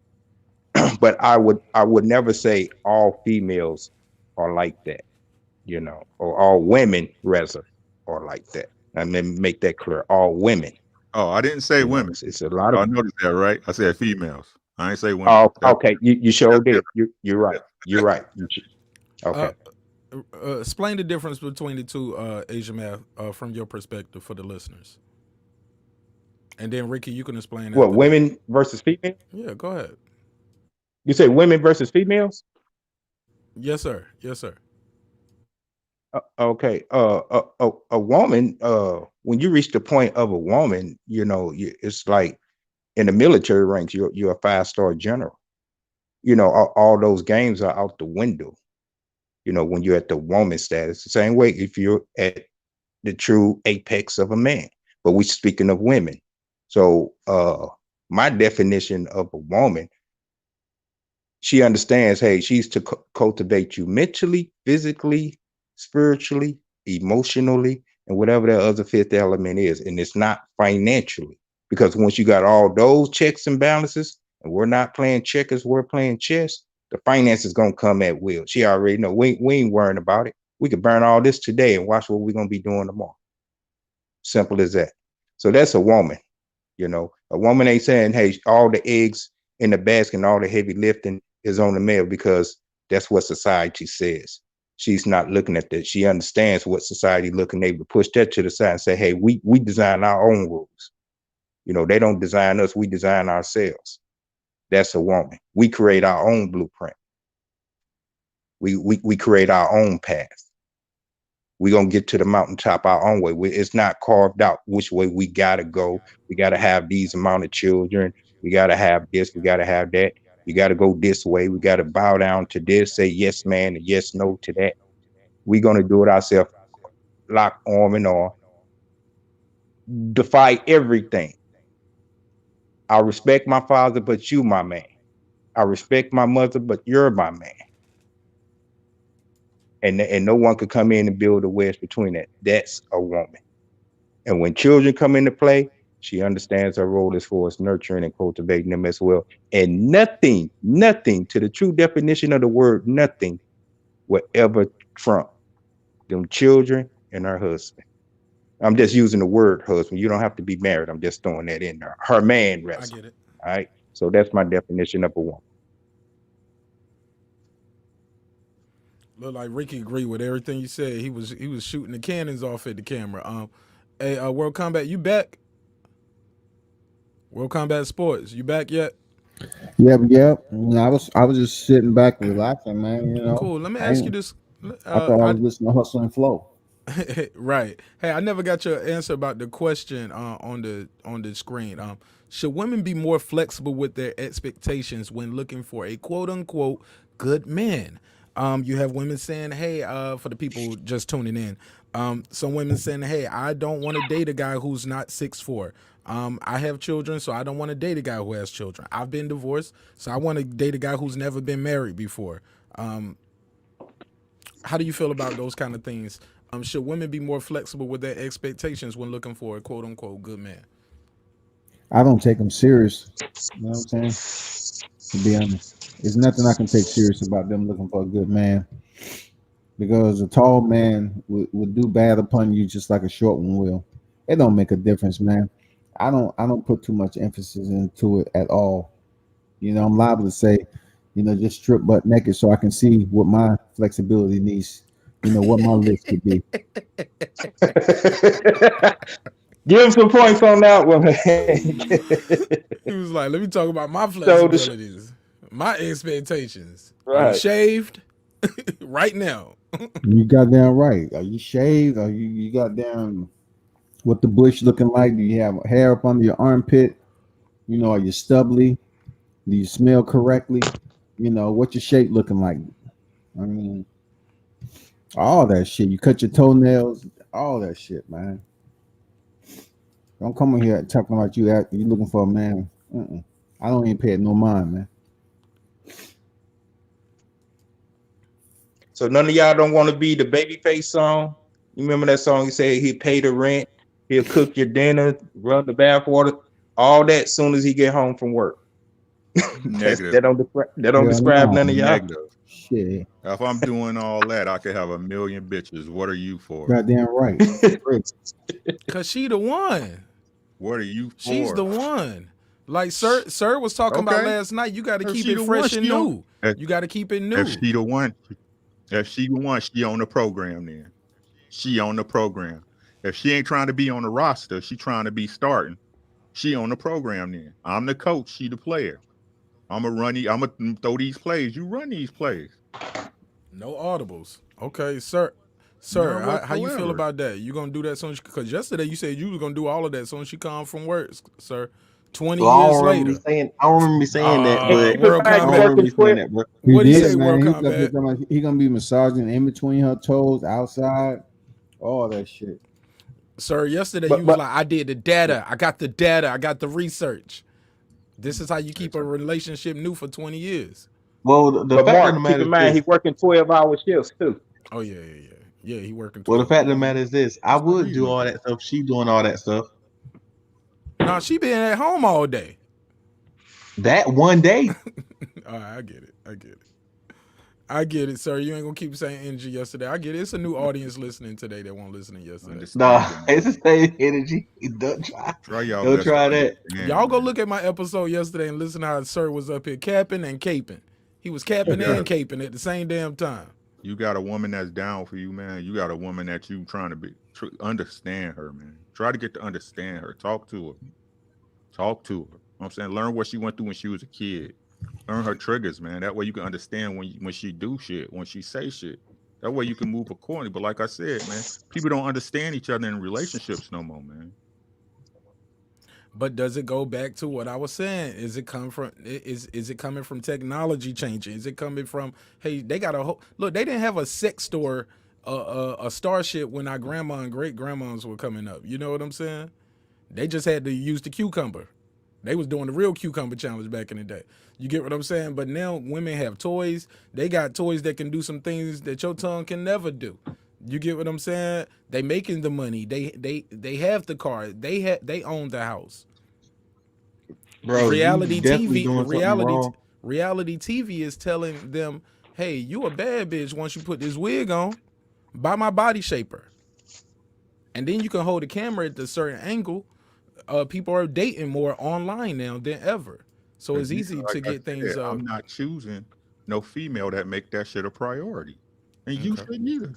Mm-hmm. But I would never say all females are like that, or all women rather are like that. And then make that clear. All women, Oh, I didn't say women. it's a lot of. Y'all noticed that, right? I said females. I ain't say women. Oh, That's okay. You sure did. You're right. You're right. Uh, Okay. explain the difference between the two, Asian Math, from your perspective for the listeners. And then Ricky, you can explain What, after that. women versus females? Yeah, go ahead. You say women versus females? Yes, sir. Yes, sir. Okay. A woman. When you reach the point of a woman, it's like in the military ranks. You're a 5-star general. All those games are out the window. When you're at the woman status, the same way if you're at the true apex of a man. But we're speaking of women. So my definition of a woman, she understands, hey, she's to cultivate you mentally, physically, spiritually, emotionally, and whatever that other fifth element is. And it's not financially. Because once you got all those checks and balances, and we're not playing checkers, we're playing chess, the finance is going to come at will. She already know. We ain't worrying about it. We could burn all this today and watch what we're going to be doing tomorrow. Simple as that. So that's a woman. A woman ain't saying, hey, all the eggs in the basket and all the heavy lifting is on the male, because that's what society says. She's not looking at that. She understands what society looking, able to push that to the side and say, hey, we design our own rules. They don't design us, we design ourselves. That's a woman. We create our own blueprint. We create our own path. We're going to get to the mountaintop our own way. It's not carved out which way we got to go. We got to have these amount of children. We got to have this. We got to have that. We got to go this way. We got to bow down to this, say yes, man, and yes, no to that. We're going to do it ourselves, lock arm and arm, defy everything. I respect my father, but you my man. I respect my mother, but you're my man. And no one could come in and build a wedge between that. That's a woman. And when children come into play, she understands her role as far as nurturing and cultivating them as well. And nothing to the true definition of the word, nothing will ever trump them children and her husband. I'm just using the word husband. You don't have to be married. I'm just throwing that in there. Her man, I rather. get it. All right. So that's my definition of a woman. Look like Ricky agreed with everything you said. He was shooting the cannons off at the camera. Hey, World Combat, you back? World Combat Sports, you back yet? Yep, yep. I was just sitting back relaxing, man. Cool. Let me I ask you ain't, this. I thought I I was listening to Hustle and Flow. right. Hey, I never got your answer about the question on the screen. Should women be more flexible with their expectations when looking for a quote unquote good man? You have women saying, "Hey," for the people just tuning in, some women saying, "Hey, I don't want to date a guy who's not 6'4". I have children, so I don't want to date a guy who has children. I've been divorced, so I want to date a guy who's never been married before. How do you feel about those kind of things? Should women be more flexible with their expectations when looking for a quote unquote good man? I don't take them serious. You know what I'm saying? To be honest, there's nothing I can take serious about them looking for a good man, because a tall man would do bad upon you just like a short one will. It don't make a difference, man. I don't put too much emphasis into it at all. I'm liable to say, just strip butt naked so I can see what my flexibility needs. What my list could be. Give him some points on that one, He was like, "Let me talk about my so flexibilities, my expectations. Are you right. shaved right now?" You goddamn right. Are you shaved? Are you goddamn what the bush looking like? Do you have hair up under your armpit? Are you stubbly? Do you smell correctly? What's your shape looking like? I mean, all that shit. You cut your toenails, all that shit, man. Don't come in here talking about you looking for a man. Mm-mm. I don't even pay it no mind, man. So none of y'all don't want to be the Babyface song. You remember that song? He said he'd pay the rent, he'll cook your dinner, run the bath water, all that soon as he get home from work. Negative. That don't Hell describe no. none of y'all. Negative. Shit. If I'm doing all that, I could have a million bitches. What are you for? Goddamn right. Cause she the one. What are you She's the for? one. Like Sir was talking about Okay. last night. You got to If keep she it the one, fresh and she on. new. If, You got to keep it if new. she the one, if she the one, she on the program. Then she on the program. If she ain't trying to be on the roster, she trying to be starting. She on the program. Then I'm the coach. She the player. I'm gonna throw these plays. You run these plays. No audibles. Okay, sir. Sir, None how you feel whatsoever. about that? You gonna do that soon? Because yesterday you said you was gonna do all of that soon as she come from work, sir. 20 So I years don't remember me later. saying I don't remember me saying that, Hey, but keep in World I mind you don't Combat. remember working me saying 12. that, bro. He What do you did, say, man. World He's up there Combat? talking about he gonna be massaging in between her toes, outside, all that shit. Sir, yesterday you But was but like, I did the data. I got the data. I got the research. This is how you keep a Listen, relationship new for 20 years. Well, the but fact of the Mark, keep matter in is mind he this. working 12-hour shifts too. Oh yeah, yeah, yeah. Yeah, he working Well, the 12 fact of hours. the matter is this. I it's would do all unreasonable. that stuff. She doing all that stuff. Nah, she been at home all day. That one day. All right, I get it. I get it, sir. You ain't gonna keep saying energy yesterday. I get it. It's a new audience listening today that won't listen yesterday. Nah, Understanding, it's the man. same energy. Don't try. Try y'all Don't best to try that. Y'all understand, go man. look at my episode yesterday and listen how Sir was up here capping and caping. He was You capping got and caping at the same damn time. you got a woman that's down for you, man. You got a woman that you trying to understand her, man. Try to get to understand her. Talk to her. Talk to her. You know what I'm saying, learn what she went through when she was a kid. Learn her triggers, man. That way you can understand when she do shit, when she say shit. That way you can move accordingly. But like I said, man, people don't understand each other in relationships no more, man. But does it go back to what I was saying? Is it coming from technology changing? Is it coming from, hey, they got a whole look? They didn't have a sex store, a Starship when our grandma and great grandmas were coming up. You know what I'm saying? They just had to use the cucumber. They was doing the real cucumber challenge back in the day. You get what I'm saying? But now women have toys. They got toys that can do some things that your tongue can never do. You get what I'm saying? They making the money. They have the car. They own the house. Bro, you Reality definitely TV, doing something wrong. reality TV is telling them, "Hey, you a bad bitch once you put this wig on. Buy my body shaper." And then you can hold the camera at a certain angle. People are dating more online now than ever, so it's Again, easy like to I get things. said, I'm not choosing no female that make that shit a priority. And you Okay. shouldn't either.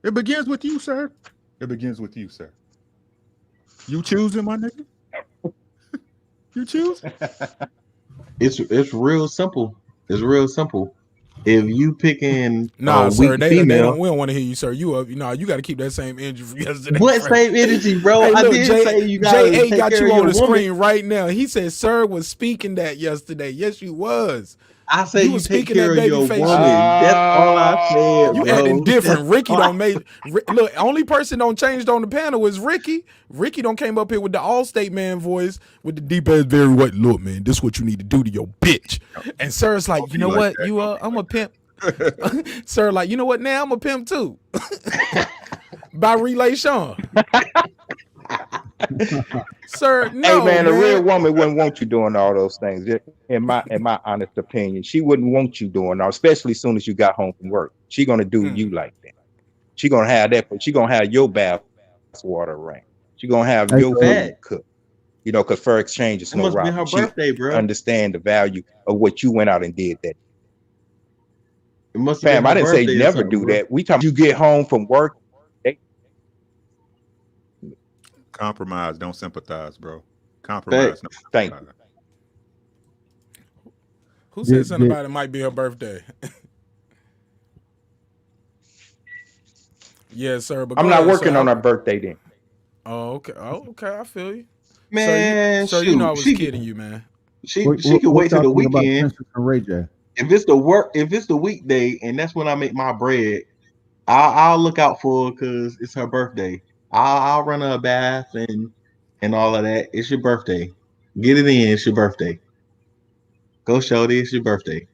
It begins with you, sir. It begins with you, sir. You choosing, my nigga? You choose? It's real simple. It's real simple. If you picking a Nah, sir, weak they female, don't. We don't want to hear you, sir. You up? Nah, you got to keep that same energy from yesterday. what Frank. same energy, bro? Hey, I look, did say you gotta J.A. take got care you of on your the woman. screen right now. He said, "Sir was speaking that yesterday." Yes, you was. I say You you was take speaking that care of baby your face woman. shit. That's all I said, You acting bro. different. Ricky all I- don't make. Look, only person don't changed on the panel is Ricky. Ricky don't came up here with the Allstate man voice with the deep ass very white. Look, man, this is what you need to do to your bitch. And Sir's like, Don't you be know like what? that. You I'm a pimp. Sir, like, you know what? Now I'm a pimp too. By relation. Sir, Hey no, man, a real man. woman wouldn't want you doing all those things. In my honest opinion, she wouldn't want you doing all, especially as soon as you got home from work. She gonna do you like that. She gonna have that. She gonna have your bath water ring. She gonna have Hey, your so food cooked. You know, because for exchange is It no must be robbery. her She birthday, bro. understand the value of what you went out and did that. It must have been Fam, I her didn't say birthday or never something, do bro. that. We talking you get home from work. Compromise, don't sympathize, bro. Compromise, don't Thank you. sympathize. Who said something about it might be her birthday? Yes, sir. But I'm go not ahead, working on sir. her birthday then. Oh, okay. Oh, okay. I feel you. Man, Sir, you know I shoot, was kidding you, man. she what, could what wait till y'all the think about weekend. Princess and Ray J? If it's the weekday, and that's when I make my bread, I'll look out for her because it's her birthday. I'll run her a bath and all of that. It's your birthday. Get it in. It's your birthday. Go show this. It's your birthday.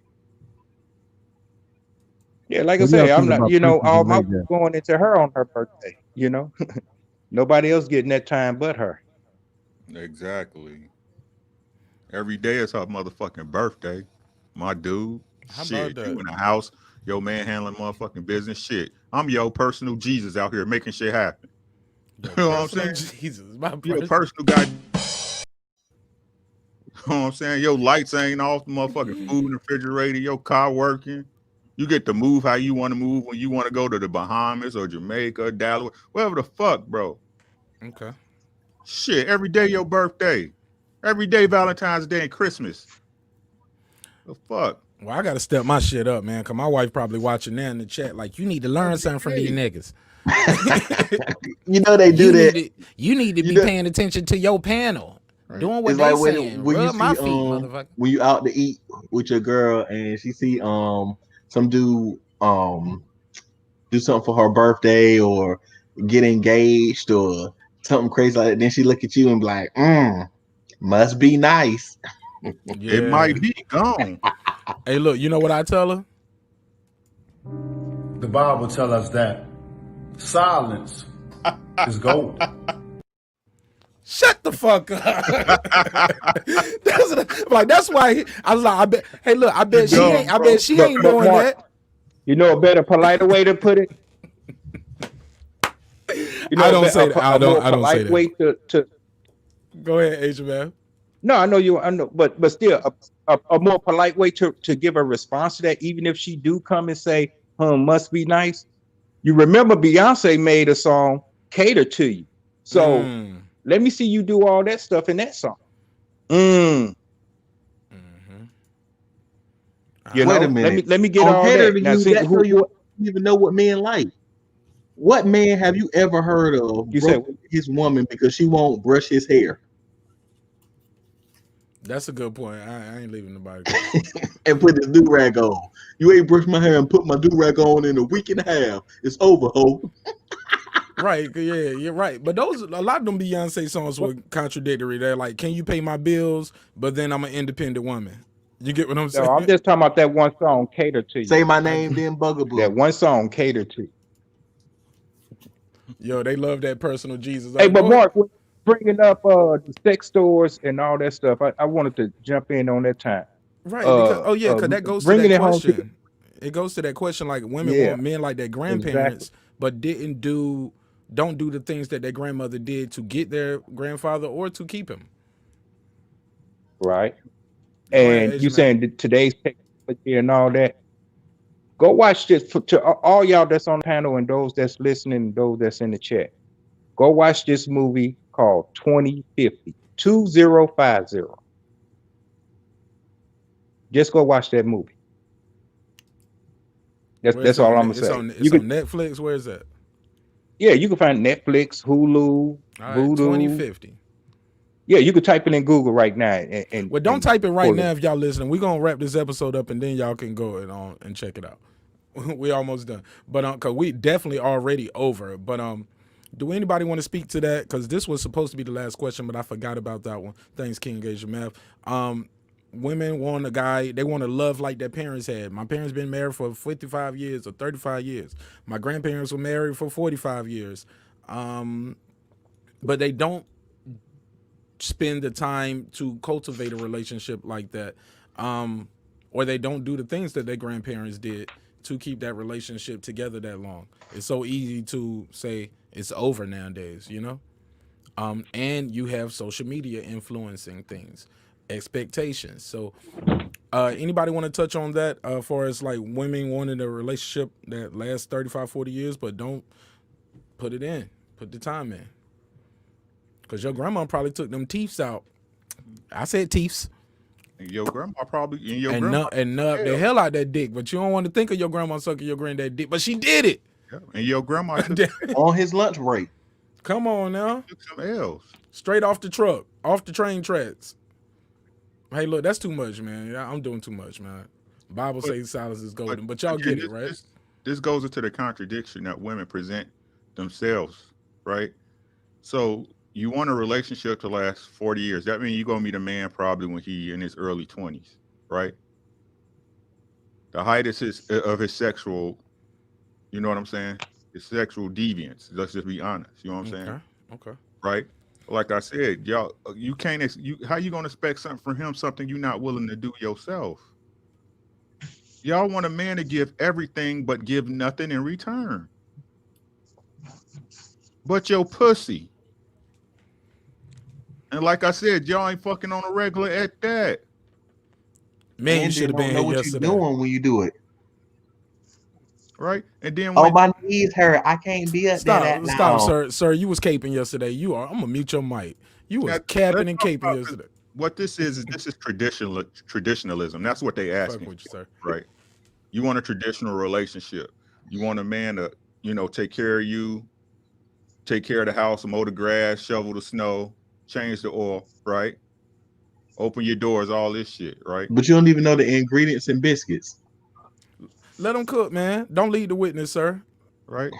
Yeah, like I What do y'all say, I'm think not, about you know, Princess all and my Ray J? going into her on her birthday, you know. Nobody else getting that time but her. Exactly. Every day is her motherfucking birthday. My dude. How about Shit. You that? in the house, your man handling motherfucking business. Shit. I'm your personal Jesus out here making shit happen. Yo, You know what I'm personal saying? Jesus. My Your person. personal guy. You know what I'm saying? Your lights ain't off, the motherfucking food in the refrigerator, your car working. You get to move how you want to move when you want to go to the Bahamas or Jamaica or Dallas, wherever the fuck, bro. Okay. Shit, every day your birthday. Every day Valentine's Day and Christmas. The fuck? Well, I gotta step my shit up, man, cause my wife probably watching there in the chat. Like, you need to learn Every something from these day. niggas. You know they do You that. need to You be know, paying attention to your panel, Right. doing what it's they like saying. when you Rub my see feet, motherfucker. when you out to eat with your girl and she see some dude do something for her birthday or get engaged or something crazy like that. Then she look at you and be like, must be nice. It Yeah. might be gone. Hey, look, you know what I tell her? The Bible tells us that silence is gold. Shut the fuck up. That's why I was like, I bet. Hey, look, I bet she ain't. Dumb, I bro. bet she ain't doing Mark, that. you know a better, politer way to put it. You know, I don't say that. I a more don't say polite way that. to. Go ahead, H man. No, I know you. I know, but still, a more polite way to give a response to that, even if she do come and say, must be nice." You remember Beyonce made a song cater to you, so let me see you do all that stuff in that song. You Wait a know, minute. let me get On all cater that to now. you, See that who show you don't even know what men like. What man have you ever heard of you said. broke his woman because she won't brush his hair That's a good point. I ain't leaving nobody. and put his do-rag on? You ain't brushed my hair and put my do-rag on in a week and a half. It's over, ho. Right? Yeah, you're right. But a lot of them Beyonce songs were contradictory. They're like, "Can you pay my bills?" But then I'm an independent woman. You get what I'm No, I'm saying? just talking about that one song, "Cater to You." Say my name, then bugaboo. That one song, "Cater to You." Yo, they love that personal Jesus. Hey, but Go ahead. Mark, when bringing up the sex stores and all that stuff, I wanted to jump in on that time. Right, because because that goes to Bringing that it home to question. It goes to that question, like women yeah, want men like their exactly, grandparents, but don't do the things that their grandmother did to get their grandfather or to keep him. right. Go ahead, And you Asian man. saying that today's technology and all that. Go watch this to all y'all that's on the panel and those that's listening, and those that's in the chat. Go watch this movie called 2050. 2050. Just go watch that movie. That's all I'm gonna say. It's on Netflix. Where is that? Yeah, you can find Netflix, Hulu, All right, Vudu. 2050. Yeah, you can type it in Google right now and Well, don't type it right pull now if y'all listening. We're gonna wrap this episode up and then y'all can go and check it out. We almost done, but cause we definitely already over. But do anybody want to speak to that? Because this was supposed to be the last question, but I forgot about that one. Thanks, King Asia Math. Women want a guy, they want to love like their parents had. My parents been married for 55 years or 35 years. My grandparents were married for 45 years. But they don't spend the time to cultivate a relationship like that. Or they don't do the things that their grandparents did to keep that relationship together that long. It's so easy to say it's over nowadays, you know? And you have social media influencing things, expectations. So anybody want to touch on that as far as like women wanting a relationship that lasts 35, 40 years, but don't put the time in? Because your grandma probably took them teeths out. I said teeths. And your grandma probably And nub the hell out that dick, but you don't want to think of your grandma sucking your granddad dick, but she did it. Yeah. And your grandma took On his lunch break. Come on now. some L's. Straight off the truck, off the train tracks. Hey, look, that's too much, man. I'm doing too much, man. Bible says silence is golden, but y'all again, get it, right? This goes into the contradiction that women present themselves, right? So you want a relationship to last 40 years. That means you're going to meet a man probably when he in his early 20s, right? The height is of his sexual, you know what I'm saying? His sexual deviance. Let's just be honest. You know what I'm saying? Okay. Right? Like I said, y'all, you can't, how you going to expect something from him, something you're not willing to do yourself? Y'all want a man to give everything but give nothing in return. But your pussy. And like I said, y'all ain't fucking on a regular at that. Man, you should have been here yesterday. You're doing when you do it. Right? And then when my knees hurt, I can't be up there. Stop, sir. You was caping yesterday. I'm gonna mute your mic. You was capping and caping yesterday. What this is traditionalism. That's what they ask you, sir. Right? You want a traditional relationship. You want a man to, take care of you, take care of the house, mow the grass, shovel the snow, change the oil, right? Open your doors, all this shit, right? But you don't even know the ingredients in biscuits. Let them cook, man. Don't lead the witness, sir. Right?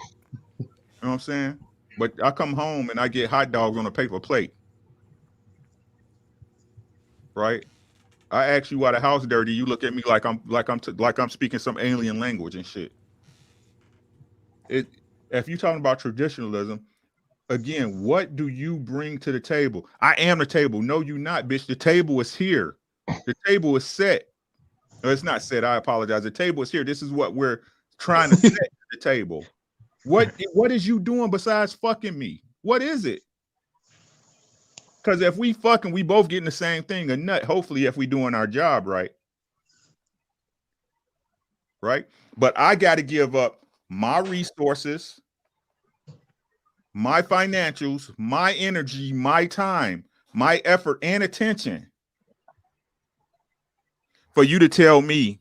You know what I'm saying? But I come home and I get hot dogs on a paper plate. Right? I ask you why the house dirty. You look at me like I'm speaking some alien language and shit. If you're talking about traditionalism, again, what do you bring to the table? I am the table. No, you not, bitch. The table is here. The table is set. No, it's not set. I apologize. The table is here. This is what we're trying to set to the table. What is you doing besides fucking me? What is it? Because if we fucking, we both getting the same thing, a nut. Hopefully, if we doing our job right. Right? But I got to give up my resources, my financials, my energy, my time, my effort and attention for you to tell me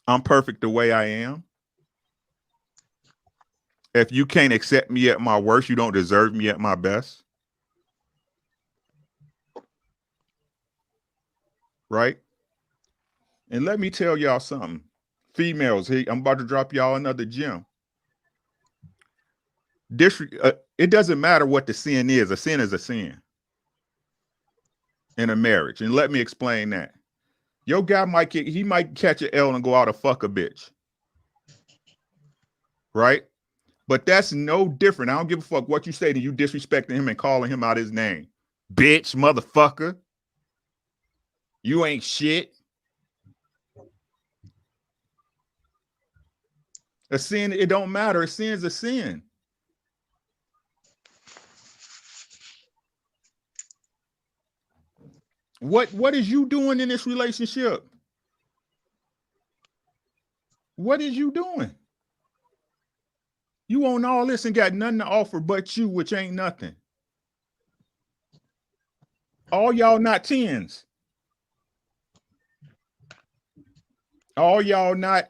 I'm perfect the way I am. If you can't accept me at my worst, you don't deserve me at my best. Right? And let me tell y'all something. Females, hey, I'm about to drop y'all another gem. It doesn't matter what the sin is. A sin is a sin in a marriage. And let me explain that. Your guy might catch an L and go out and fuck a bitch. Right? But that's no different. I don't give a fuck what you say to you disrespecting him and calling him out his name. Bitch, motherfucker. You ain't shit. A sin, it don't matter. A sin's a sin. What is you doing in this relationship? What is you doing? You own all this and got nothing to offer but you, which ain't nothing. All y'all not 10s. All y'all not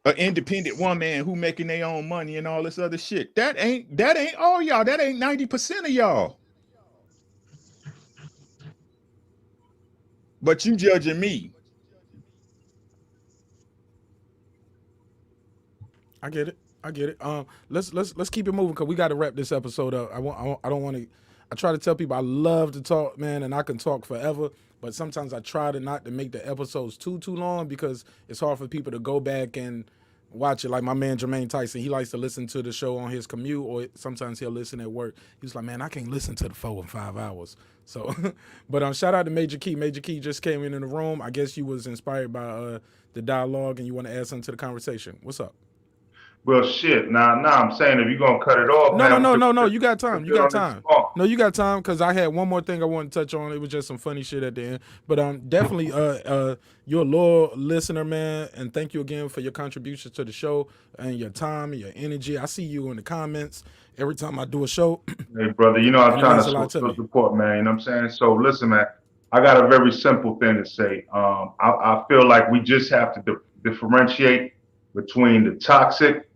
an independent woman who making their own money and all this other shit. That ain't all y'all. That ain't 90% of y'all. But you judging me. I get it. Let's keep it moving because we got to wrap this episode up. I don't want to. I try to tell people I love to talk, man, and I can talk forever. But sometimes I try to not to make the episodes too long because it's hard for people to go back and watch it. Like my man Jermaine Tyson, he likes to listen to the show on his commute, or sometimes he'll listen at work. He's like, man, I can't listen to the 4 and 5 hours. So, but shout out to Major Key. Major Key just came in the room. I guess you was inspired by the dialogue and you want to add something to the conversation. What's up? Well, shit. Now I'm saying if you're gonna cut it off, No. You got time. You got time. No, you got time because I had one more thing I wanted to touch on. It was just some funny shit at the end. But definitely, you're a loyal listener, man, and thank you again for your contributions to the show and your time and your energy. I see you in the comments every time I do a show. Hey, brother, you know I'm trying to support, man. You know what I'm saying? So listen, man. I got a very simple thing to say. I feel like we just have to differentiate between the toxic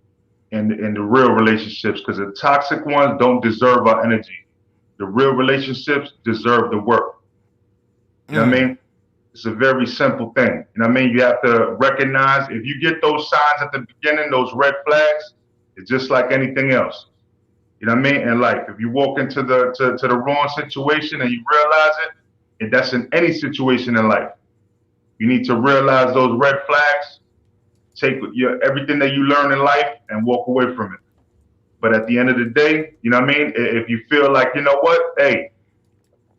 and the real relationships, because the toxic ones don't deserve our energy. The real relationships deserve the work. You know what I mean? It's a very simple thing. You know what I mean? You have to recognize if you get those signs at the beginning, those red flags, it's just like anything else. You know what I mean? And like if you walk into the wrong situation and you realize it, and that's in any situation in life, you need to realize those red flags, take everything that you learn in life and walk away from it. But at the end of the day, you know what I mean? If you feel like, you know what, hey,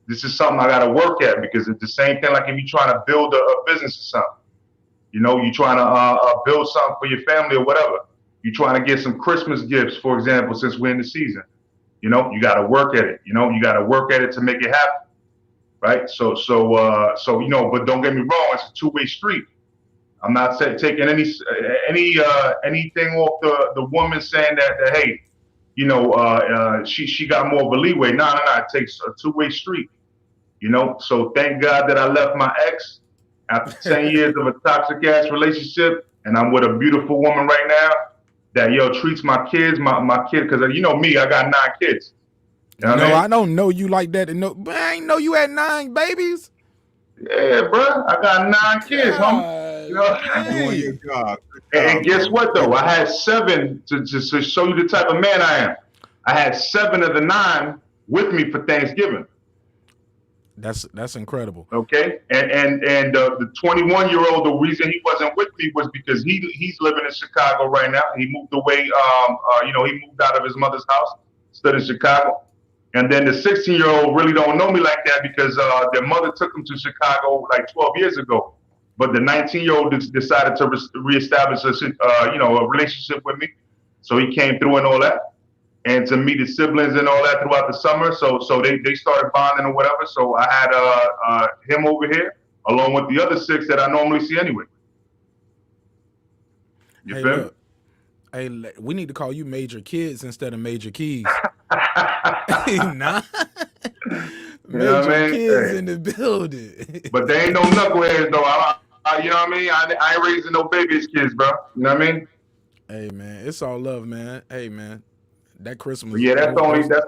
this is something I got to work at, because it's the same thing like if you're trying to build a business or something. You know, you're trying to build something for your family or whatever. You're trying to get some Christmas gifts, for example, since we're in the season. You know, you got to work at it. You know, you got to work at it to make it happen. Right? So you know, but don't get me wrong, it's a two-way street. I'm not taking anything off the woman saying that hey, you know, she got more of a leeway. No, it takes a two-way street. You know, so thank God that I left my ex after 10 years of a toxic ass relationship, and I'm with a beautiful woman right now that treats my kids, my kid, because you know me, I got 9 kids. You know what I mean? I don't know you like that. But I ain't know you had 9 babies. Yeah, bro, I got 9 kids, homie. You know, doing your job. And guess what though? I had 7 to show you the type of man I am. I had 7 of the 9 with me for Thanksgiving. That's incredible. Okay, and the 21-year-old, the reason he wasn't with me was because he's living in Chicago right now. He moved away. You know, he moved out of his mother's house, stood in Chicago. And then the 16-year-old really don't know me like that because their mother took him to Chicago like 12 years ago. But the 19-year-old decided to reestablish a relationship with me. So he came through and all that, and to meet his siblings and all that throughout the summer. So they started bonding or whatever. So I had him over here along with the other 6 that I normally see anyway. You hey, feel me? Look, hey, we need to call you Major Kids instead of Major Keys. Nah. Major Kids in the building. But they ain't no knuckleheads though. You know what I mean? I ain't raising no baby's kids, bro. You know what I mean? Hey man, it's all love, man. Hey man, that Christmas. But yeah, that's the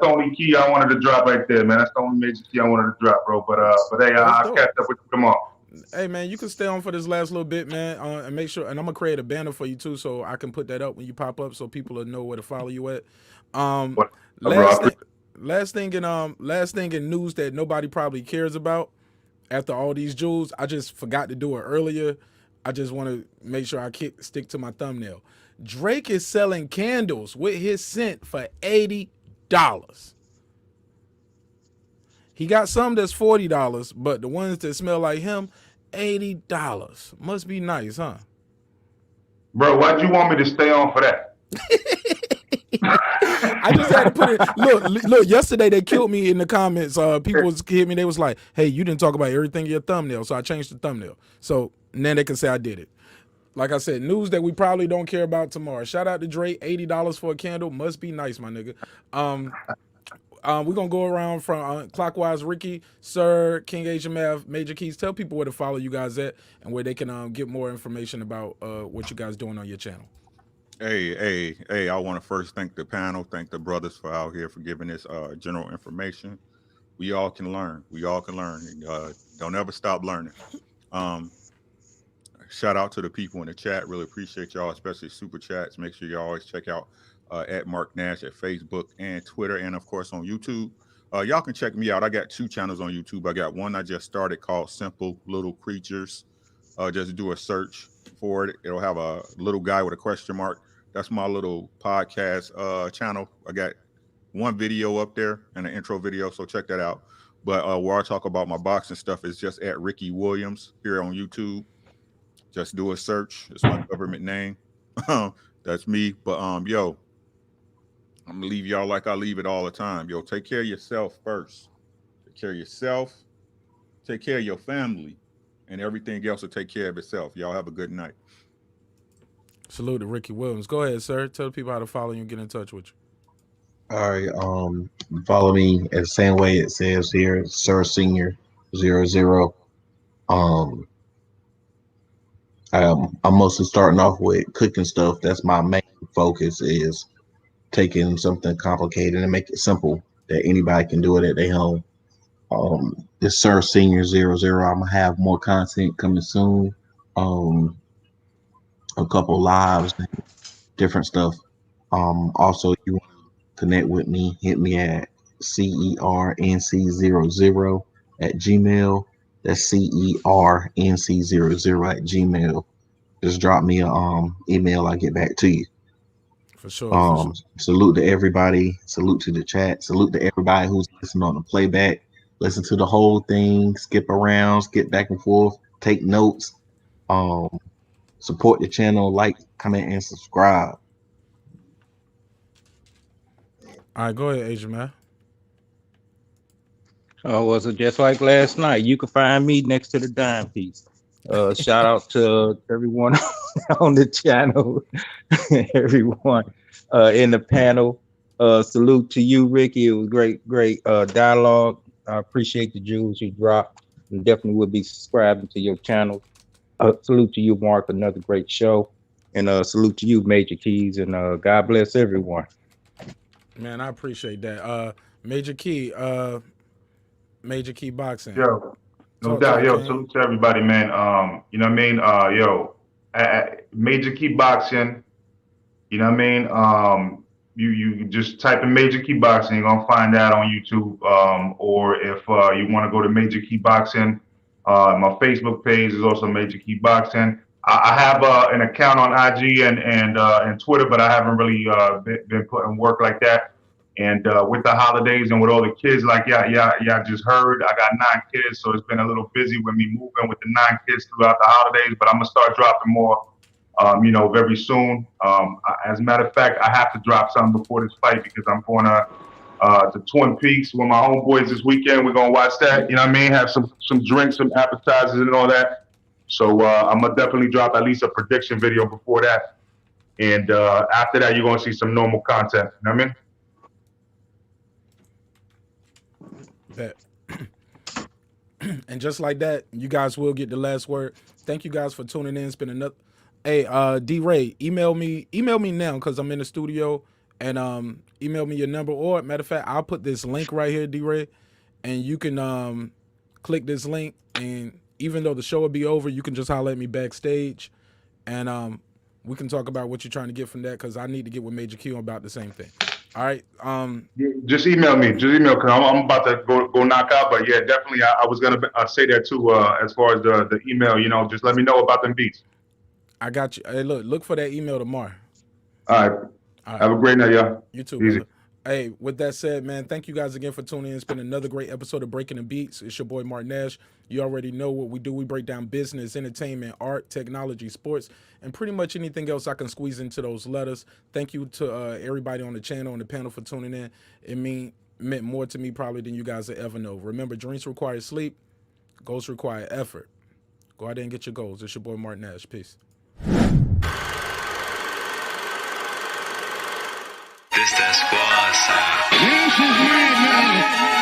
only key I wanted to drop right there, man. That's the only major key I wanted to drop, bro. But hey, I'll catch up with you tomorrow. Hey man, you can stay on for this last little bit, man, and make sure. And I'm gonna create a banner for you too, so I can put that up when you pop up, so people will know where to follow you at. Last thing in news that nobody probably cares about. After all these jewels, I just forgot to do it earlier. I just want to make sure I stick to my thumbnail. Drake is selling candles with his scent for $80. He got some that's $40, but the ones that smell like him, $80. Must be nice, huh? Bro, why'd you want me to stay on for that? I just had to put it. Look. Yesterday they killed me in the comments. People hit me. They was like, "Hey, you didn't talk about everything in your thumbnail," so I changed the thumbnail. So then they can say I did it. Like I said, news that we probably don't care about tomorrow. Shout out to Drake, $80 for a candle. Must be nice, my nigga. We're going to go around from clockwise. Ricky, Sir, King Asian Math, Major Keys. Tell people where to follow you guys at and where they can get more information about what you guys doing on your channel. Hey, I want to first thank the panel, thank the brothers for out here for giving this general information. We all can learn. Don't ever stop learning. Shout out to the people in the chat. Really appreciate y'all, especially super chats. Make sure you always check out at Mark Nash at Facebook and Twitter, and of course on YouTube. Y'all can check me out. I got 2 channels on YouTube. I got one I just started called Simple Little Creatures. Just do a search for it. It'll have a little guy with a question mark. That's my little podcast channel. I got 1 video up there and an intro video, so check that out. But where I talk about my boxing stuff is just at Ricky Williams here on YouTube. Just do a search. It's my government name. That's me. But yo, I'm gonna leave y'all like I leave it all the time. Yo, take care of yourself first. Take care of yourself. Take care of your family, and everything else will take care of itself. Y'all have a good night. Salute to Ricky Williams. Go ahead, sir. Tell people how to follow you and get in touch with you. All right. Follow me at the same way it says here, Sir Senior 00. I'm mostly starting off with cooking stuff. That's my main focus, is taking something complicated and make it simple that anybody can do it at their home. It's Sir Senior 00. I'm gonna have more content coming soon. A couple lives, different stuff. Also, if you want to connect with me, hit me at CERNC00 at Gmail. That's CERNC00 at Gmail. Just drop me a email. I'll get back to you. For sure. Salute to everybody. Salute to the chat. Salute to everybody who's listening on the playback. Listen to the whole thing. Skip around. Skip back and forth. Take notes. Support the channel. Like, comment, and subscribe. All right, go ahead, Asian Man. Was it just like last night? You can find me next to the dime piece. Shout out to everyone on the channel, everyone in the panel. Salute to you, Ricky. It was great dialogue. I appreciate the jewels you dropped, and definitely will be subscribing to your channel. Salute to you, Mark. Another great show, and salute to you, Major Keys, and God bless everyone. Man, I appreciate that. Major Key Boxing. Yo, no doubt. Yo, salute to everybody, man. You know what I mean? Major Key Boxing. You know what I mean? You just type in Major Key Boxing, you're gonna find that on YouTube. Or if you want to go to Major Key Boxing, my Facebook page is also Major Key Boxing. I have an account on IG and Twitter, but I haven't really been putting work like that. And with the holidays and with all the kids, like y'all just heard, I got 9 kids, so it's been a little busy with me moving with the 9 kids throughout the holidays. But I'm gonna start dropping more, very soon. As a matter of fact, I have to drop something before this fight because I'm going to Twin Peaks with my homeboys this weekend. We're gonna watch that. You know what I mean? Have some drinks, some appetizers, and all that. So I'm gonna definitely drop at least a prediction video before that. And after that, you're gonna see some normal content. You know what I mean? And just like that, you guys will get the last word. Thank you guys for tuning in. It's been another. Hey, D-Ray, email me now because I'm in the studio, and email me your number. Or matter of fact, I'll put this link right here, D-Ray, and you can click this link. And even though the show will be over, you can just holler at me backstage, and we can talk about what you're trying to get from that because I need to get with Major Q about the same thing. All right. Just email me. Just email because I'm about to go knock out. But yeah, definitely. I was gonna say that too. As far as the email, just let me know about them beats. I got you. Hey, look for that email tomorrow. All right. Have a great night, y'all. You too, Easy. brother. Hey, with that said, man, thank you guys again for tuning in. It's been another great episode of Breaking the Beats. It's your boy, Mark Nash. You already know what we do. We break down business, entertainment, art, technology, sports, and pretty much anything else I can squeeze into those letters. Thank you to everybody on the channel and the panel for tuning in. It meant more to me probably than you guys will ever know. Remember, dreams require sleep. Goals require effort. Go out there and get your goals. It's your boy, Mark Nash. Peace. It's that squad sound. This is madness.